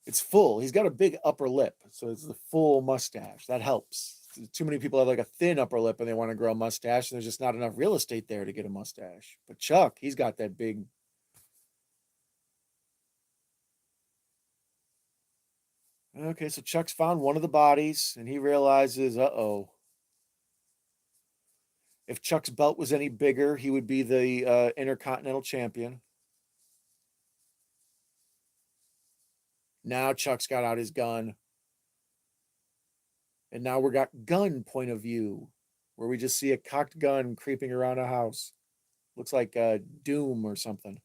It's full. He's got a big upper lip, so it's the full mustache. That helps. Too many people have like a thin upper lip and they want to grow a mustache, and there's just not enough real estate there to get a mustache. But Chuck, he's got that big. Okay, so Chuck's found one of the bodies, and he realizes, uh-oh. If Chuck's belt was any bigger, he would be the Intercontinental Champion. Now Chuck's got out his gun. And now we got gun point of view, where we just see a cocked gun creeping around a house. Looks like Doom or something.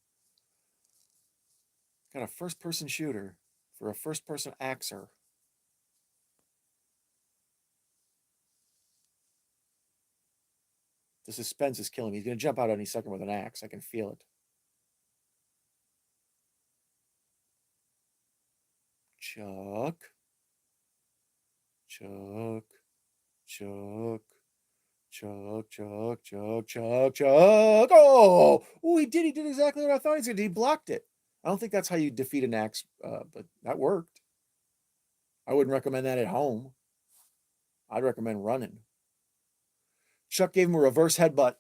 Got a first person shooter for a first person axer. The suspense is killing me. He's going to jump out any second with an axe. I can feel it. Chuck. Chuck. Chuck. Chuck, Chuck, Chuck, Chuck, Chuck. Oh, he did. He did exactly what I thought he was going to do. He blocked it. I don't think that's how you defeat an axe, but that worked. I wouldn't recommend that at home. I'd recommend running. Chuck gave him a reverse headbutt.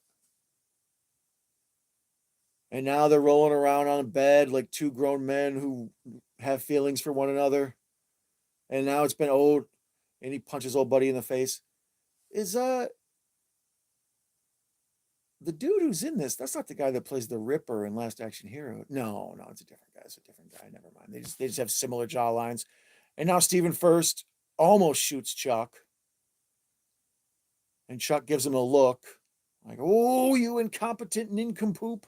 And now they're rolling around on a bed like two grown men who have feelings for one another. And now it's been old, and he punches old buddy in the face. Is the dude who's in this? That's not the guy that plays the Ripper in Last Action Hero. No, it's a different guy. It's a different guy. Never mind. They just have similar jaw lines. And now Stephen First almost shoots Chuck, and Chuck gives him a look like, "Oh, you incompetent nincompoop!"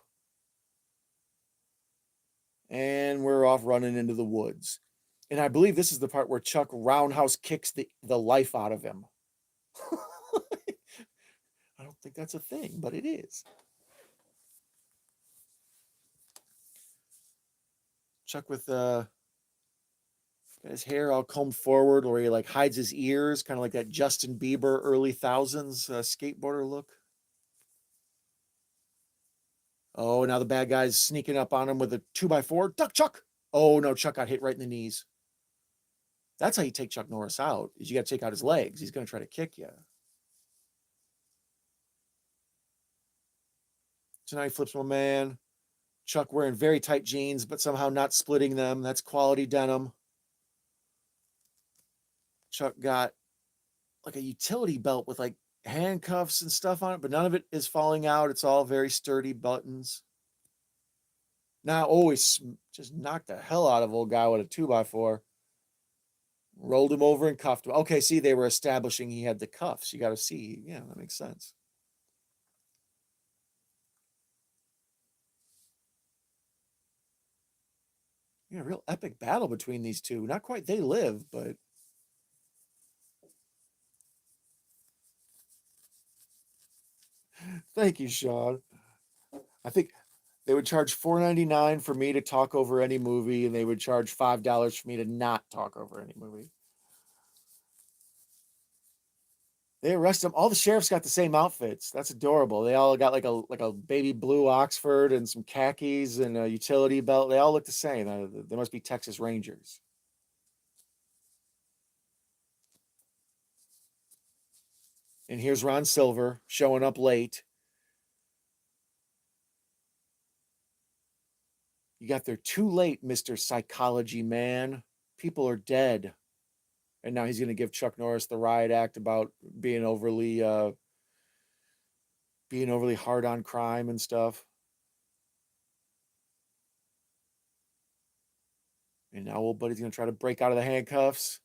And we're off running into the woods. And I believe this is the part where Chuck roundhouse kicks the life out of him. I don't think that's a thing, but it is. Chuck with got his hair all combed forward, where he like hides his ears, kind of like that Justin Bieber early thousands skateboarder look. Oh, now the bad guy's sneaking up on him with a 2x4. Duck, Chuck! Oh no, Chuck got hit right in the knees. That's how you take Chuck Norris out. Is you got to take out his legs. He's going to try to kick you. So now he flips my man. Chuck wearing very tight jeans, but somehow not splitting them. That's quality denim. Chuck got like a utility belt with like handcuffs and stuff on it, but none of it is falling out. It's all very sturdy buttons. Now, always just knocked the hell out of old guy with a 2x4. Rolled him over and cuffed him. Okay, see, they were establishing he had the cuffs. You got to see. Yeah, that makes sense. Yeah, real epic battle between these two. Not quite they live, but thank you, Sean. I think they would charge $4.99 for me to talk over any movie, and they would charge $5 for me to not talk over any movie. They arrest him. All the sheriffs got the same outfits. That's adorable. They all got like a baby blue Oxford and some khakis and a utility belt. They all look the same. They must be Texas Rangers. And here's Ron Silver showing up late. You got there too late, Mr. Psychology Man. People are dead. And now he's going to give Chuck Norris the riot act about being overly hard on crime and stuff. And now old buddy's going to try to break out of the handcuffs.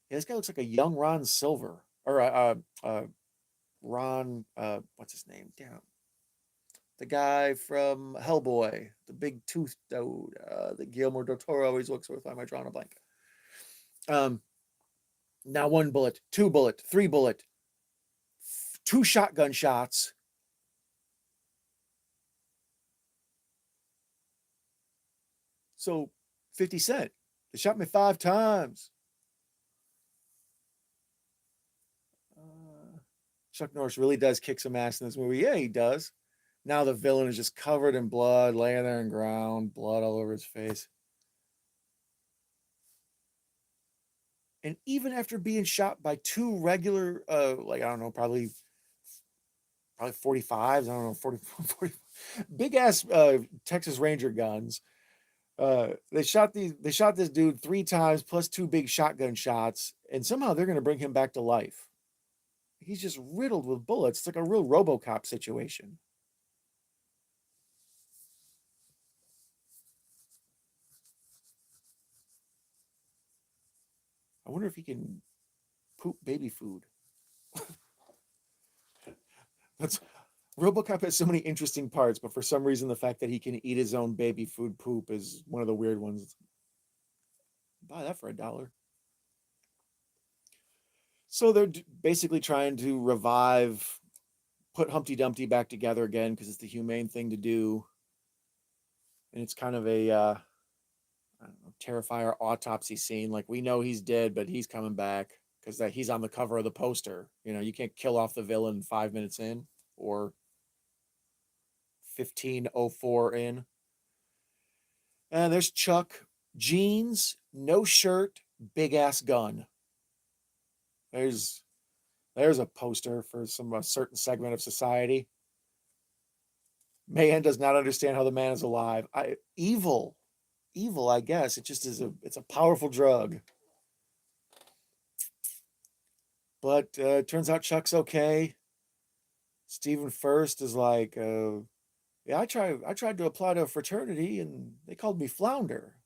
Yeah, this guy looks like a young Ron Silver or Ron. What's his name? Damn, the guy from Hellboy, the big tooth dude that Guillermo del Toro always looks with. Why am I drawing a blank? Um, Now one bullet, two bullet, three bullet, two shotgun shots. So 50 Cent, they shot me 5 times. Chuck Norris really does kick some ass in this movie. Yeah, he does. Now the villain is just covered in blood, laying there on the ground, blood all over his face. And even after being shot by two regular, like I don't know, probably 45s, I don't know, 40 big ass Texas Ranger guns. They shot this dude 3 times plus two big shotgun shots, and somehow they're gonna bring him back to life. He's just riddled with bullets. It's like a real RoboCop situation. I wonder if he can poop baby food. That's RoboCop has so many interesting parts, but for some reason, the fact that he can eat his own baby food poop is one of the weird ones. Buy that for $1. So they're basically trying to put Humpty Dumpty back together again because it's the humane thing to do, and it's kind of a I don't know, Terrifier autopsy scene. Like we know he's dead, but he's coming back because that he's on the cover of the poster. You know, you can't kill off the villain 5 minutes in or 15:04 in. And there's Chuck, jeans, no shirt, big ass gun. There's there's a poster for some a certain segment of society. Man does not understand how the man is alive. Evil, I guess. It just is it's a powerful drug. But it turns out Chuck's okay. Stephen First is like, yeah, I tried to apply to a fraternity and they called me Flounder.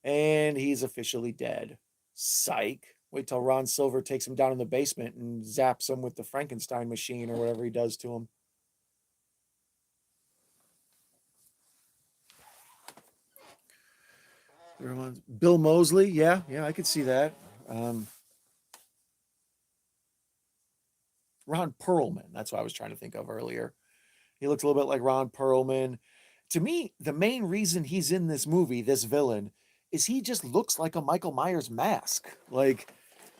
And he's officially dead. Psych. Wait till Ron Silver takes him down in the basement and zaps him with the Frankenstein machine or whatever he does to him. Bill Moseley, yeah, I could see that. Um, Ron Perlman, that's what I was trying to think of earlier. He looks a little bit like Ron Perlman. To me, the main reason he's in this movie, this villain, is he just looks like a Michael Myers mask. Like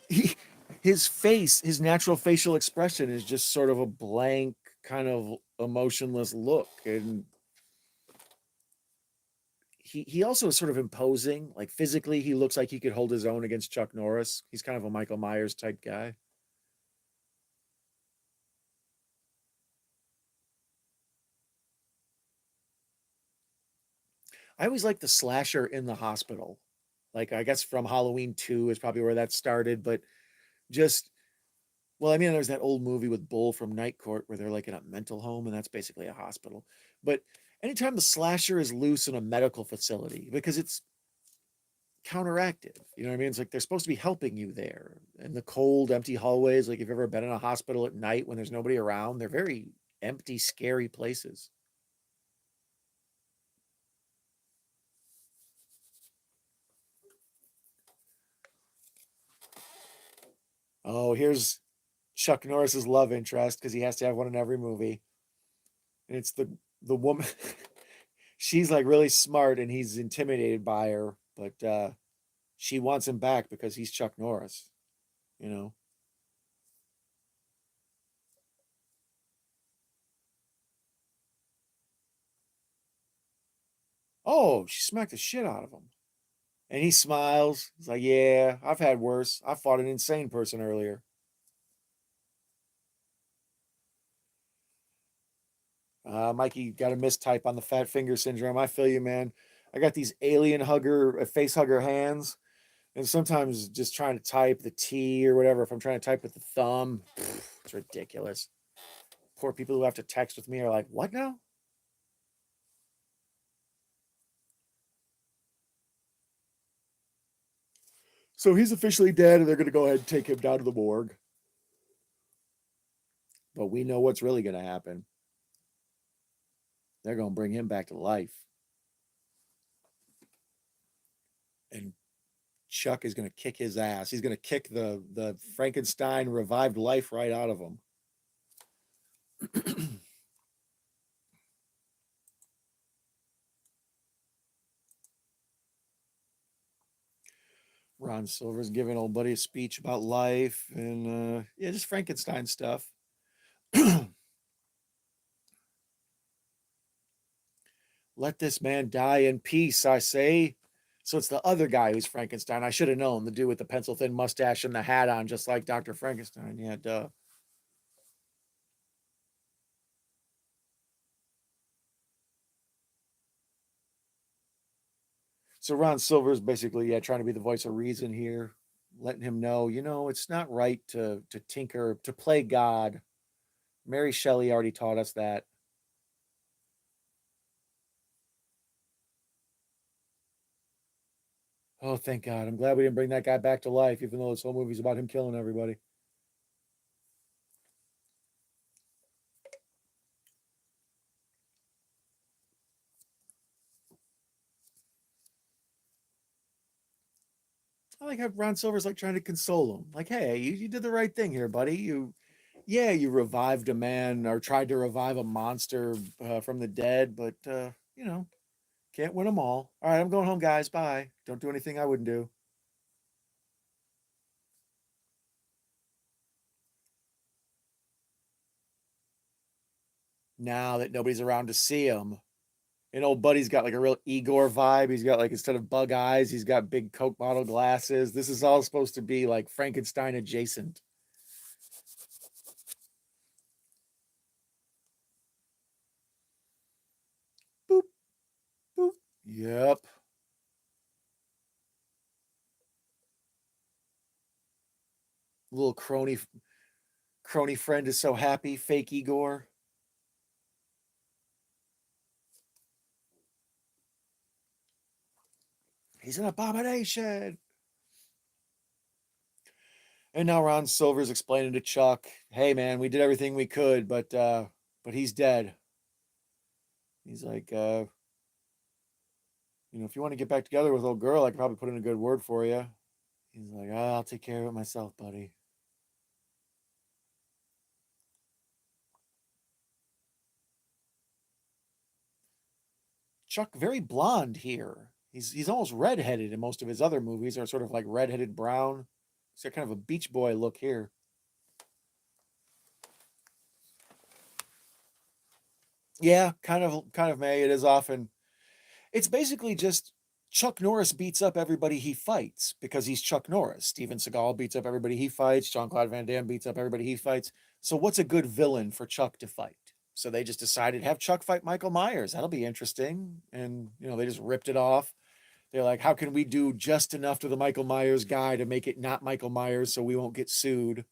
he, his face, his natural facial expression is just sort of a blank, kind of emotionless look, and he also is sort of imposing. Like physically, he looks like he could hold his own against Chuck Norris. He's kind of a Michael Myers type guy. I always like the slasher in the hospital. Like I guess from Halloween 2 is probably where that started, but just well, I mean, there's that old movie with Bull from Night Court where they're like in a mental home, and that's basically a hospital. But anytime the slasher is loose in a medical facility, because it's counteractive, you know what I mean? It's like they're supposed to be helping you there. And the cold, empty hallways, like if you've ever been in a hospital at night when there's nobody around, they're very empty, scary places. Oh, here's Chuck Norris's love interest because he has to have one in every movie. And it's the woman. she's like really smart and he's intimidated by her, but she wants him back because he's Chuck Norris, you know. Oh, she smacked the shit out of him. And he smiles. He's like, "Yeah, I've had worse. I fought an insane person earlier." Mikey got a mistype on the fat finger syndrome. I feel you, man. I got these alien hugger, face hugger hands, and sometimes just trying to type the T or whatever. If I'm trying to type with the thumb, it's ridiculous. Poor people who have to text with me are like, "What now?" So he's officially dead, and they're going to go ahead and take him down to the morgue. But we know what's really going to happen. They're going to bring him back to life. And Chuck is going to kick his ass. He's going to kick the Frankenstein revived life right out of him. Ron Silver's giving old buddy a speech about life and yeah, just Frankenstein stuff. Let this man die in peace, I say. So it's the other guy who's Frankenstein. I should have known, the dude with the pencil thin mustache and the hat on, just like Dr. Frankenstein. Yeah, duh. So Ron Silver's basically, yeah, trying to be the voice of reason here, letting him know, it's not right to tinker, to play God. Mary Shelley already taught us that. Oh, thank God. I'm glad we didn't bring that guy back to life, even though this whole movie's about him killing everybody. I like how Ron Silver's like trying to console him. Like, hey, you did the right thing here, buddy. Yeah, you revived a man or tried to revive a monster from the dead, but, can't win them all. All right, I'm going home, guys. Bye. Don't do anything I wouldn't do. Now that nobody's around to see him. And old buddy's got like a real Igor vibe. He's got like, instead of bug eyes, he's got big Coke bottle glasses. This is all supposed to be like Frankenstein adjacent. Boop, boop. Yep. Little crony friend is so happy. Fake Igor. He's an abomination. And now Ron Silver's explaining to Chuck, "Hey man, we did everything we could, but he's dead." He's like, if you want to get back together with old girl, I could probably put in a good word for you. He's like, "Oh, I'll take care of it myself, buddy." Chuck very blonde here. He's almost redheaded in most of his other movies, are sort of like redheaded brown. He's got kind of a Beach Boy look here. Yeah, kind of May. It is often. It's basically just Chuck Norris beats up everybody he fights because he's Chuck Norris. Steven Seagal beats up everybody he fights. Jean-Claude Van Damme beats up everybody he fights. So what's a good villain for Chuck to fight? So they just decided have Chuck fight Michael Myers. That'll be interesting. And they just ripped it off. They're like, how can we do just enough to the Michael Myers guy to make it not Michael Myers so we won't get sued?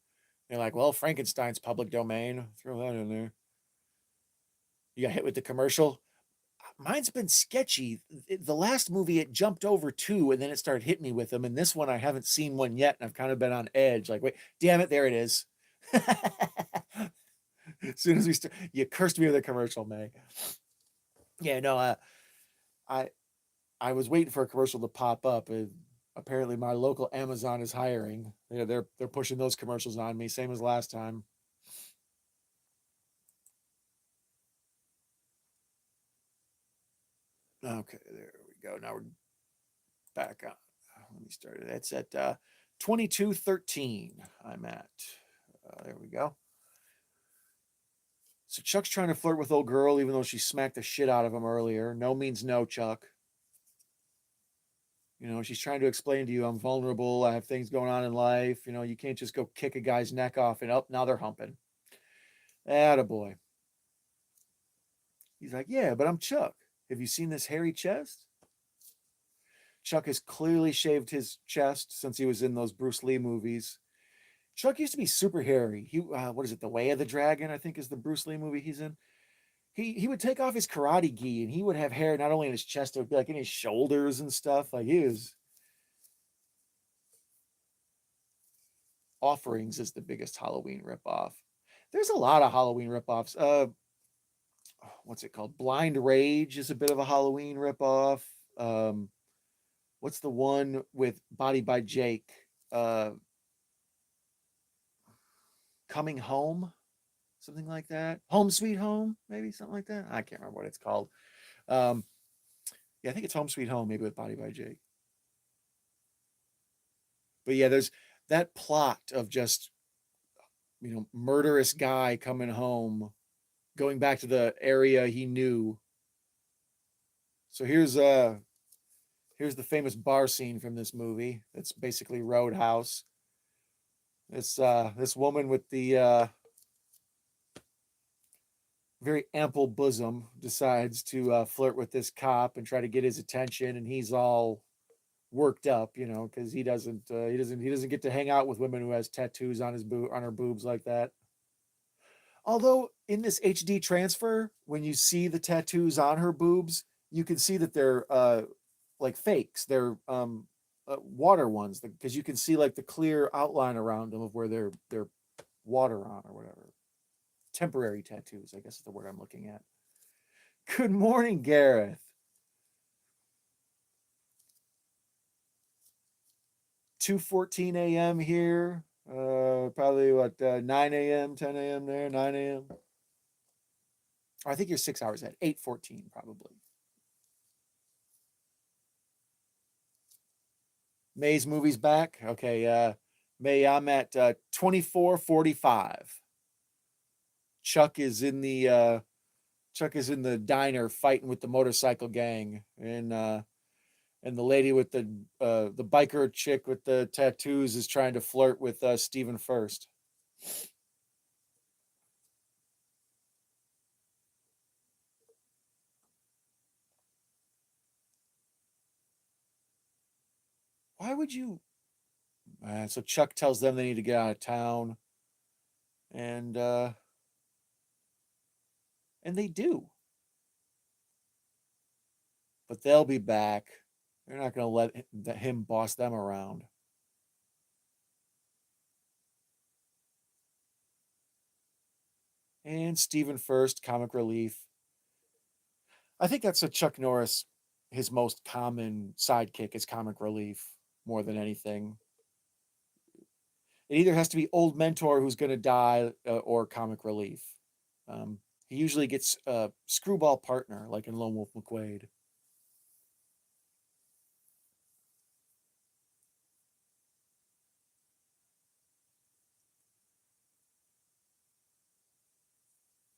They're like, well, Frankenstein's public domain. Throw that in there. You got hit with the commercial. Mine's been sketchy. The last movie, it jumped over two and then it started hitting me with them. And this one, I haven't seen one yet. And I've kind of been on edge. Like, wait, damn it, there it is. As soon as we start, you cursed me with a commercial, May. Yeah, no, I I was waiting for a commercial to pop up. And apparently, my local Amazon is hiring. They're pushing those commercials on me, same as last time. Okay, there we go. Now we're back on. Let me start it. That's at 22:13. I'm at. There we go. So Chuck's trying to flirt with old girl, even though she smacked the shit out of him earlier. No means no, Chuck. She's trying to explain to you, I'm vulnerable. I have things going on in life. You can't just go kick a guy's neck off and now they're humping. Attaboy. He's like, yeah, but I'm Chuck. Have you seen this hairy chest? Chuck has clearly shaved his chest since he was in those Bruce Lee movies. Chuck used to be super hairy. What is it? The Way of the Dragon, I think, is the Bruce Lee movie he's in. He would take off his karate gi and he would have hair not only in his chest, it would be like in his shoulders and stuff. Like he was. Offerings is the biggest Halloween ripoff. There's a lot of Halloween ripoffs. What's it called? Blind Rage is a bit of a Halloween ripoff. What's the one with Body by Jake? Coming Home, something like that. Home Sweet Home, maybe something like that. I can't remember what it's called. Yeah, I think it's Home Sweet Home, maybe with Body by Jake. But yeah, there's that plot of just murderous guy coming home, going back to the area he knew. So here's the famous bar scene from this movie. It's basically Roadhouse. This woman with the very ample bosom decides to flirt with this cop and try to get his attention, and he's all worked up, because he doesn't get to hang out with women who has tattoos on her boobs like that. Although in this HD transfer, when you see the tattoos on her boobs, you can see that they're like fakes. They're water ones, because you can see like the clear outline around them of where they're water on or whatever. Temporary tattoos, I guess is the word I'm looking at. Good morning, Gareth. 2:14 a.m. here. Probably what 9 a.m., 10 a.m. there, 9 a.m. I think you're 6 hours ahead. 8:14 probably. May's movie's back. Okay, May, I'm at 24:45. Chuck is in the diner fighting with the motorcycle gang, and the lady with the biker chick with the tattoos is trying to flirt with Stephen First. Why would you? So Chuck tells them they need to get out of town, and they do, but they'll be back. They're not going to let him boss them around. And Stephen First, comic relief. I think that's a Chuck Norris, his most common sidekick is comic relief more than anything. It either has to be old mentor who's going to die or comic relief. He usually gets a screwball partner, like in Lone Wolf McQuade.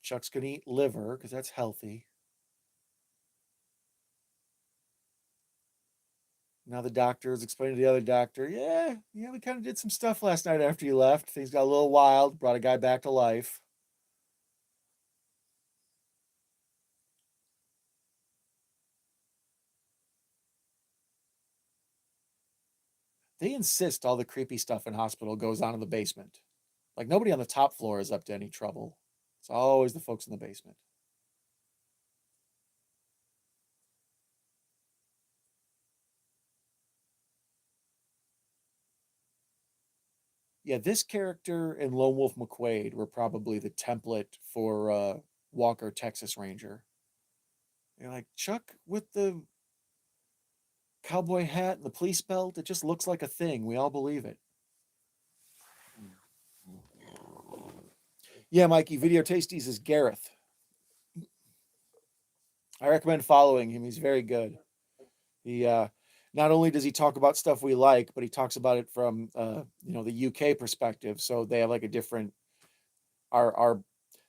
Chuck's going to eat liver because that's healthy. Now the doctor is explaining to the other doctor, yeah, we kind of did some stuff last night after you left. Things got a little wild, brought a guy back to life. They insist all the creepy stuff in hospital goes on in the basement. Like nobody on the top floor is up to any trouble. It's always the folks in the basement. Yeah, this character and Lone Wolf McQuade were probably the template for Walker Texas Ranger. You're like Chuck with the cowboy hat and the police belt. It just looks like a thing. We all believe it. Yeah, Mikey, Video Tasties is Gareth. I recommend following him. He's very good. He not only does he talk about stuff we like, but he talks about it from the UK perspective. So they have like a different our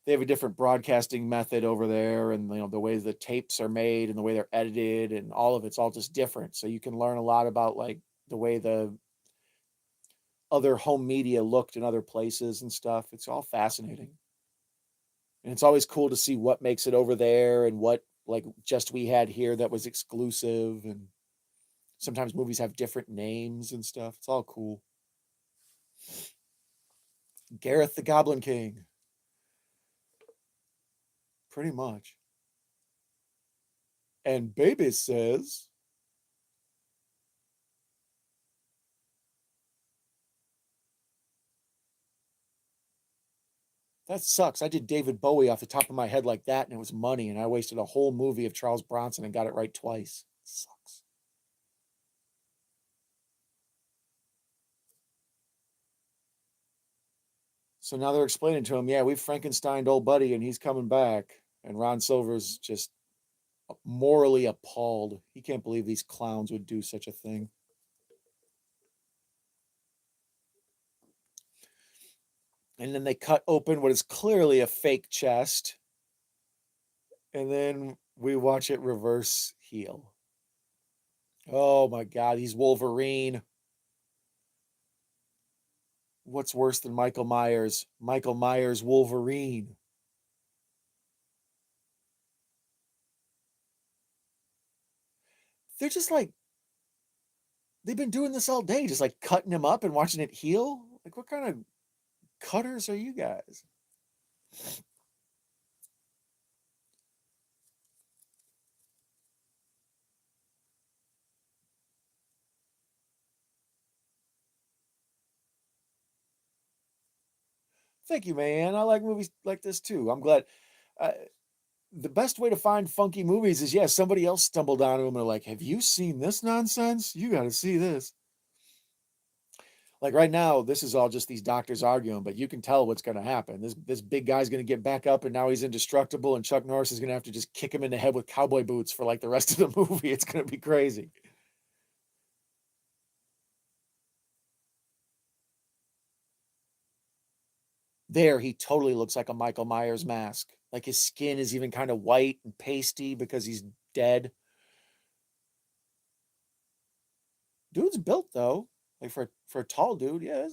they have a different broadcasting method over there, and the way the tapes are made and the way they're edited and all of it's all just different. So you can learn a lot about like the way the other home media looked in other places and stuff. It's all fascinating. And it's always cool to see what makes it over there and what like just we had here that was exclusive, and sometimes movies have different names and stuff. It's all cool. Gareth the Goblin King, pretty much. And Baby says, that sucks. I did David Bowie off the top of my head like that, and it was money, and I wasted a whole movie of Charles Bronson and got it right twice. It sucks. So now they're explaining to him, yeah, we've Frankensteined old buddy, and he's coming back. And Ron Silver's just morally appalled. He can't believe these clowns would do such a thing. And then they cut open what is clearly a fake chest. And then we watch it reverse heal. Oh my God, he's Wolverine. What's worse than Michael Myers? Michael Myers Wolverine. They're just like, they've been doing this all day, just like cutting him up and watching it heal. Like, what kind of cutters are you guys? Thank you, man. I like movies like this too. I'm glad. Uh, the best way to find funky movies is, yeah, somebody else stumbled onto them and they're like, have you seen this nonsense? You got to see this. Like right now, this is all just these doctors arguing, but you can tell what's going to happen. This big guy's going to get back up, and now he's indestructible, and Chuck Norris is going to have to just kick him in the head with cowboy boots for like the rest of the movie. It's going to be crazy. There, he totally looks like a Michael Myers mask. Like his skin is even kind of white and pasty because he's dead. Dude's built though, like for a tall dude. Yeah,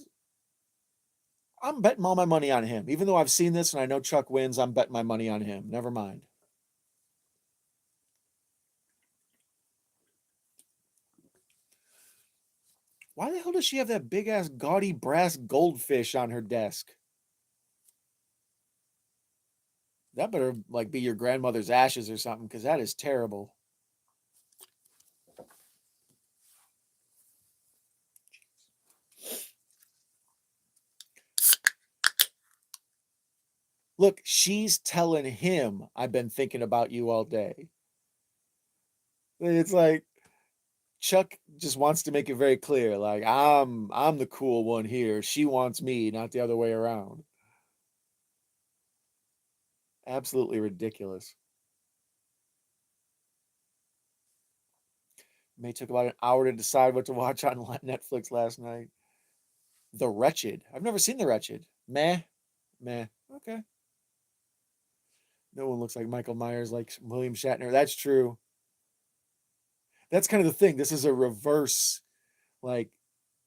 I'm betting all my money on him. Even though I've seen this and I know Chuck wins, I'm betting my money on him. Never mind. Why the hell does she have that big ass gaudy brass goldfish on her desk? That better like be your grandmother's ashes or something, because that is terrible. Look, she's telling him, I've been thinking about you all day. It's like Chuck just wants to make it very clear, like I'm the cool one here. She wants me, not the other way around. Absolutely ridiculous. May took about an hour to decide what to watch on Netflix last night. The Wretched. I've never seen The Wretched. Meh, meh. Okay. No one looks like Michael Myers like William Shatner. That's true. That's kind of the thing. This is a reverse, like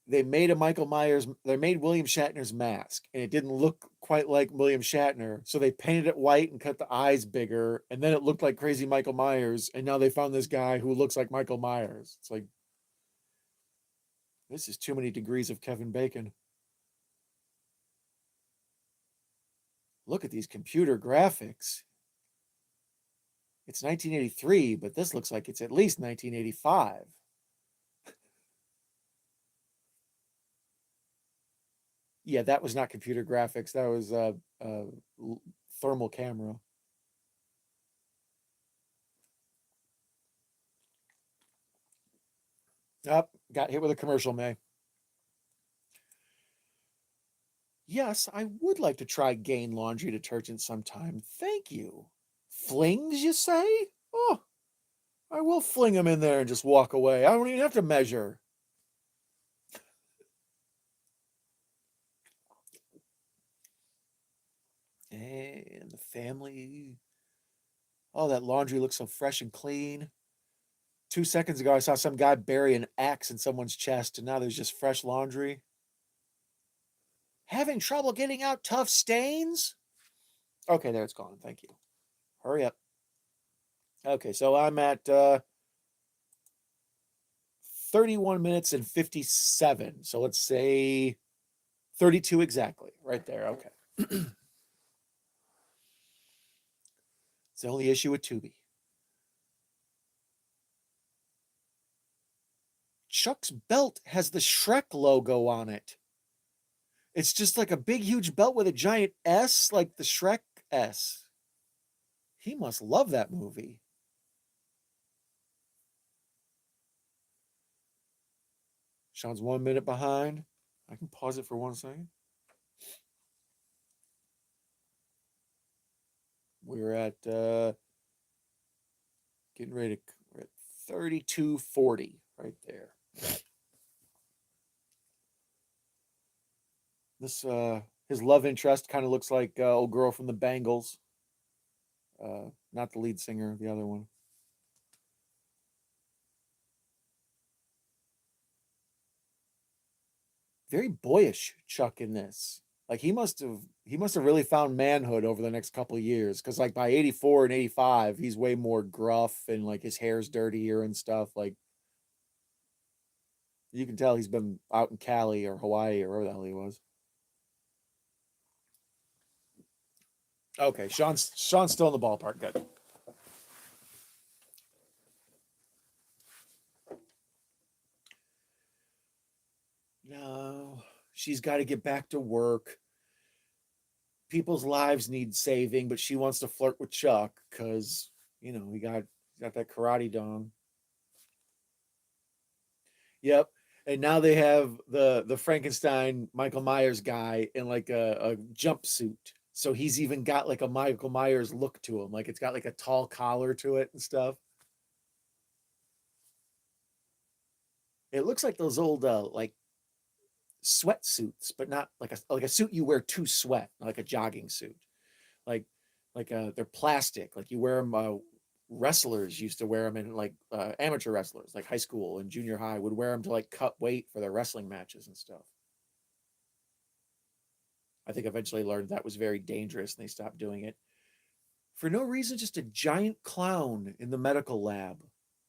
they made a Michael Myers, they made William Shatner's mask, and it didn't look quite like William Shatner. So they painted it white and cut the eyes bigger, and then it looked like crazy Michael Myers. And now they found this guy who looks like Michael Myers. It's like, this is too many degrees of Kevin Bacon. Look at these computer graphics. It's 1983, but this looks like it's at least 1985. Yeah, that was not computer graphics. That was a thermal camera. Up, got hit with a commercial, May. Yes, I would like to try Gain laundry detergent sometime. Thank you. Flings, you say? Oh, I will fling them in there and just walk away. I don't even have to measure. And the family. Oh, that laundry looks so fresh and clean. 2 seconds ago, I saw some guy bury an axe in someone's chest, and now there's just fresh laundry. Having trouble getting out tough stains? Okay, there it's gone. Thank you. Hurry up. Okay, so I'm at 31 minutes and 57. So let's say 32 exactly. Right there. Okay. It's the only issue with Tubi. Chuck's belt has the Shrek logo on it. It's just like a big, huge belt with a giant S, like the Shrek S. He must love that movie. Sean's 1 minute behind. I can pause it for 1 second. We're at getting ready to, we're at 32:40 right there. This his love interest kind of looks like old girl from the Bangles. Not the lead singer, the other one. Very boyish Chuck in this. Like he must have really found manhood over the next couple of years, because like by 84 and 85 he's way more gruff and like his hair's dirtier and stuff. Like you can tell he's been out in Cali or Hawaii or wherever the hell he was. Okay, Sean's still in the ballpark. Good. No, she's got to get back to work. People's lives need saving, but she wants to flirt with Chuck because he got that karate Don. Yep. And now they have the Frankenstein Michael Myers guy in like a jumpsuit. So he's even got like a Michael Myers look to him. Like it's got like a tall collar to it and stuff. It looks like those old like sweatsuits, but not like a suit you wear to sweat, like a jogging suit. Like they're plastic. Like you wear them. Wrestlers used to wear them in like amateur wrestlers, like high school and junior high would wear them to like cut weight for their wrestling matches and stuff. I think eventually learned that was very dangerous and they stopped doing it for no reason. Just a giant clown in the medical lab,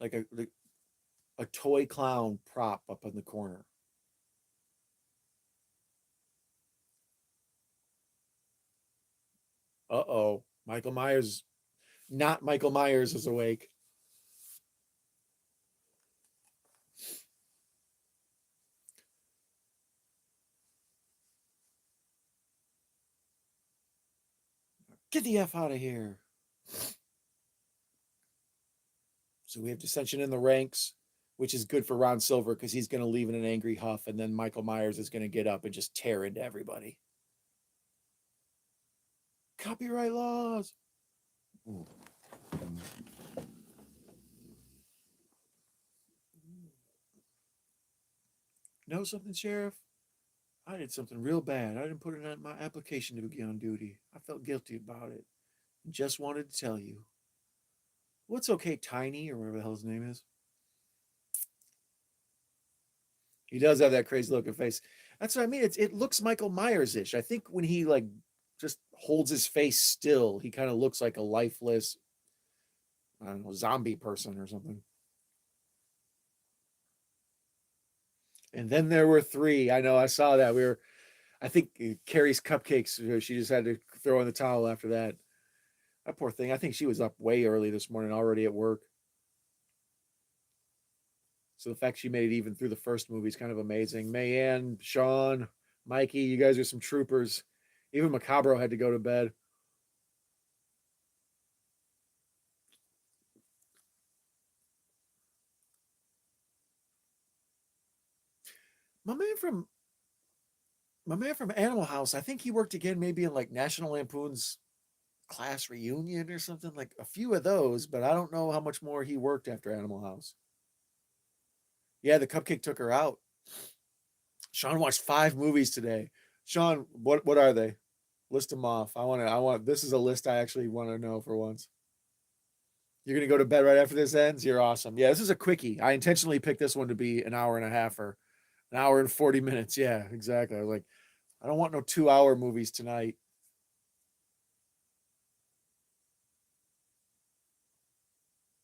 like a toy clown prop up in the corner. Uh-oh, Michael Myers. Not Michael Myers is awake. Get the F out of here. So we have dissension in the ranks, which is good for Ron Silver because he's going to leave in an angry huff, and then Michael Myers is going to get up and just tear into everybody. Copyright laws. Ooh. Know something, Sheriff? I did something real bad. I didn't put it on my application to be on duty. I felt guilty about it. Just wanted to tell you. What's okay, Tiny, or whatever the hell his name is? He does have that crazy looking face. That's what I mean. It looks Michael Myers ish. I think when he like just holds his face still, he kind of looks like a lifeless, I don't know, zombie person or something. And then there were three. I know. I saw that. I think Carrie's cupcakes. She just had to throw in the towel after that. That poor thing. I think she was up way early this morning already at work. So the fact she made it even through the first movie is kind of amazing. Mayanne, Sean, Mikey, you guys are some troopers. Even Macabro had to go to bed. My man from my man from Animal House, I think he worked again maybe in like National Lampoon's Class Reunion or something, like a few of those, but I don't know how much more he worked after Animal House. Yeah, the cupcake took her out. Sean watched 5 movies today. Sean, what are they? List them off. I want this is a list I actually want to know for once. You're gonna go to bed right after this ends? You're awesome. Yeah, this is a quickie. I intentionally picked this one to be an hour and a half or an hour and 40 minutes. Yeah, exactly. I was like, I don't want no 2 hour movies tonight.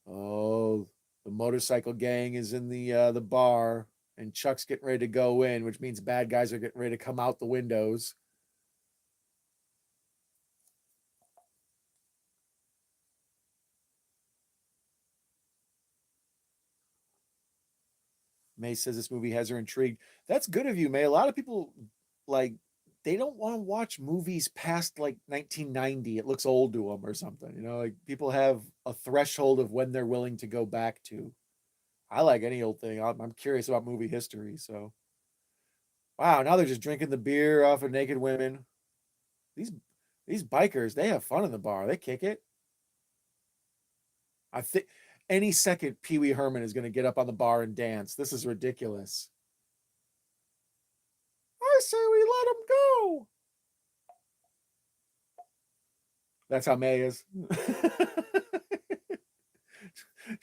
Oh, the motorcycle gang is in the bar, and Chuck's getting ready to go in, which means bad guys are getting ready to come out the windows. May says this movie has her intrigued. That's good of you, May. A lot of people like they don't want to watch movies past like 1990. It looks old to them or something. You know, like people have a threshold of when they're willing to go back to. I like any old thing. I'm curious about movie history. So, wow, now they're just drinking the beer off of naked women. These these bikers, they have fun in the bar. They kick it. I think any second Pee Wee Herman is going to get up on the bar and dance. This is ridiculous. I say we let him go. That's how May is.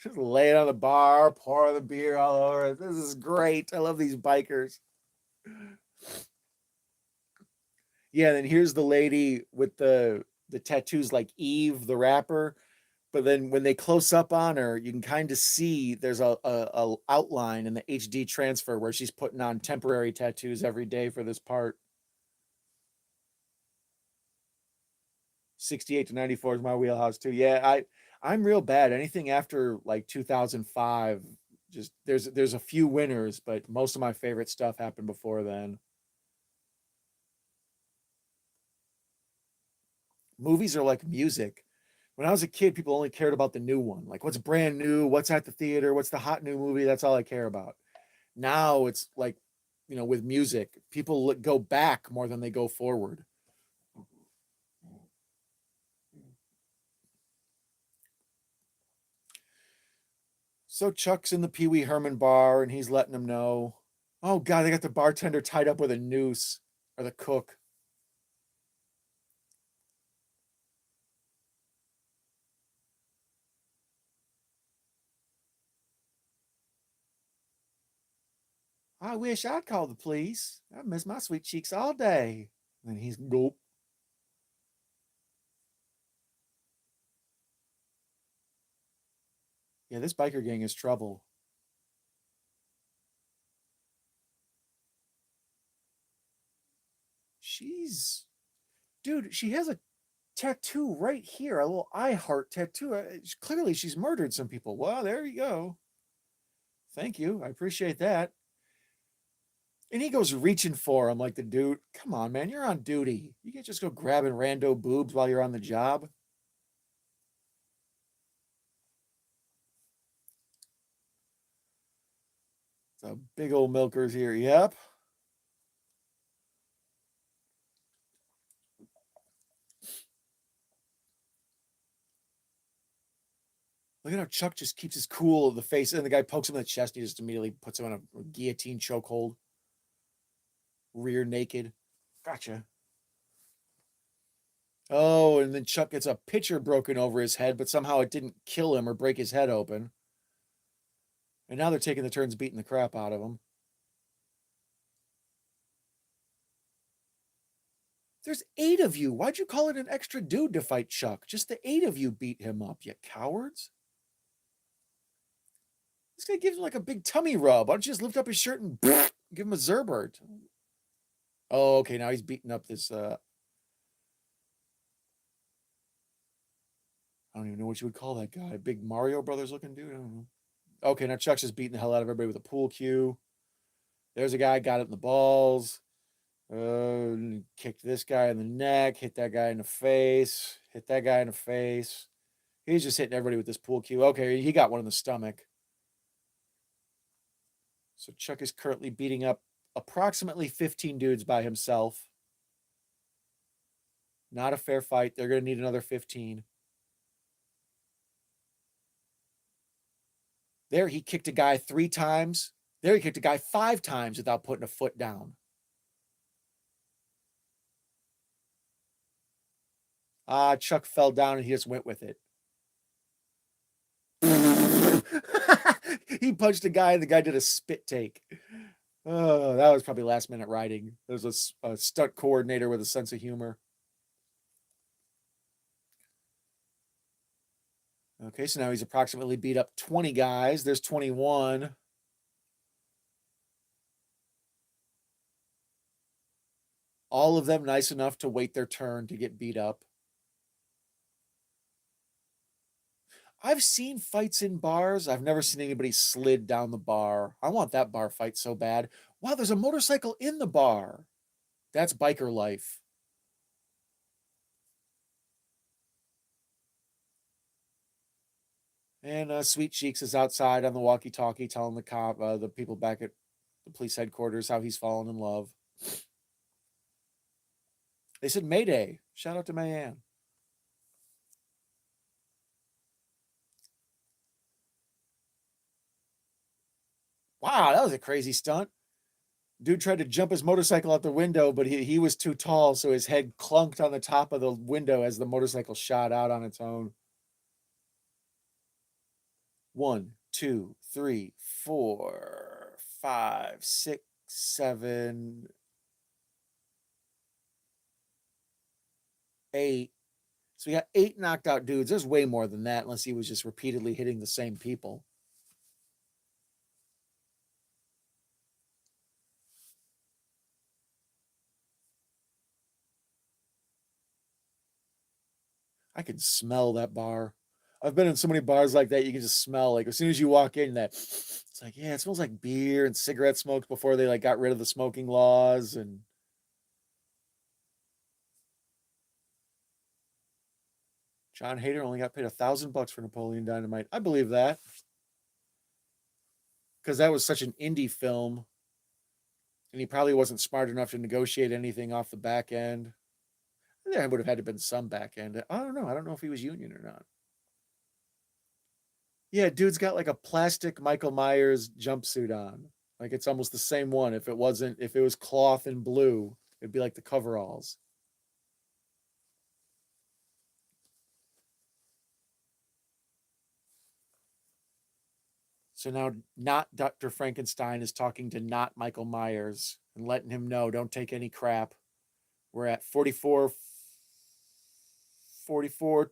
Just laying on the bar, pouring the beer all over it. This is great. I love these bikers. Yeah, then here's the lady with the tattoos like Eve, the rapper. But then when they close up on her, you can kind of see there's a outline in the HD transfer where she's putting on temporary tattoos every day for this part. 68 to 94 is my wheelhouse too. Yeah, I'm real bad. Anything after like 2005, just there's a few winners, but most of my favorite stuff happened before then. Movies are like music. When I was a kid, people only cared about the new one. Like what's brand new, what's at the theater, what's the hot new movie, that's all I care about. Now it's like, with music, people go back more than they go forward. So Chuck's in the Pee Wee Herman bar and he's letting them know. Oh God, they got the bartender tied up with a noose, or the cook. I wish I'd call the police. I miss my sweet cheeks all day. And he's gulp. Yeah, this biker gang is trouble. She's, dude, she has a tattoo right here, a little I heart tattoo. Clearly, she's murdered some people. Well, there you go. Thank you. I appreciate that. And he goes reaching for him like the dude. Come on, man, you're on duty. You can't just go grabbing rando boobs while you're on the job. So big old milkers here. Yep. Look at how Chuck just keeps his cool. The face, and the guy pokes him in the chest. He just immediately puts him in a guillotine chokehold, rear naked. Gotcha. Oh, and then Chuck gets a pitcher broken over his head, but somehow it didn't kill him or break his head open. And now they're taking the turns beating the crap out of him. There's 8 of you. Why'd you call it an extra dude to fight Chuck? Just the 8 of you beat him up, you cowards. This guy gives him like a big tummy rub. Why don't you just lift up his shirt and give him a Zerbert? Oh, okay. Now he's beating up this. I don't even know what you would call that guy. Big Mario Brothers looking dude. I don't know. Okay, now Chuck's just beating the hell out of everybody with a pool cue. There's a guy got it in the balls. Kicked this guy in the neck. Hit that guy in the face. Hit that guy in the face. He's just hitting everybody with this pool cue. Okay, he got one in the stomach. So Chuck is currently beating up approximately 15 dudes by himself. Not a fair fight. They're going to need another 15. There, he kicked a guy 3 times. There, he kicked a guy 5 times without putting a foot down. Chuck fell down and he just went with it. He punched a guy and the guy did a spit take. Oh, that was probably last minute writing. There was a stunt coordinator with a sense of humor. Okay, so now he's approximately beat up 20 guys. There's 21. All of them nice enough to wait their turn to get beat up. I've seen fights in bars. I've never seen anybody slid down the bar. I want that bar fight so bad. Wow, there's a motorcycle in the bar. That's biker life. And Sweet Cheeks is outside on the walkie-talkie telling the people back at the police headquarters how he's fallen in love. They said Mayday. Shout out to Mayanne. Wow, that was a crazy stunt. Dude tried to jump his motorcycle out the window, but he was too tall, so his head clunked on the top of the window as the motorcycle shot out on its own. 1, 2, 3, 4, 5, 6, 7, 8. So we got 8 knocked out dudes. There's way more than that, unless he was just repeatedly hitting the same people. I can smell that bar. I've been in so many bars like that. You can just smell, like, as soon as you walk in, that it's like, yeah, it smells like beer and cigarette smokes before they like got rid of the smoking laws. And John Hader only got paid $1,000 for Napoleon Dynamite. I believe that, because that was such an indie film, and he probably wasn't smart enough to negotiate anything off the back end. There would have had to been some back end. I don't know. I don't know if he was union or not. Yeah, dude's got like a plastic Michael Myers jumpsuit on. Like, it's almost the same one. If it was cloth and blue, it'd be like the coveralls. So now, not Dr. Frankenstein is talking to not Michael Myers and letting him know, don't take any crap. We're at 44, 44,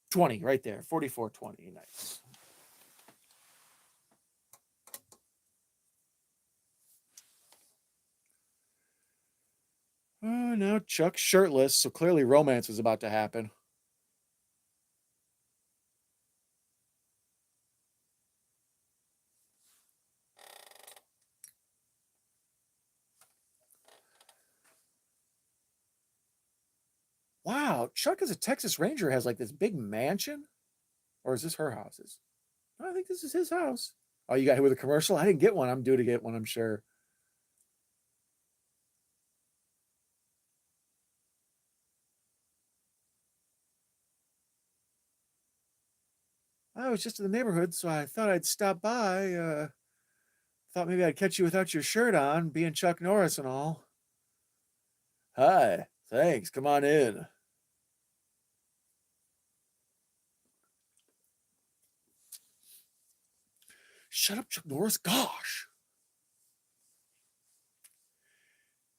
20 right there. 44, 20. Nice. Oh, now Chuck's shirtless, so clearly romance is about to happen. Wow, Chuck as a Texas Ranger has like this big mansion? Or is this her houses? I think this is his house. Oh, you got hit with a commercial? I didn't get one. I'm due to get one, I'm sure. I was just in the neighborhood, so I thought I'd stop by. Thought maybe I'd catch you without your shirt on, being Chuck Norris and all. Hi, thanks. Come on in. Shut up, Chuck Norris. Gosh.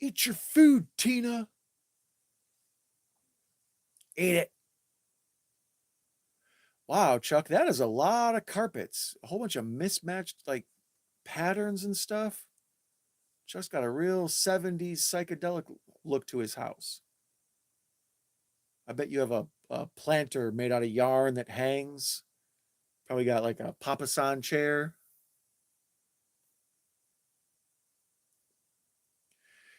Eat your food, Tina. Eat it. Wow, Chuck, that is a lot of carpets. A whole bunch of mismatched like patterns and stuff. Chuck's got a real 70s psychedelic look to his house. I bet you have a planter made out of yarn that hangs. Probably got like a papasan chair.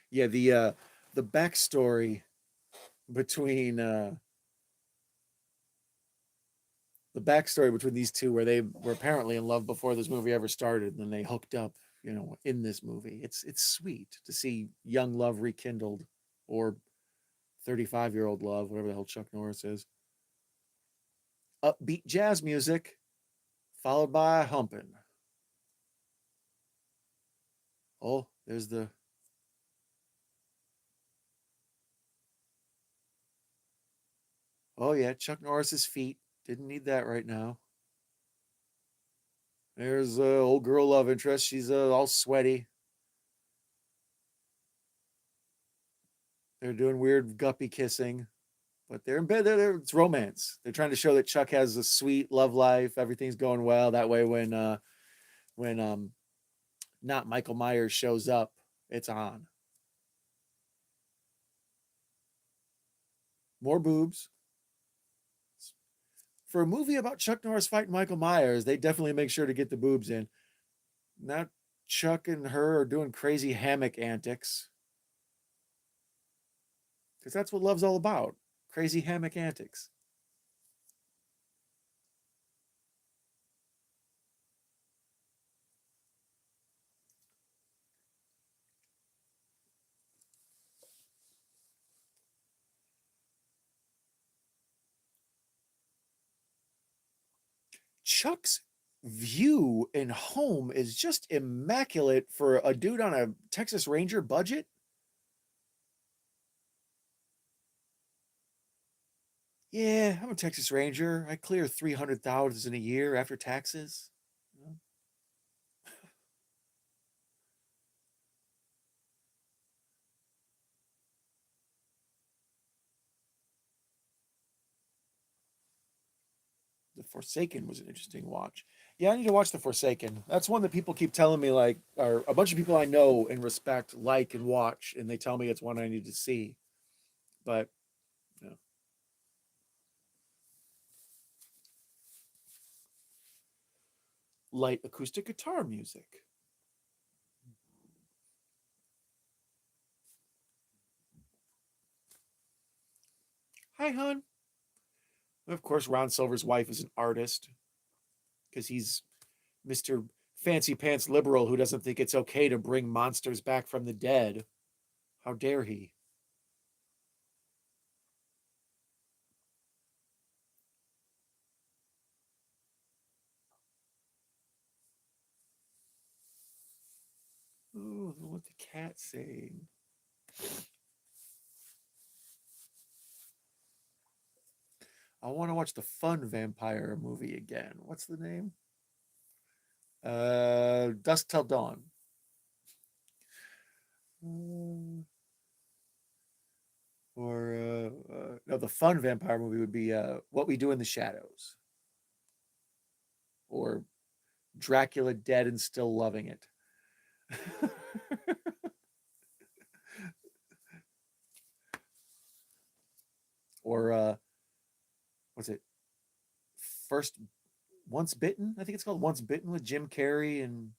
Yeah, the backstory between these two, where they were apparently in love before this movie ever started, and then they hooked up, in this movie. It's sweet to see young love rekindled, or 35-year-old love, whatever the hell Chuck Norris is. Upbeat jazz music, followed by humping. Oh, there's the. Oh, yeah, Chuck Norris's feet. Didn't need that right now. There's old girl love interest. She's all sweaty. They're doing weird guppy kissing, but they're in bed. It's romance. They're trying to show that Chuck has a sweet love life. Everything's going well. That way, when not Michael Myers shows up, it's on. More boobs. For a movie about Chuck Norris fighting Michael Myers, they definitely make sure to get the boobs in. Now Chuck and her are doing crazy hammock antics. Because that's what love's all about. Crazy hammock antics. Chuck's view and home is just immaculate for a dude on a Texas Ranger budget. Yeah, I'm a Texas Ranger. I clear 300,000 a year after taxes. The Forsaken was an interesting watch. Yeah, I need to watch The Forsaken. That's one that people keep telling me, like, or a bunch of people I know and respect like and watch, and they tell me it's one I need to see. But you know, light acoustic guitar music. Hi, hon. Of course, Ron Silver's wife is an artist because he's Mr. Fancy Pants liberal who doesn't think it's okay to bring monsters back from the dead. How dare he? Oh, what the cat saying? I want to watch the fun vampire movie again. What's the name? Dusk Till Dawn. Uh, or no, the fun vampire movie would be What We Do in the Shadows, or Dracula Dead and Still Loving It. Or what's it? First Once Bitten, I think it's called Once Bitten, with Jim Carrey and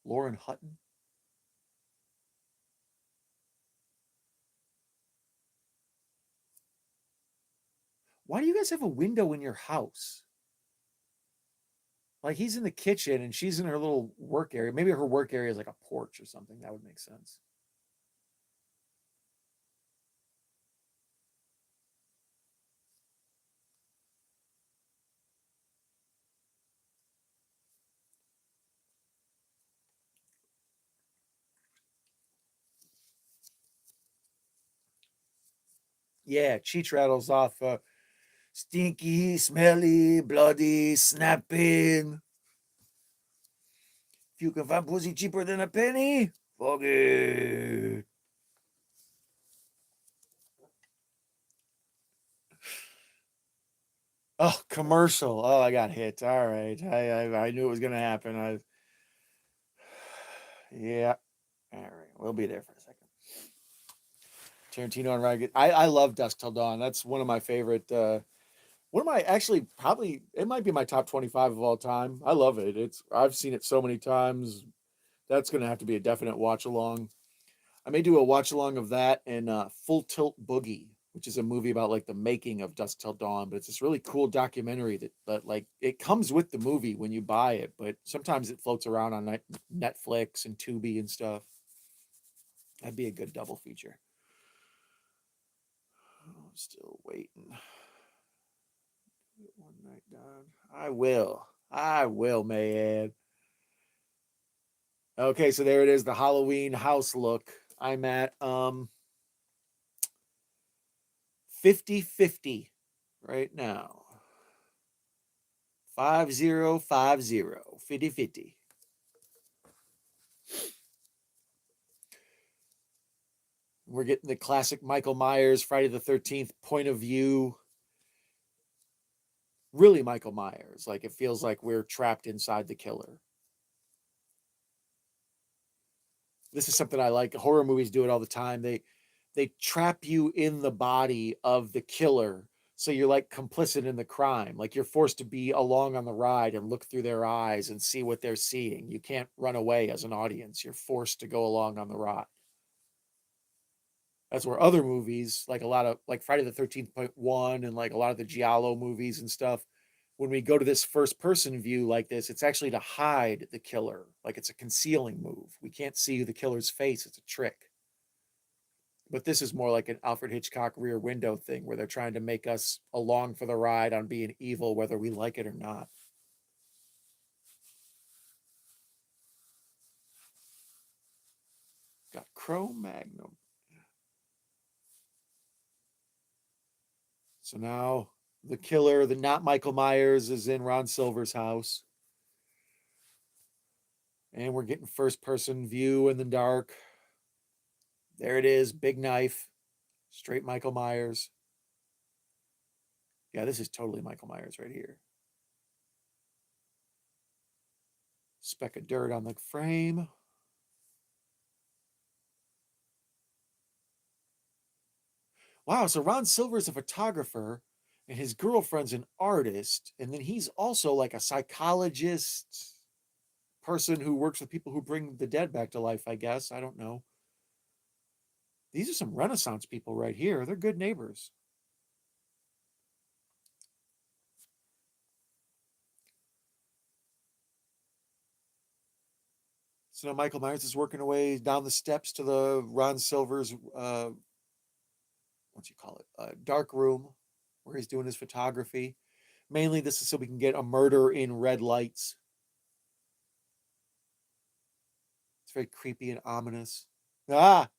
Lauren Hutton. Why do you guys have a window in your house? Like, he's in the kitchen and she's in her little work area. Maybe her work area is like a porch or something. That would make sense. Yeah, Cheech rattles off stinky, smelly, bloody, snapping. If you can find pussy cheaper than a penny, fuck it. Oh, commercial. Oh, I got hit. All right. I knew it was gonna happen. Yeah. All right. We'll be there for a second. Tarantino and Ryan. I love Dusk Till Dawn. That's one of my favorite. One of my, actually, probably it might be my top 25 of all time. I love it. I've seen it so many times. That's gonna have to be a definite watch along. I may do a watch along of that and Full Tilt Boogie, which is a movie about like the making of Dusk Till Dawn. But it's this really cool documentary that like it comes with the movie when you buy it, but sometimes it floats around on Netflix and Tubi and stuff. That'd be a good double feature. still waiting. One night down. I will. I will, Mayad. Okay, so there it is, the Halloween house look. I'm at 50-50 right now. 5050. 50-50. We're getting the classic Michael Myers, Friday the 13th point of view. Really Michael Myers. Like it feels like we're trapped inside the killer. This is something I like. Horror movies do it all the time. They trap you in the body of the killer, so you're like complicit in the crime. Like you're forced to be along on the ride and look through their eyes and see what they're seeing. You can't run away as an audience. You're forced to go along on the ride. That's where other movies, like a lot of like Friday the 13th.1 and like a lot of the Giallo movies and stuff, when we go to this first person view like this, it's actually to hide the killer. Like it's a concealing move. We can't see the killer's face. It's a trick. But this is more like an Alfred Hitchcock Rear Window thing where they're trying to make us along for the ride on being evil, whether we like it or not. Got Cro-Magnon. So now the killer, the not Michael Myers, is in Ron Silver's house. And we're getting first person view in the dark. There it is, big knife, straight Michael Myers. Yeah, this is totally Michael Myers right here. Speck of dirt on the frame. Wow, so Ron Silver's a photographer and his girlfriend's an artist, and then he's also like a psychologist person who works with people who bring the dead back to life, I guess. I don't know. These are some Renaissance people right here. They're good neighbors. So now Michael Myers is working away down the steps to the Ron Silver's what's you call it? Dark room where he's doing his photography. Mainly this is so we can get a murder in red lights. It's very creepy and ominous. Ah!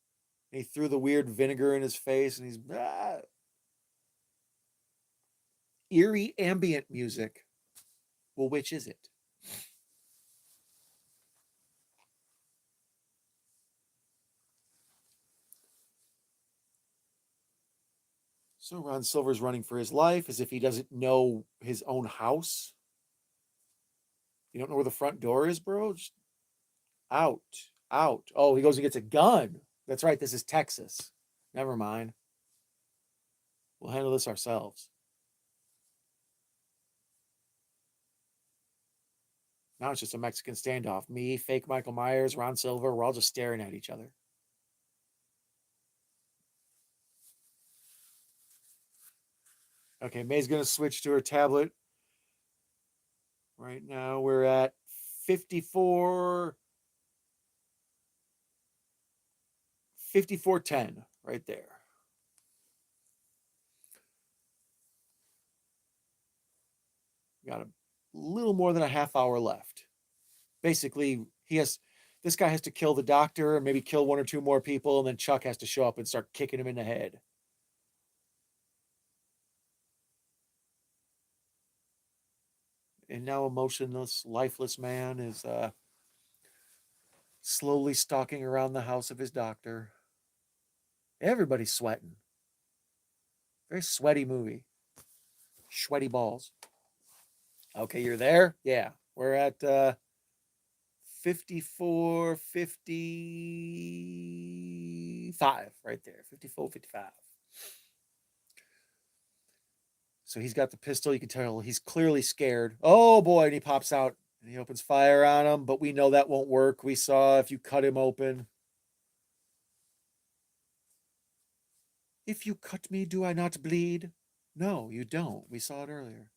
And he threw the weird vinegar in his face and he's eerie ambient music. Well, which is it? So Ron Silver's running for his life as if he doesn't know his own house. You don't know where the front door is, bro? Just out, out. Oh, he goes and gets a gun. That's right. This is Texas. Never mind. We'll handle this ourselves. Now it's just a Mexican standoff. Me, fake Michael Myers, Ron Silver, we're all just staring at each other. Okay, May's going to switch to her tablet. Right now we're at 54, 5410 right there. Got a little more than a half hour left. Basically, this guy has to kill the doctor and maybe kill one or two more people, and then Chuck has to show up and start kicking him in the head. And now a motionless, lifeless man is slowly stalking around the house of his doctor. Everybody's sweating. Very sweaty movie. Sweaty balls. Okay, you're there? Yeah. We're at 54-55 right there. 54-55. So he's got the pistol. You can tell he's clearly scared. Oh boy, and he pops out and he opens fire on him, but we know that won't work. We saw if you cut him open. If you cut me, do I not bleed? No, you don't. We saw it earlier.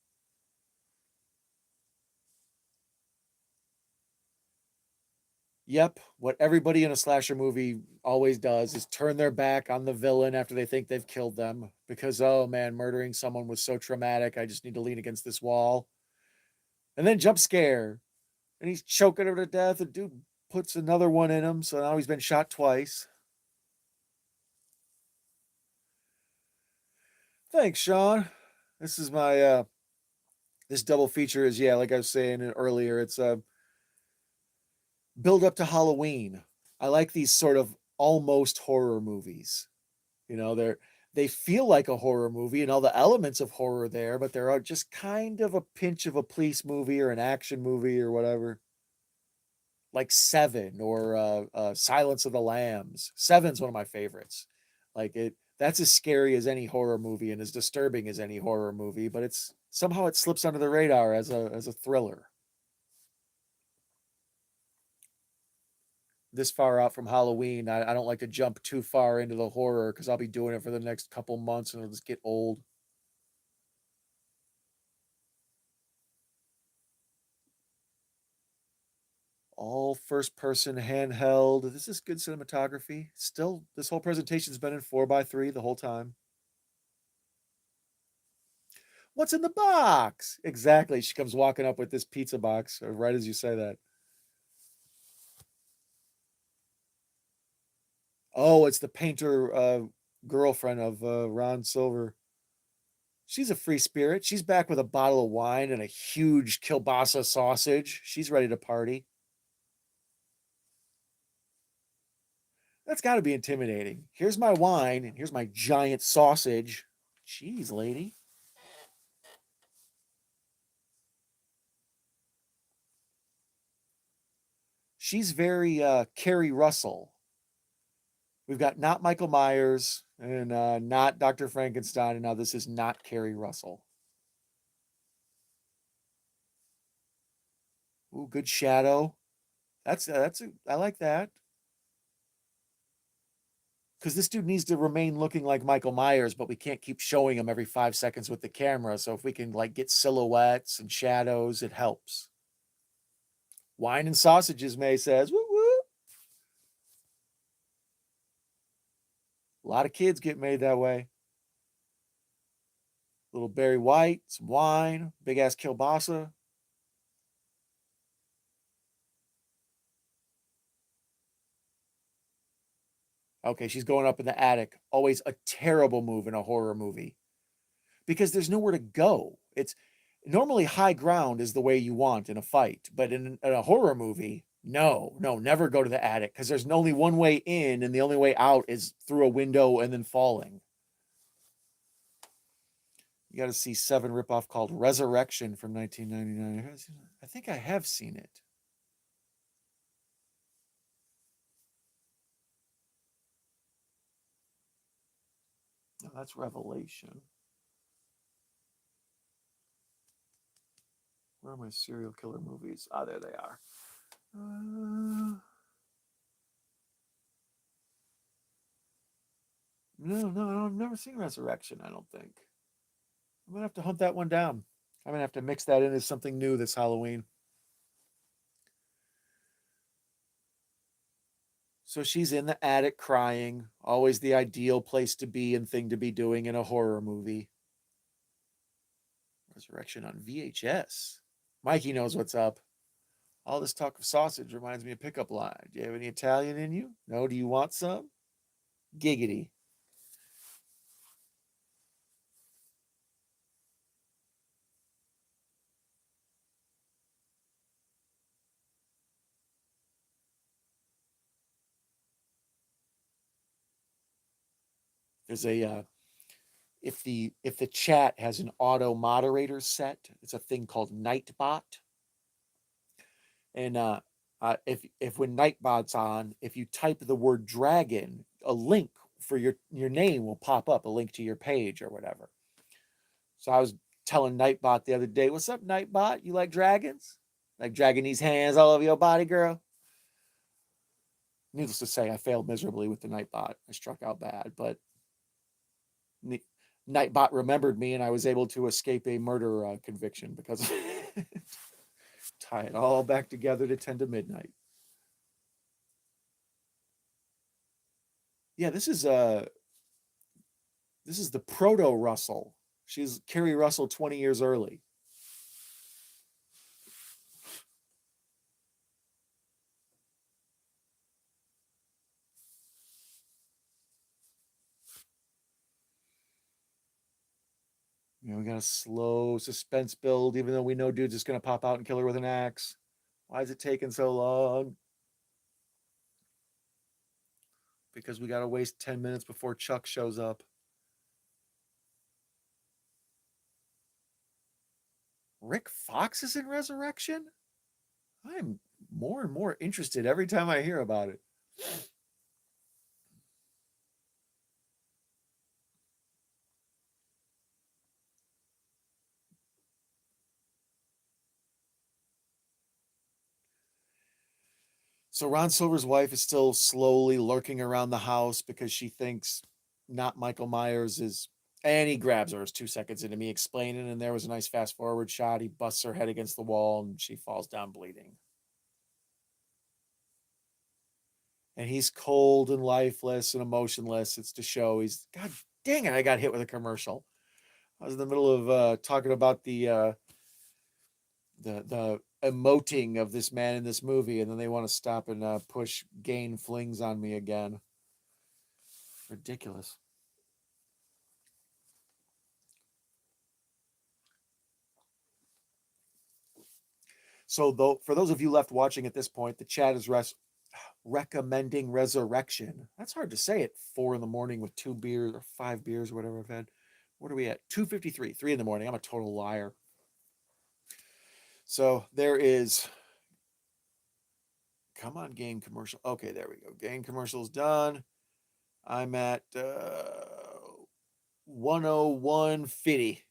Yep, what everybody in a slasher movie always does is turn their back on the villain after they think they've killed them because, oh man, murdering someone was so traumatic. I just need to lean against this wall. And then jump scare. And he's choking her to death. The dude puts another one in him, so now he's been shot twice. Thanks, Sean. This is my this double feature is, yeah, like I was saying earlier, it's build up to Halloween. I like these sort of almost horror movies. You know, they feel like a horror movie and all the elements of horror there, but they're just kind of a pinch of a police movie or an action movie or whatever. Like Seven or Silence of the Lambs. Seven's one of my favorites. Like it, that's as scary as any horror movie and as disturbing as any horror movie, but it's somehow it slips under the radar as a thriller. This far out from Halloween, I don't like to jump too far into the horror because I'll be doing it for the next couple months and it'll just get old. All first person handheld. This is good cinematography. Still, this whole presentation's been in 4:3 the whole time. What's in the box? Exactly. She comes walking up with this pizza box right as you say that. Oh, it's the painter girlfriend of Ron Silver. She's a free spirit. She's back with a bottle of wine and a huge kielbasa sausage. She's ready to party. That's got to be intimidating. Here's my wine and here's my giant sausage. Jeez, lady. She's very Carrie Russell. We've got not Michael Myers and not Dr. Frankenstein, and now this is not Carrie Russell. Ooh, good shadow. I like that. Because this dude needs to remain looking like Michael Myers, but we can't keep showing him every 5 seconds with the camera. So if we can like get silhouettes and shadows, it helps. Wine and sausages, May says. Woo woo. A lot of kids get made that way. Little Barry White, some wine, big ass kielbasa. Okay, she's going up in the attic. Always a terrible move in a horror movie because there's nowhere to go. It's normally high ground is the way you want in a fight, but in a horror movie, no, no, never go to the attic because there's only one way in and the only way out is through a window and then falling. You got to see Seven ripoff called Resurrection from 1999. I think I have seen it. No, that's Revelation. Where are my serial killer movies? Ah, there they are. No, I've never seen Resurrection, I don't think. I'm gonna have to hunt that one down. I'm gonna have to mix that in as something new this Halloween. So she's in the attic crying, always the ideal place to be and thing to be doing in a horror movie. Resurrection on VHS. Mikey knows what's up. All this talk of sausage reminds me of pickup line. Do you have any Italian in you? No, do you want some? Giggity. There's a if the chat has an auto moderator set, it's a thing called Nightbot. And if when Nightbot's on, if you type the word dragon, a link for your name will pop up, a link to your page or whatever. So I was telling Nightbot the other day, "What's up, Nightbot? You like dragons? Like dragging these hands all over your body, girl?" Needless to say, I failed miserably with the Nightbot. I struck out bad, but Nightbot remembered me, and I was able to escape a murder conviction because tie it all back together to 10 to midnight. Yeah, this is the proto Russell. She's Carrie Russell 20 years early. You know, we got a slow suspense build, even though we know dude's just gonna pop out and kill her with an axe. Why is it taking so long? Because we gotta waste 10 minutes before Chuck shows up. Rick Fox is in Resurrection? I'm more and more interested every time I hear about it. So Ron Silver's wife is still slowly lurking around the house because she thinks not Michael Myers is. And he grabs her. It's 2 seconds into me explaining, and there was a nice fast forward shot. He busts her head against the wall, and she falls down bleeding. And he's cold and lifeless and emotionless. It's to show he's, God dang it, I got hit with a commercial. I was in the middle of talking about the emoting of this man in this movie, and then they want to stop and push Gain flings on me again. Ridiculous. So, though, for those of you left watching at this point, the chat is recommending Resurrection. That's hard to say at 4 in the morning with 2 beers or 5 beers or whatever I've had. What are we at? 2:53, 3 in the morning. I'm a total liar. So there is. Come on, Gain commercial. Okay, there we go. Gain commercial's done. I'm at 101.50.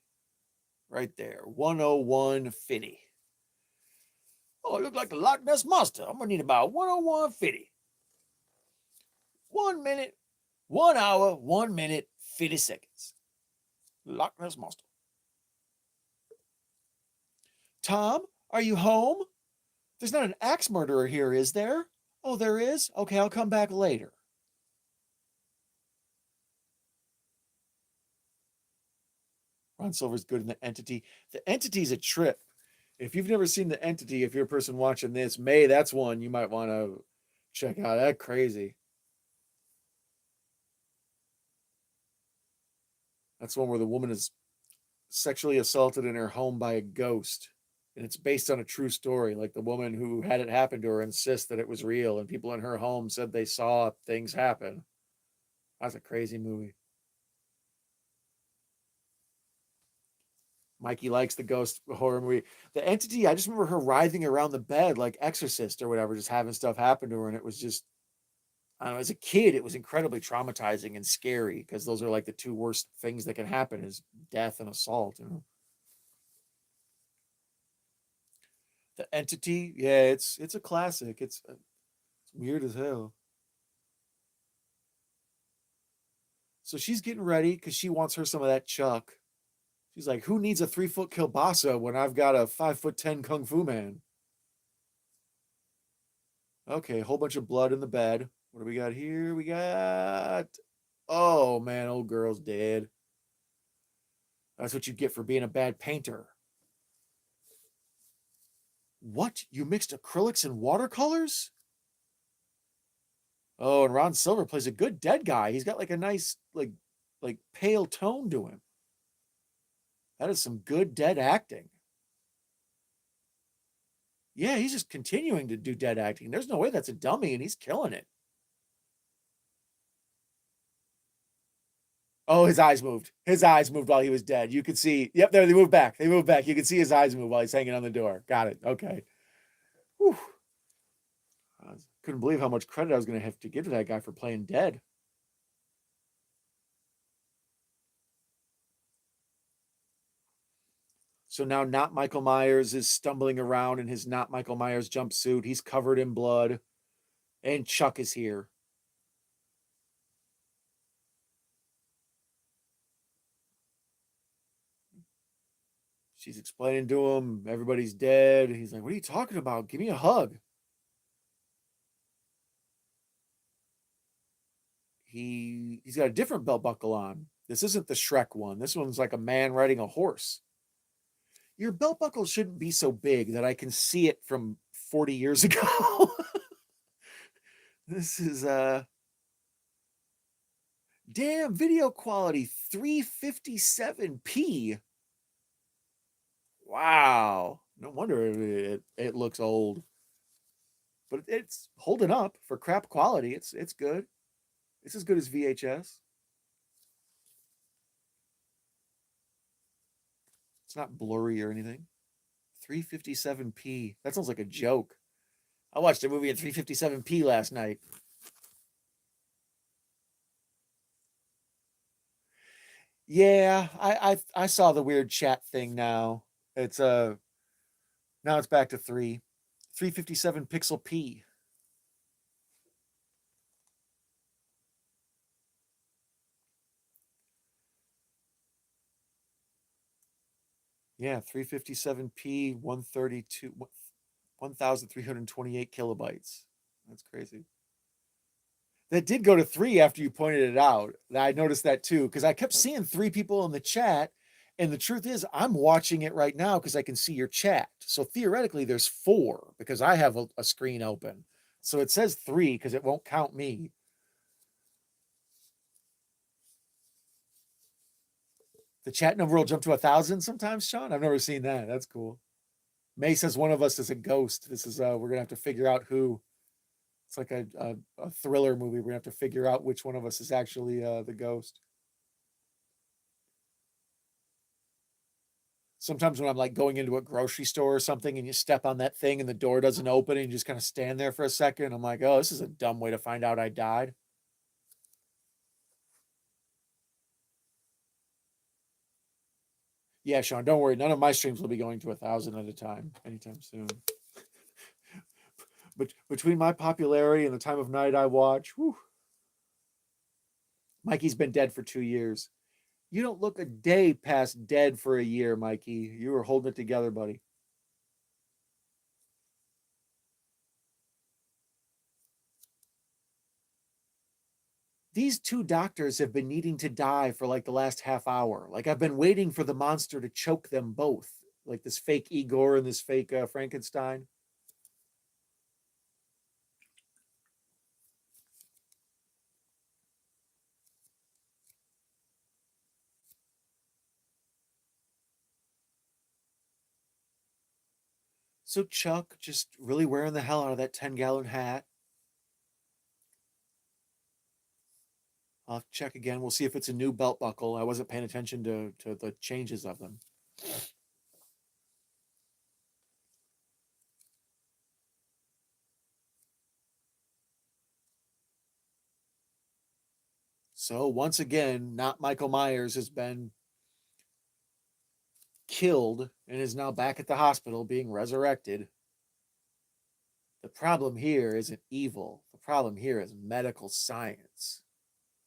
Right there. 101.50. Oh, it looks like the Loch Ness Monster. I'm going to need about 101.50. 1 minute, 1 hour, 1 minute, 50 seconds. Loch Ness Monster. Tom, are you home? There's not an axe murderer here, is there? Oh, there is? Okay, I'll come back later. Ron Silver's good in The Entity. The Entity's a trip. If you've never seen The Entity, if you're a person watching this, that's one you might want to check out. That crazy. That's one where the woman is sexually assaulted in her home by a ghost. And it's based on a true story. Like the woman who had it happen to her insists that it was real, and people in her home said they saw things happen. That's a crazy movie. Mikey likes the ghost horror movie. The Entity, I just remember her writhing around the bed like Exorcist or whatever, just having stuff happen to her. And it was just, I don't know, as a kid, it was incredibly traumatizing and scary because those are like the two worst things that can happen is death and assault, you know. The Entity, yeah, it's a classic. It's weird as hell. So she's getting ready because she wants her some of that Chuck. She's like, who needs a 3 foot kielbasa when I've got a 5'10" kung fu man? Okay, a whole bunch of blood in the bed. What do we got here? We got, oh man, old girl's dead. That's what you get for being a bad painter. What? You mixed acrylics and watercolors? Oh, and Ron Silver plays a good dead guy. He's got like a nice, like pale tone to him. That is some good dead acting. Yeah, he's just continuing to do dead acting. There's no way that's a dummy, and he's killing it. Oh, his eyes moved. His eyes moved while he was dead. You could see. Yep, there they moved back. They moved back. You could see his eyes move while he's hanging on the door. Got it. Okay. Whew. I couldn't believe how much credit I was going to have to give to that guy for playing dead. So now, not Michael Myers is stumbling around in his not Michael Myers jumpsuit. He's covered in blood, and Chuck is here. She's explaining to him everybody's dead. He's like, "What are you talking about? Give me a hug." he's got a different belt buckle on. This isn't the Shrek one. This one's like a man riding a horse. Your belt buckle shouldn't be so big that I can see it from 40 years ago. This is damn video quality 357p. Wow. No wonder it looks old. But it's holding up for crap quality. It's good. It's as good as VHS. It's not blurry or anything. 357p. That sounds like a joke. I watched a movie in 357p last night. Yeah, I saw the weird chat thing now. It's now it's back to 357 pixel p. Yeah, 357p, 132, 1,328 kilobytes. That's crazy. That did go to 3 after you pointed it out. I noticed that too, because I kept seeing 3 people in the chat. And the truth is, I'm watching it right now because I can see your chat. So theoretically, there's 4 because I have a screen open. So it says 3 because it won't count me. The chat number will jump to 1,000 sometimes, Sean. I've never seen that. That's cool. May says one of us is a ghost. This is we're gonna have to figure out who. It's like a thriller movie. We're gonna have to figure out which one of us is actually the ghost. Sometimes when I'm like going into a grocery store or something and you step on that thing and the door doesn't open and you just kind of stand there for a second, I'm like, oh, this is a dumb way to find out I died. Yeah, Sean, don't worry. None of my streams will be going to 1,000 at a time anytime soon. But between my popularity and the time of night I watch, whew, Mikey's been dead for 2 years. You don't look a day past dead for a year, Mikey. You were holding it together, buddy. These 2 doctors have been needing to die for like the last half hour. Like I've been waiting for the monster to choke them both. Like this fake Igor and this fake Frankenstein. So Chuck just really wearing the hell out of that 10-gallon hat. I'll check again. We'll see if it's a new belt buckle. I wasn't paying attention to the changes of them. So once again, not Michael Myers has been killed and is now back at the hospital being resurrected. The problem here isn't evil. The problem here is medical science.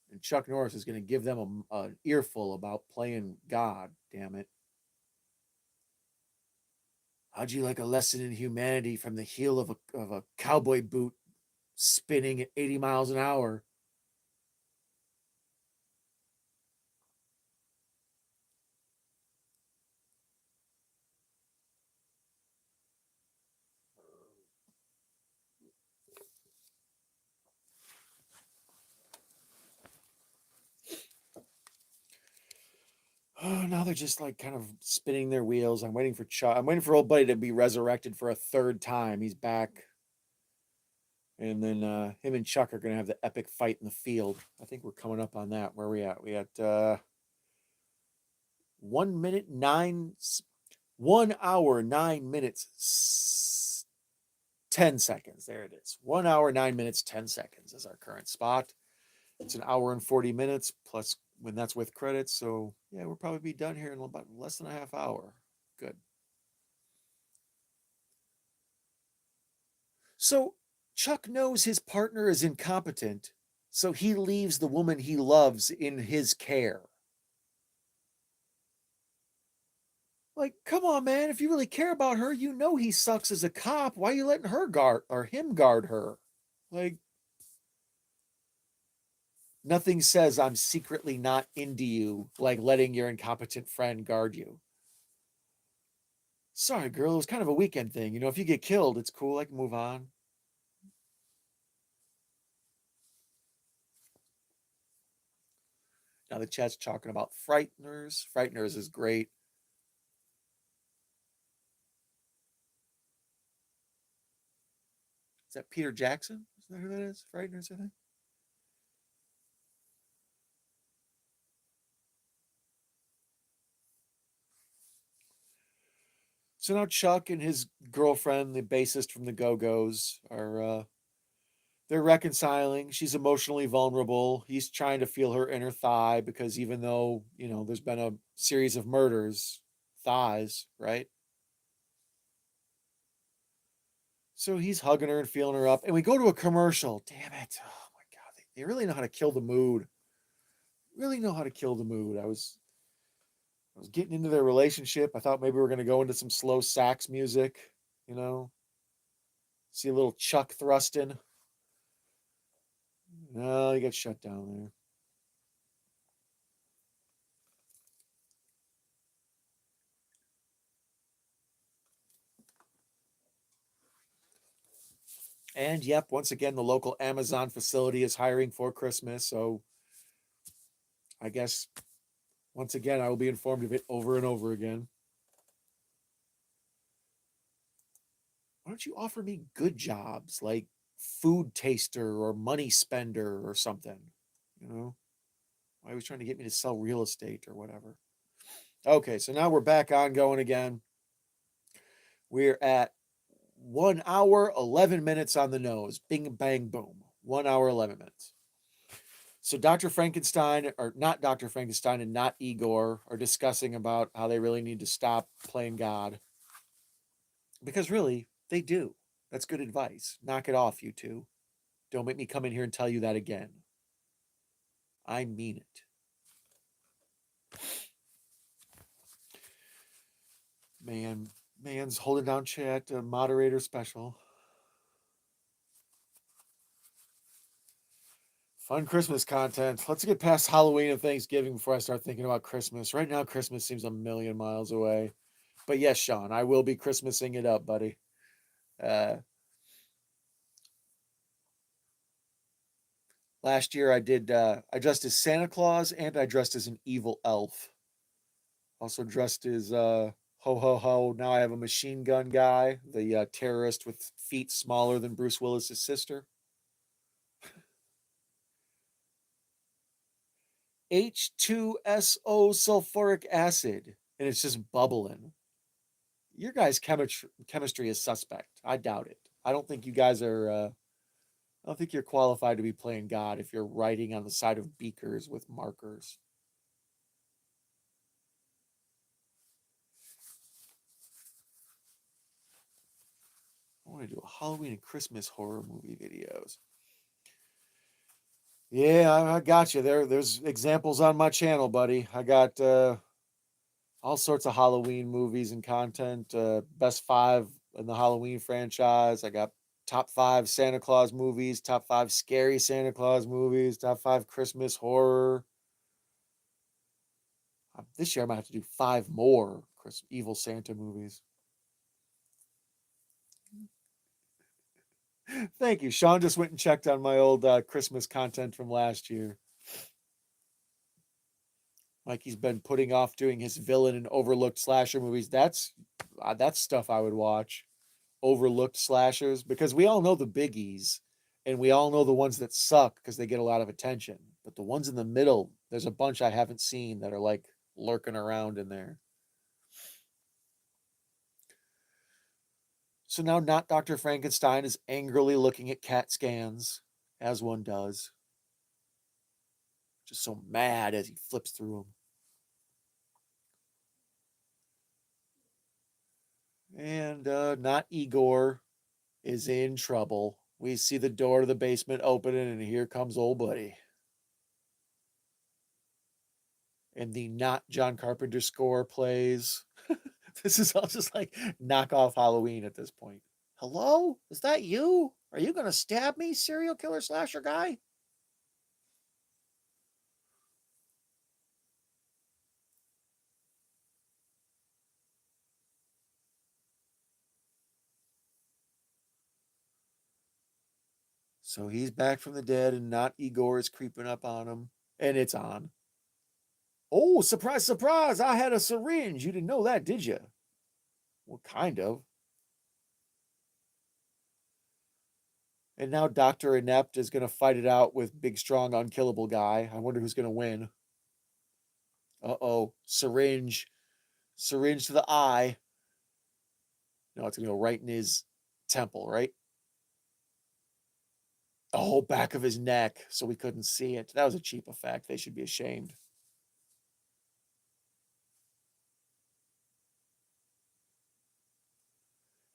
And Chuck Norris is going to give them an earful about playing God, damn it. How'd you like a lesson in humanity from the heel of a cowboy boot spinning at 80 miles an hour? Oh, now they're just like kind of spinning their wheels. I'm waiting for Chuck. I'm waiting for old buddy to be resurrected for a 3rd time. He's back. And then him and Chuck are going to have the epic fight in the field. I think we're coming up on that. Where are we at? We at 1 minute 9, 1 hour 9 minutes 10 seconds. There it is. 1 hour 9 minutes 10 seconds is our current spot. It's an hour and 40 minutes plus when that's with credits. So yeah, we'll probably be done here in about less than a half hour. Good. So Chuck knows his partner is incompetent, so he leaves the woman he loves in his care. Like, come on, man. If you really care about her, you know he sucks as a cop. Why are you letting her guard or him guard her? Like, Nothing says I'm secretly not into you like letting your incompetent friend guard you. Sorry, girl, it was kind of a weekend thing. If you get killed, it's cool. I can move on. Now the chat's talking about Frighteners. Frighteners is great. Is that Peter Jackson? Is that who that is? Frighteners, I think. So now Chuck and his girlfriend, the bassist from the Go-Go's, are they're reconciling. She's emotionally vulnerable. He's trying to feel her inner thigh because even though, there's been a series of murders, thighs, right? So he's hugging her and feeling her up. And we go to a commercial. Damn it. Oh my God. They really know how to kill the mood. Really know how to kill the mood. I was getting into their relationship. I thought maybe we are going to go into some slow sax music, you know, see a little Chuck thrusting. No, he got shut down there. And yep, once again, the local Amazon facility is hiring for Christmas. So I guess once again, I will be informed of it over and over again. Why don't you offer me good jobs like food taster or money spender or something? You know, why he was trying to get me to sell real estate or whatever. Okay, so now we're back on going again. We're at 1 hour, 11 minutes on the nose. Bing, bang, boom. 1 hour, 11 minutes. So Dr. Frankenstein, or not Dr. Frankenstein and not Igor, are discussing about how they really need to stop playing God. Because really, they do. That's good advice. Knock it off, you two. Don't make me come in here and tell you that again. I mean it. Man's holding down chat, moderator special. Fun Christmas content. Let's get past Halloween and Thanksgiving before I start thinking about Christmas. Right now, Christmas seems a million miles away. But yes, Sean, I will be Christmasing it up, buddy. Last year I dressed as Santa Claus and I dressed as an evil elf. Also dressed as ho ho ho. Now I have a machine gun guy, the terrorist with feet smaller than Bruce Willis's sister. H2SO sulfuric acid, and it's just bubbling. Your guys' chemistry is suspect. I doubt it. I don't think you guys are. I don't think you're qualified to be playing God if you're writing on the side of beakers with markers. I want to do a Halloween and Christmas horror movie videos. Yeah, I got you. There's examples on my channel, buddy. I got all sorts of Halloween movies and content. Best 5 in the Halloween franchise. I got top 5 Santa Claus movies, top 5 scary Santa Claus movies, top 5 Christmas horror. This year I might have to do 5 more evil Santa movies. Thank you. Sean just went and checked on my old Christmas content from last year. Like he's been putting off doing his villain and overlooked slasher movies. That's stuff I would watch. Overlooked slashers, because we all know the biggies and we all know the ones that suck because they get a lot of attention. But the ones in the middle, there's a bunch I haven't seen that are like lurking around in there. So now not Dr. Frankenstein is angrily looking at CAT scans, as one does. Just so mad as he flips through them. And not Igor is in trouble. We see the door to the basement opening, and here comes old buddy. And the not John Carpenter score plays. This is all just like knockoff Halloween at this point. Hello? Is that you? Are you going to stab me, serial killer slasher guy? So he's back from the dead, and not Igor is creeping up on him. And it's on. Oh, surprise, surprise! I had a syringe. You didn't know that, did you? Well, kind of. And now Dr. Inept is going to fight it out with Big Strong Unkillable Guy. I wonder who's going to win. Uh-oh. Syringe. Syringe to the eye. No, it's going to go right in his temple, right? Oh, back of his neck, so we couldn't see it. That was a cheap effect. They should be ashamed.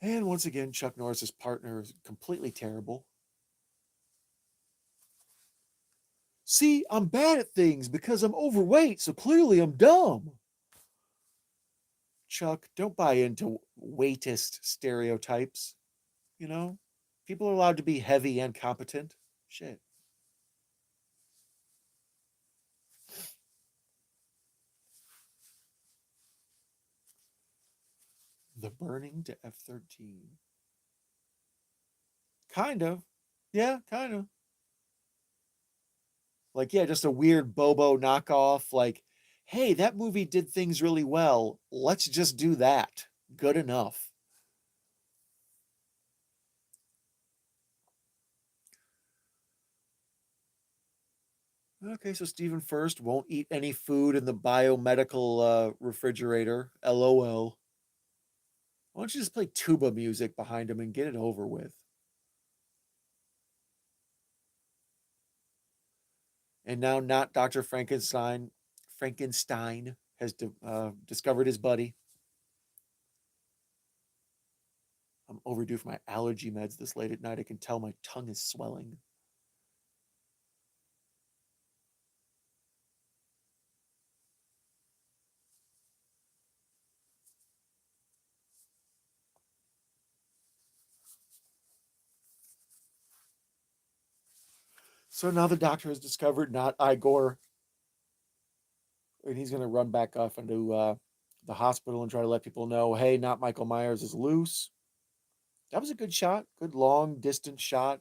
And once again, Chuck Norris's partner is completely terrible. See, I'm bad at things because I'm overweight, so clearly I'm dumb. Chuck, don't buy into weightist stereotypes. You know, people are allowed to be heavy and competent. Shit. The burning to F-13. Kind of. Yeah, kind of. Like, yeah, just a weird Bobo knockoff. Like, hey, that movie did things really well. Let's just do that. Good enough. Okay, so Stephen First won't eat any food in the biomedical refrigerator. LOL. Why don't you just play tuba music behind him and get it over with? And now, not Dr. Frankenstein. Frankenstein has discovered his buddy. I'm overdue for my allergy meds this late at night. I can tell my tongue is swelling. So now the doctor has discovered not Igor, and he's going to run back off into the hospital and try to let people know, hey, not Michael Myers is loose. That was a good shot, good long distance shot.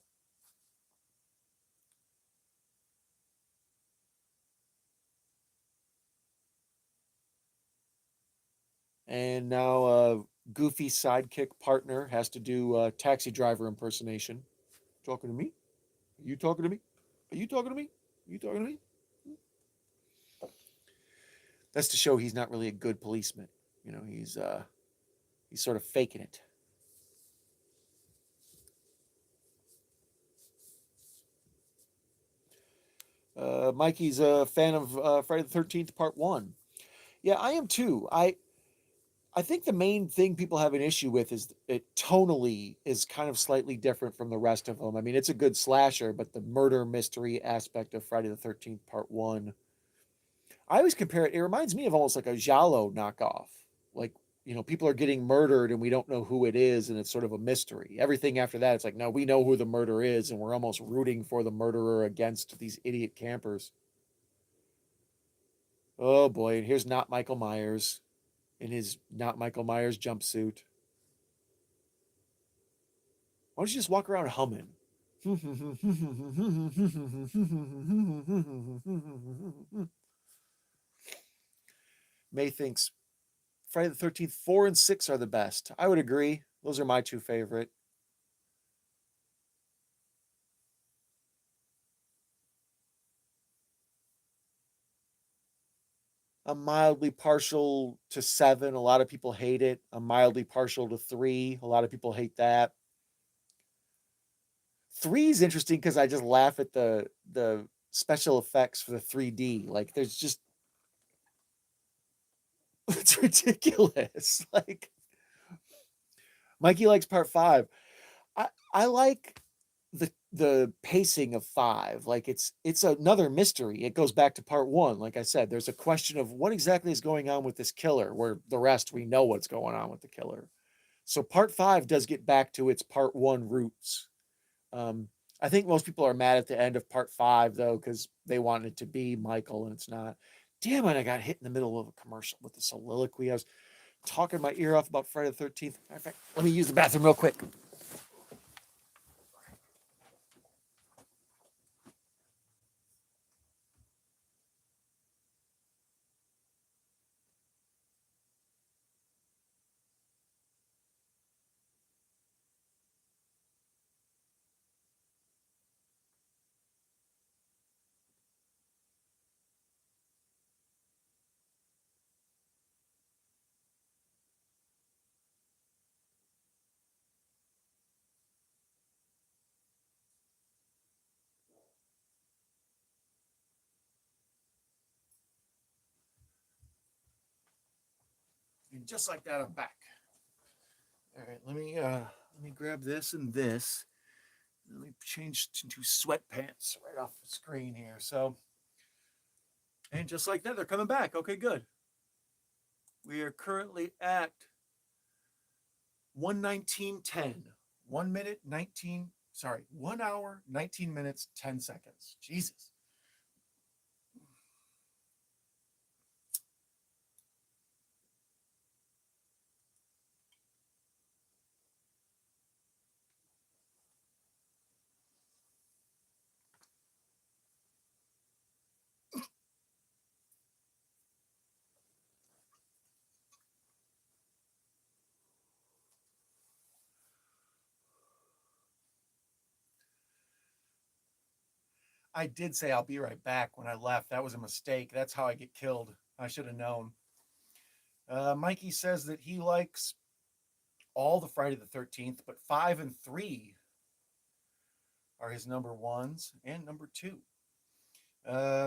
And now Goofy sidekick partner has to do taxi driver impersonation. Talking to me? Are you talking to me? Are you talking to me? Are you talking to me? That's to show he's not really a good policeman. You know, he's sort of faking it. Mikey's a fan of Friday the 13th Part 1. Yeah, I am too. I think the main thing people have an issue with is it tonally is kind of slightly different from the rest of them. I mean, it's a good slasher, but the murder mystery aspect of Friday the 13th Part 1, I always compare it, it reminds me of almost like a Giallo knockoff. Like, you know, people are getting murdered and we don't know who it is, and it's sort of a mystery. Everything after that, it's like, no, we know who the murderer is, and we're almost rooting for the murderer against these idiot campers. Oh boy, and here's not Michael Myers in his not Michael Myers jumpsuit. Why don't you just walk around humming? May thinks Friday the 13th, 4 and 6 are the best. I would agree. Those are my two favorite. I'm mildly partial to 7. A lot of people hate it. I'm mildly partial to 3. A lot of people hate that. 3 is interesting because I just laugh at the special effects for the 3D. Like, there's just it's ridiculous. Like, Mikey likes part 5. I like the pacing of 5. Like, it's another mystery. It goes back to part 1. Like I said, there's a question of what exactly is going on with this killer, where the rest we know what's going on with the killer. So part 5 does get back to its part 1 roots. um I think most people are mad at the end of part 5 though, because they want it to be Michael and it's not. Damn it, I got hit in the middle of a commercial with the soliloquy. I was talking my ear off about Friday the 13th. Matter of fact, let me use the bathroom real quick. And just like that, I'm back. All right, let me grab this and this. Let me change to sweatpants right off the screen here. So, and just like that, they're coming back. Okay, good. We are currently at 1:19:10. 1 minute 19. Sorry, 1 hour 19 minutes 10 seconds. Jesus. I did say I'll be right back when I left. That was a mistake. That's how I get killed. I should have known. Mikey says that he likes all the Friday the 13th, but 5 and 3 are his number ones and number two.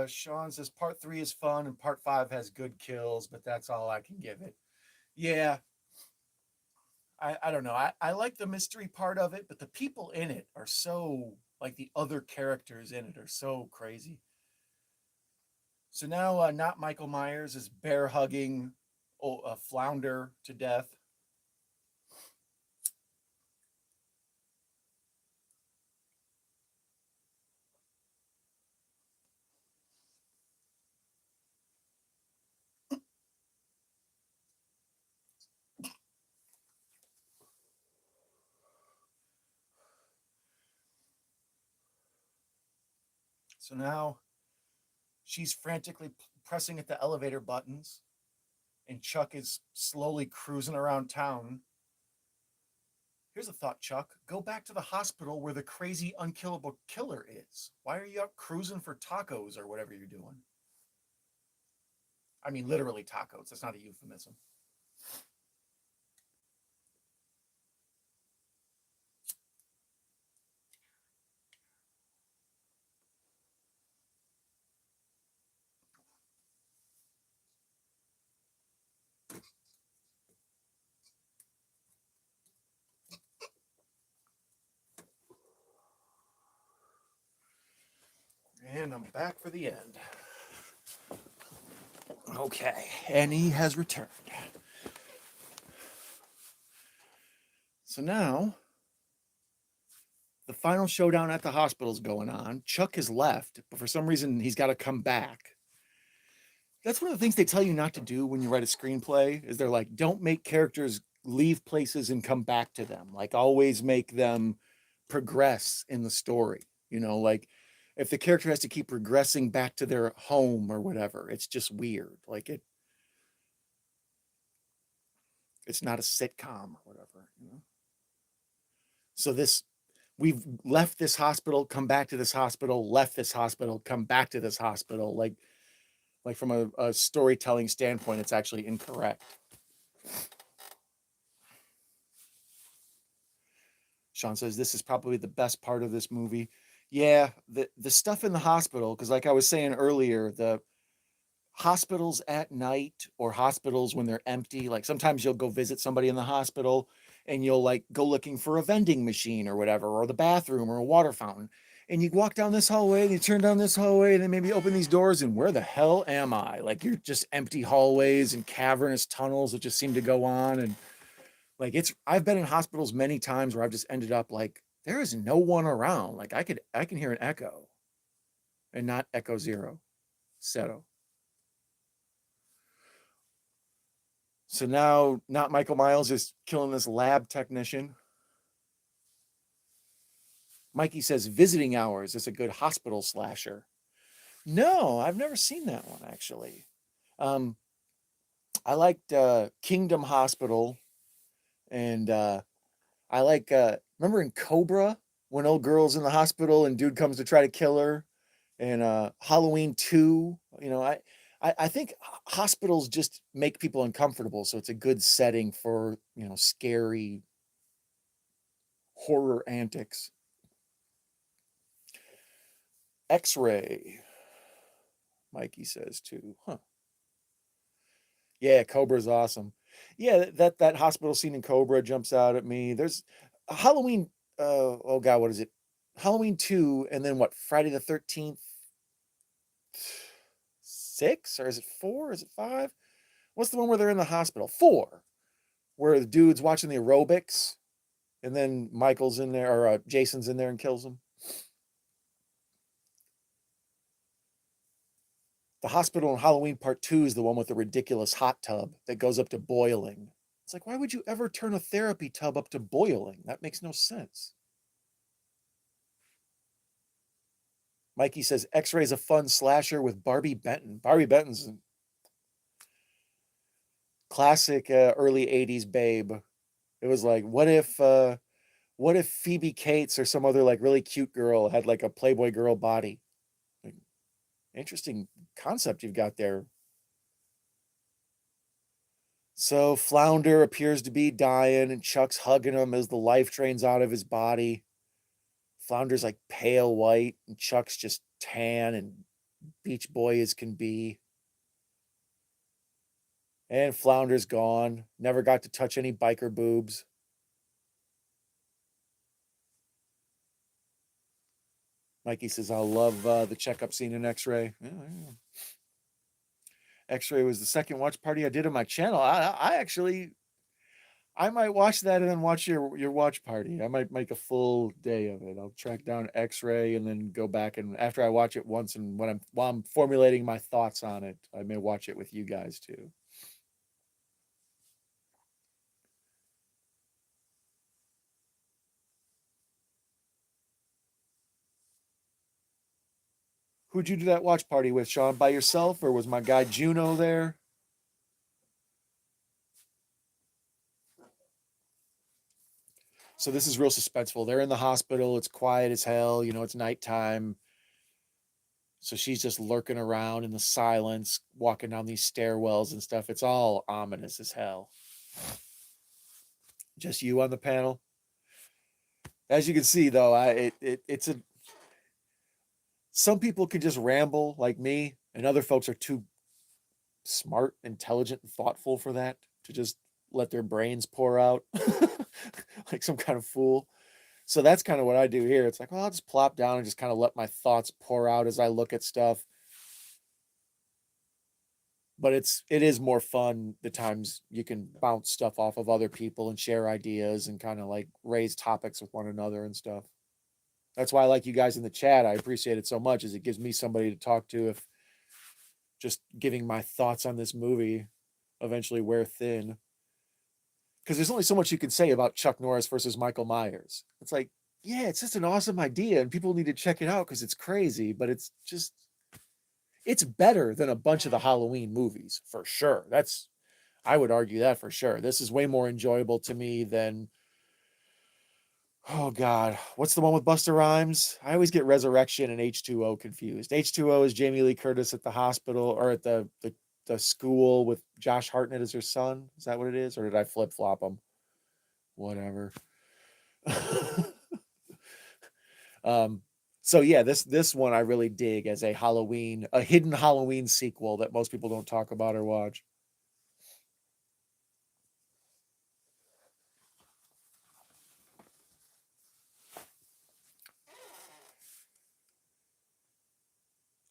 Sean says part 3 is fun and part 5 has good kills, but that's all I can give it. Yeah, I don't know. I like the mystery part of it, but the people in it are so, like the other characters in it are so crazy. So now, not Michael Myers is bear hugging a flounder to death. So now she's frantically pressing at the elevator buttons, and Chuck is slowly cruising around town. Here's a thought, Chuck. Go back to the hospital where the crazy, unkillable killer is. Why are you out cruising for tacos or whatever you're doing? I mean, literally tacos. That's not a euphemism. And I'm back for the end. Okay, and he has returned. So now, the final showdown at the hospital is going on. Chuck has left, but for some reason, he's got to come back. That's one of the things they tell you not to do when you write a screenplay, is they're like, don't make characters leave places and come back to them. Like, always make them progress in the story. Like, if the character has to keep progressing back to their home or whatever, it's just weird. Like, it's not a sitcom or whatever. So we've left this hospital, come back to this hospital, left this hospital, come back to this hospital. Like from a storytelling standpoint, it's actually incorrect. Sean says this is probably the best part of this movie. Yeah, the stuff in the hospital, because like I was saying earlier, the hospitals at night or hospitals when they're empty, like sometimes you'll go visit somebody in the hospital and you'll like go looking for a vending machine or whatever, or the bathroom or a water fountain. And you walk down this hallway and you turn down this hallway and then maybe open these doors and where the hell am I? Like you're just empty hallways and cavernous tunnels that just seem to go on. And like I've been in hospitals many times where I've just ended up like, there is no one around. Like I can hear an echo and not echo zero, zero. So now, not Michael Myers is killing this lab technician. Mikey says visiting hours is a good hospital slasher. No, I've never seen that one actually. Um, I liked Kingdom Hospital, and I like remember in Cobra when old girl's in the hospital and dude comes to try to kill her, and Halloween 2. I think hospitals just make people uncomfortable, so it's a good setting for scary horror antics. X-ray, Mikey says too. Huh. Yeah, Cobra's awesome. Yeah, that hospital scene in Cobra jumps out at me. There's Halloween. Oh God, what is it? Halloween 2, and then what? Friday the 13th 6, or is it 4? Is it 5? What's the one where they're in the hospital? 4, where the dude's watching the aerobics, and then Michael's in there, or Jason's in there and kills him. The hospital in Halloween Part 2 is the one with the ridiculous hot tub that goes up to boiling. It's like, why would you ever turn a therapy tub up to boiling? That makes no sense. Mikey says X-Ray's a fun slasher with Barbie Benton. Barbie Benton's a classic early 80s babe. It was like, what if Phoebe Cates or some other like really cute girl had like a Playboy girl body? Like, interesting concept you've got there. So Flounder appears to be dying, and Chuck's hugging him as the life drains out of his body. Flounder's like pale white, and Chuck's just tan and beach boy as can be. And Flounder's gone. Never got to touch any biker boobs. Mikey says, I love the checkup scene in X-Ray. Yeah, yeah. X-Ray was the second watch party I did on my channel. I actually, I might watch that and then watch your watch party. I might make a full day of it. I'll track down X-Ray and then go back, and after I watch it once, and while I'm formulating my thoughts on it, I may watch it with you guys too. Who'd you do that watch party with, Sean? By yourself, or was my guy Juno there? So this is real suspenseful. They're in the hospital. It's quiet as hell. You know, it's nighttime. So she's just lurking around in the silence, walking down these stairwells and stuff. It's all ominous as hell. Just you on the panel. As you can see, though, it's a some people can just ramble like me, and other folks are too smart, intelligent, and thoughtful for that to just let their brains pour out like some kind of fool. So that's kind of what I do here. It's like, well, I'll just plop down and just kind of let my thoughts pour out as I look at stuff. But it is more fun the times you can bounce stuff off of other people and share ideas and kind of like raise topics with one another and stuff. That's why I like you guys in the chat. I appreciate it so much, as it gives me somebody to talk to if just giving my thoughts on this movie eventually wear thin. Because there's only so much you can say about Chuck Norris versus Michael Myers. It's like, yeah, it's just an awesome idea and people need to check it out because it's crazy, but it's better than a bunch of the Halloween movies for sure. I would argue that for sure. This is way more enjoyable to me than, oh God, what's the one with Busta Rhymes? I always get Resurrection and H2O confused. H2O is Jamie Lee Curtis at the hospital, or at the school with Josh Hartnett as her son. Is that what it is? Or did I flip flop them? Whatever. um, so yeah, this one I really dig as a hidden Halloween sequel that most people don't talk about or watch.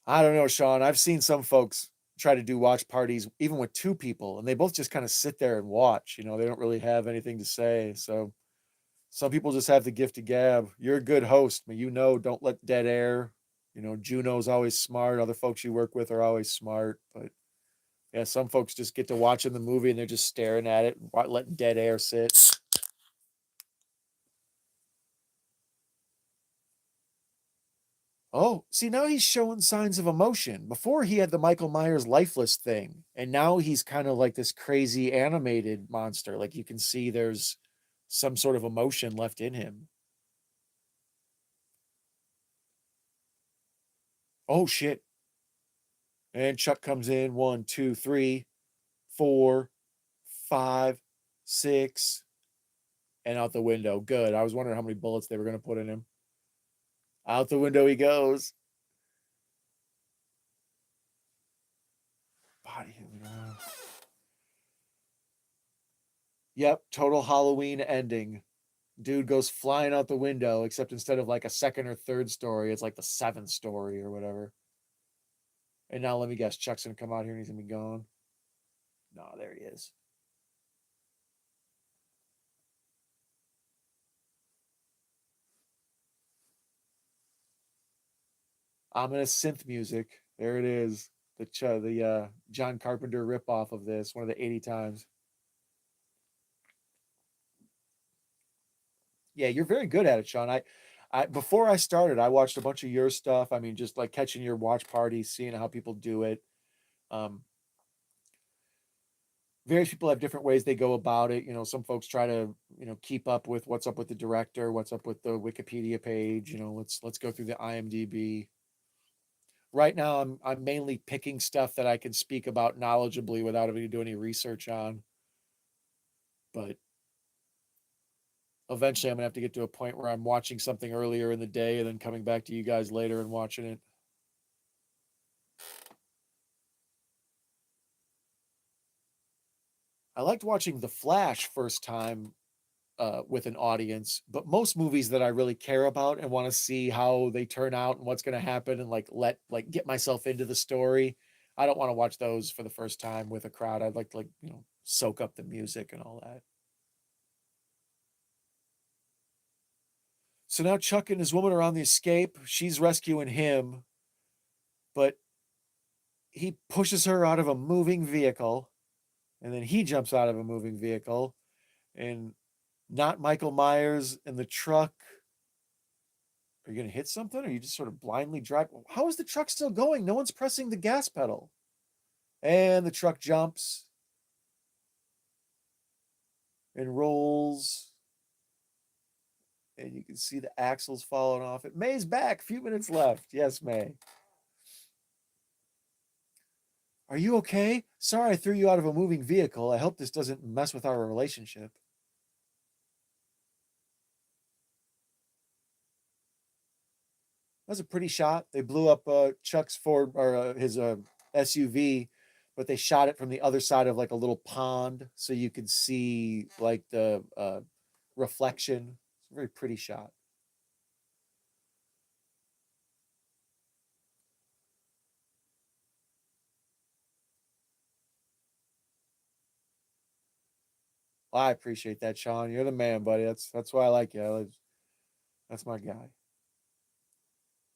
I don't know, Sean. I've seen some folks try to do watch parties even with two people, and they both just kind of sit there and watch. You know, they don't really have anything to say. So some people just have the gift of gab. You're a good host, but don't let dead air. You know, Juno's always smart. Other folks you work with are always smart. But yeah, some folks just get to watching the movie and they're just staring at it, and letting dead air sit. Oh, see, now he's showing signs of emotion. Before he had the Michael Myers lifeless thing, and now he's kind of like this crazy animated monster. Like you can see there's some sort of emotion left in him. Oh shit. And Chuck comes in. 1, 2, 3, 4, 5, 6, and out the window. Good. I was wondering how many bullets they were going to put in him. Out the window he goes. Body. Yep, total Halloween ending. Dude goes flying out the window, except instead of like a second or third story, it's like the seventh story or whatever. And now let me guess, Chuck's gonna come out here and he's gonna be gone. No, there he is. Ominous synth music. There it is. The John Carpenter ripoff of this, one of the 80 times. Yeah, you're very good at it, Sean. I before I started, I watched a bunch of your stuff. I mean, just like catching your watch parties, seeing how people do it. Um, Various people have different ways they go about it. You know, some folks try to, keep up with what's up with the director, what's up with the Wikipedia page. Let's go through the IMDb. Right now, I'm mainly picking stuff that I can speak about knowledgeably without having to do any research on. But eventually, I'm gonna have to get to a point where I'm watching something earlier in the day and then coming back to you guys later and watching it. I liked watching The Flash first time with an audience, but most movies that I really care about and want to see how they turn out and what's going to happen and like get myself into the story, I don't want to watch those for the first time with a crowd. I'd like to soak up the music and all that. So now Chuck and his woman are on the escape. She's rescuing him, but he pushes her out of a moving vehicle, and then he jumps out of a moving vehicle, and not Michael Myers in the truck. Are you going to hit something? Or are you just sort of blindly drive? How is the truck still going? No one's pressing the gas pedal. And the truck jumps and rolls. And you can see the axles falling off it. May's back. A few minutes left. Yes, May. Are you okay? Sorry I threw you out of a moving vehicle. I hope this doesn't mess with our relationship. That was a pretty shot. They blew up Chuck's Ford or his SUV, but they shot it from the other side of like a little pond, so you could see like the reflection. It's a very pretty shot. I appreciate that, Sean. You're the man, buddy. That's why I like you. That's my guy.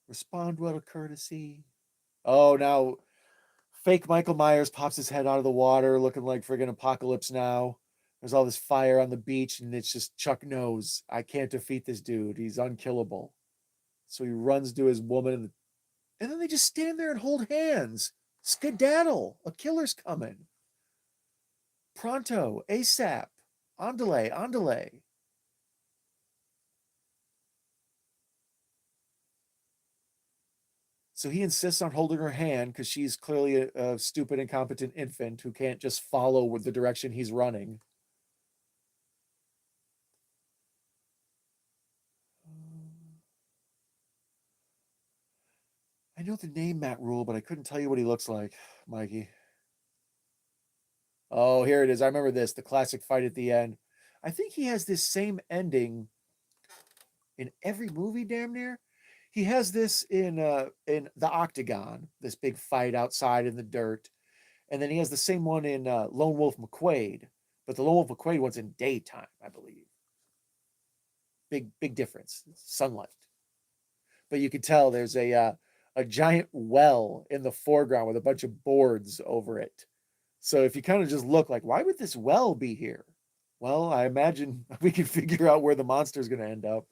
Respond well to courtesy. Oh, now fake Michael Myers pops his head out of the water, looking like friggin' apocalypse now. There's all this fire on the beach, and it's just Chuck knows I can't defeat this dude. He's unkillable. So he runs to his woman, and then they just stand there and hold hands. Skedaddle. A killer's coming. Pronto. ASAP. Andale. Andale. So he insists on holding her hand because she's clearly a stupid, incompetent infant who can't just follow with the direction he's running. I know the name Matt Rule, but I couldn't tell you what he looks like, Mikey. Oh, here it is. I remember this, the classic fight at the end. I think he has this same ending in every movie, damn near. He has this in the Octagon, this big fight outside in the dirt, and then he has the same one in Lone Wolf McQuade, but the Lone Wolf McQuade one's in daytime, I believe. Big difference. It's sunlight, but you can tell there's a giant well in the foreground with a bunch of boards over it. So if you kind of just look like, why would this well be here? Well, I imagine we can figure out where the monster is going to end up.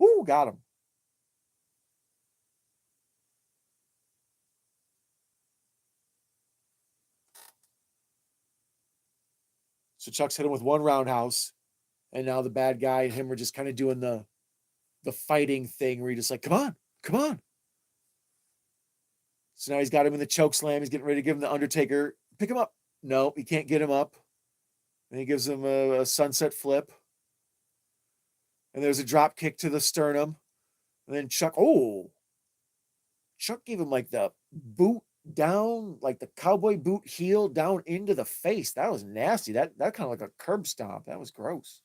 Ooh, got him. So Chuck's hit him with one roundhouse, and now the bad guy and him are just kind of doing the fighting thing where you're just like, come on, come on. So now he's got him in the choke slam. He's getting ready to give him the Undertaker. Pick him up. No, he can't get him up. And he gives him a sunset flip. And there's a drop kick to the sternum. And then Chuck gave him like the boot down like the cowboy boot heel down into the face. That was nasty. That kind of like a curb stomp. That was gross.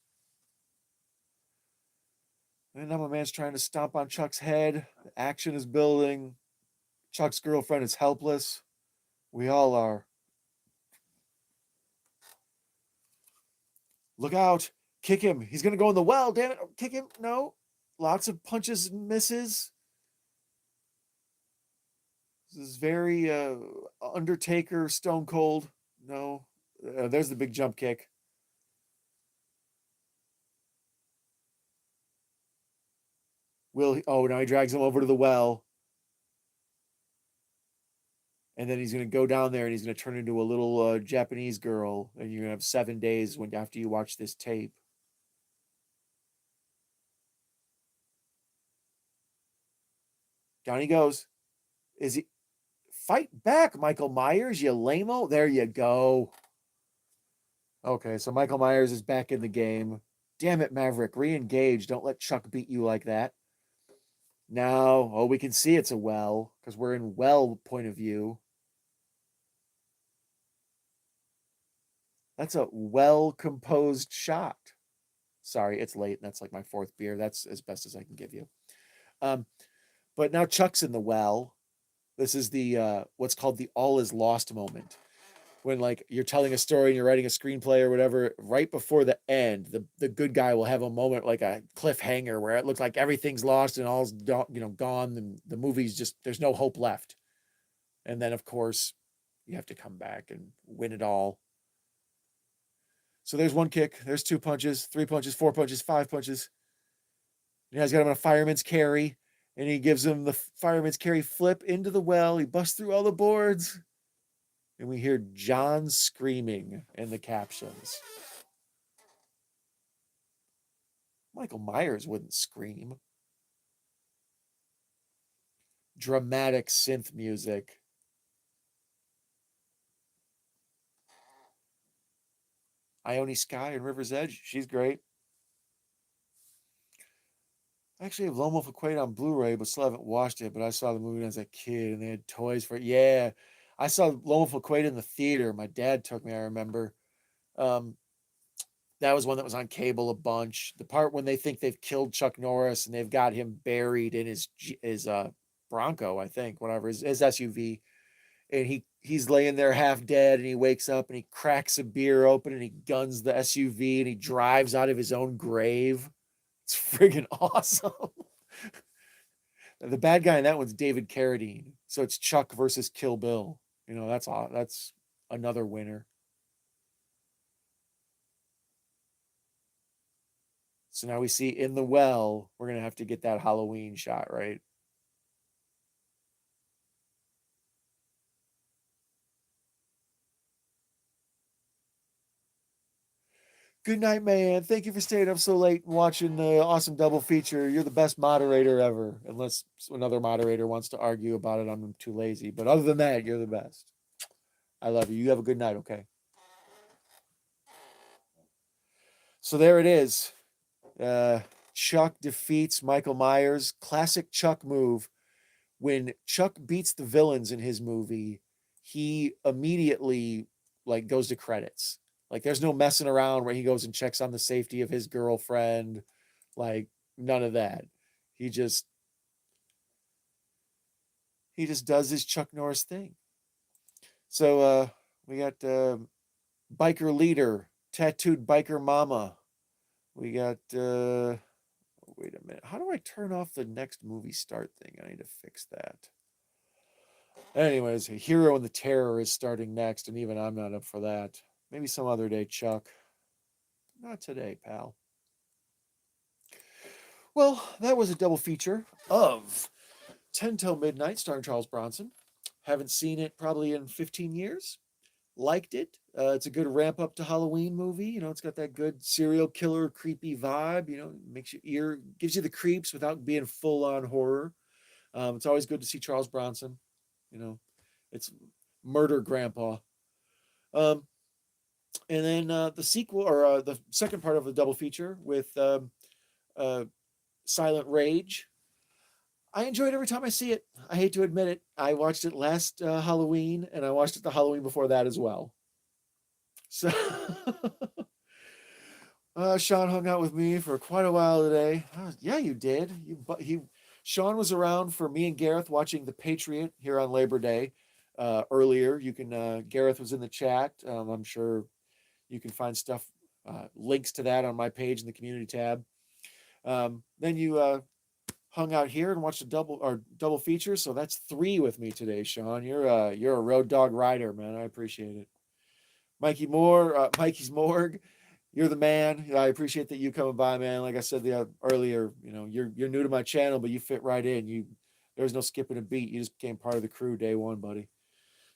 And now my man's trying to stomp on Chuck's head. The action is building. Chuck's girlfriend is helpless. We all are. Look out. Kick him. He's going to go in the well. Damn it. Kick him. No. Lots of punches and misses. This is very Undertaker, Stone Cold. No. There's the big jump kick. Now he drags him over to the well. And then he's going to go down there and he's going to turn into a little Japanese girl. And you're going to have 7 days after you watch this tape. Down he goes. Is he fight back, Michael Myers, you lame-o? There you go. Okay, so Michael Myers is back in the game. Damn it, Maverick, re-engage. Don't let Chuck beat you like that. Now, we can see it's a well because we're in well point of view. That's a well-composed shot. Sorry, it's late. And that's like my fourth beer. That's as best as I can give you. But now Chuck's in the well. This is the what's called the all is lost moment. When like you're telling a story and you're writing a screenplay or whatever, right before the end, the good guy will have a moment like a cliffhanger where it looks like everything's lost and all's gone, and the movie's just there's no hope left. And then of course you have to come back and win it all. So there's one kick, there's 2 punches, 3 punches, 4 punches, 5 punches. And he's got him on a fireman's carry, and he gives him the fireman's carry flip into the well. He busts through all the boards. And we hear John screaming in the captions. Michael Myers wouldn't scream. Dramatic synth music. Ione Skye and River's Edge. She's great. I actually have Lone Wolf Equate on Blu-ray, but still haven't watched it. But I saw the movie as a kid, and they had toys for it. Yeah, I saw Lone Wolf Equate in the theater. My dad took me. I remember. That was one that was on cable a bunch. The part when they think they've killed Chuck Norris and they've got him buried in his Bronco, I think, whatever his SUV, and he's laying there half dead, and he wakes up and he cracks a beer open and he guns the SUV and he drives out of his own grave. It's friggin' awesome. The bad guy in that one's David Carradine. So it's Chuck versus Kill Bill. That's another winner. So now we see in the well, we're going to have to get that Halloween shot, right? Good night, man. Thank you for staying up so late and watching the awesome double feature. You're the best moderator ever, unless another moderator wants to argue about it. I'm too lazy. But other than that, you're the best. I love you. You have a good night, okay? So there it is. Chuck defeats Michael Myers. Classic Chuck move. When Chuck beats the villains in his movie, he immediately like goes to credits. Like there's no messing around where he goes and checks on the safety of his girlfriend. Like none of that. He just does his Chuck Norris thing. So we got biker leader, tattooed biker mama. We got wait a minute. How do I turn off the next movie start thing? I need to fix that. Anyways, Hero and the Terror is starting next, and even I'm not up for that. Maybe some other day, Chuck. Not today, pal. Well, that was a double feature of 10 Till Midnight, starring Charles Bronson. Haven't seen it probably in 15 years. Liked it. It's a good ramp up to Halloween movie. It's got that good serial killer, creepy vibe. Makes gives you the creeps without being full on horror. It's always good to see Charles Bronson. It's murder grandpa. And then the sequel or the second part of the double feature with Silent Rage. I enjoy it every time I see it. I hate to admit it. I watched it last Halloween, and I watched it the Halloween before that as well. So Sean hung out with me for quite a while today. Yeah, you did. Sean was around for me and Gareth watching The Patriot here on Labor Day earlier. You can Gareth was in the chat. I'm sure you can find stuff, links to that on my page in the community tab. Then you hung out here and watched a double feature. So that's three with me today, Sean. You're a road dog rider, man. I appreciate it. Mikey's Morgue. You're the man. I appreciate that you coming by, man. Like I said earlier, you're new to my channel, but you fit right in. There's no skipping a beat. You just became part of the crew day one, buddy.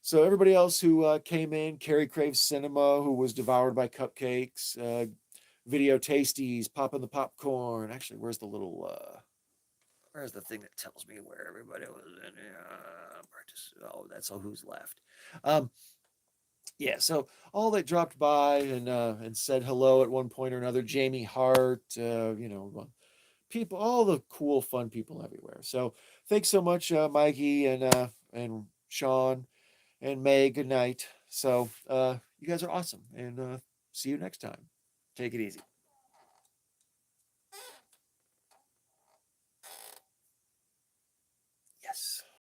So everybody else who came in, Carrie Craves Cinema, who was devoured by cupcakes, Video Tasties, popping the popcorn. Actually, where's the thing that tells me where everybody was in practice? Oh, that's all who's left. Yeah, so all that dropped by and said hello at one point or another. Jamie Hart, people, all the cool, fun people everywhere. So thanks so much, Mikey and Sean and May. Good night. So you guys are awesome, and see you next time. Take it easy.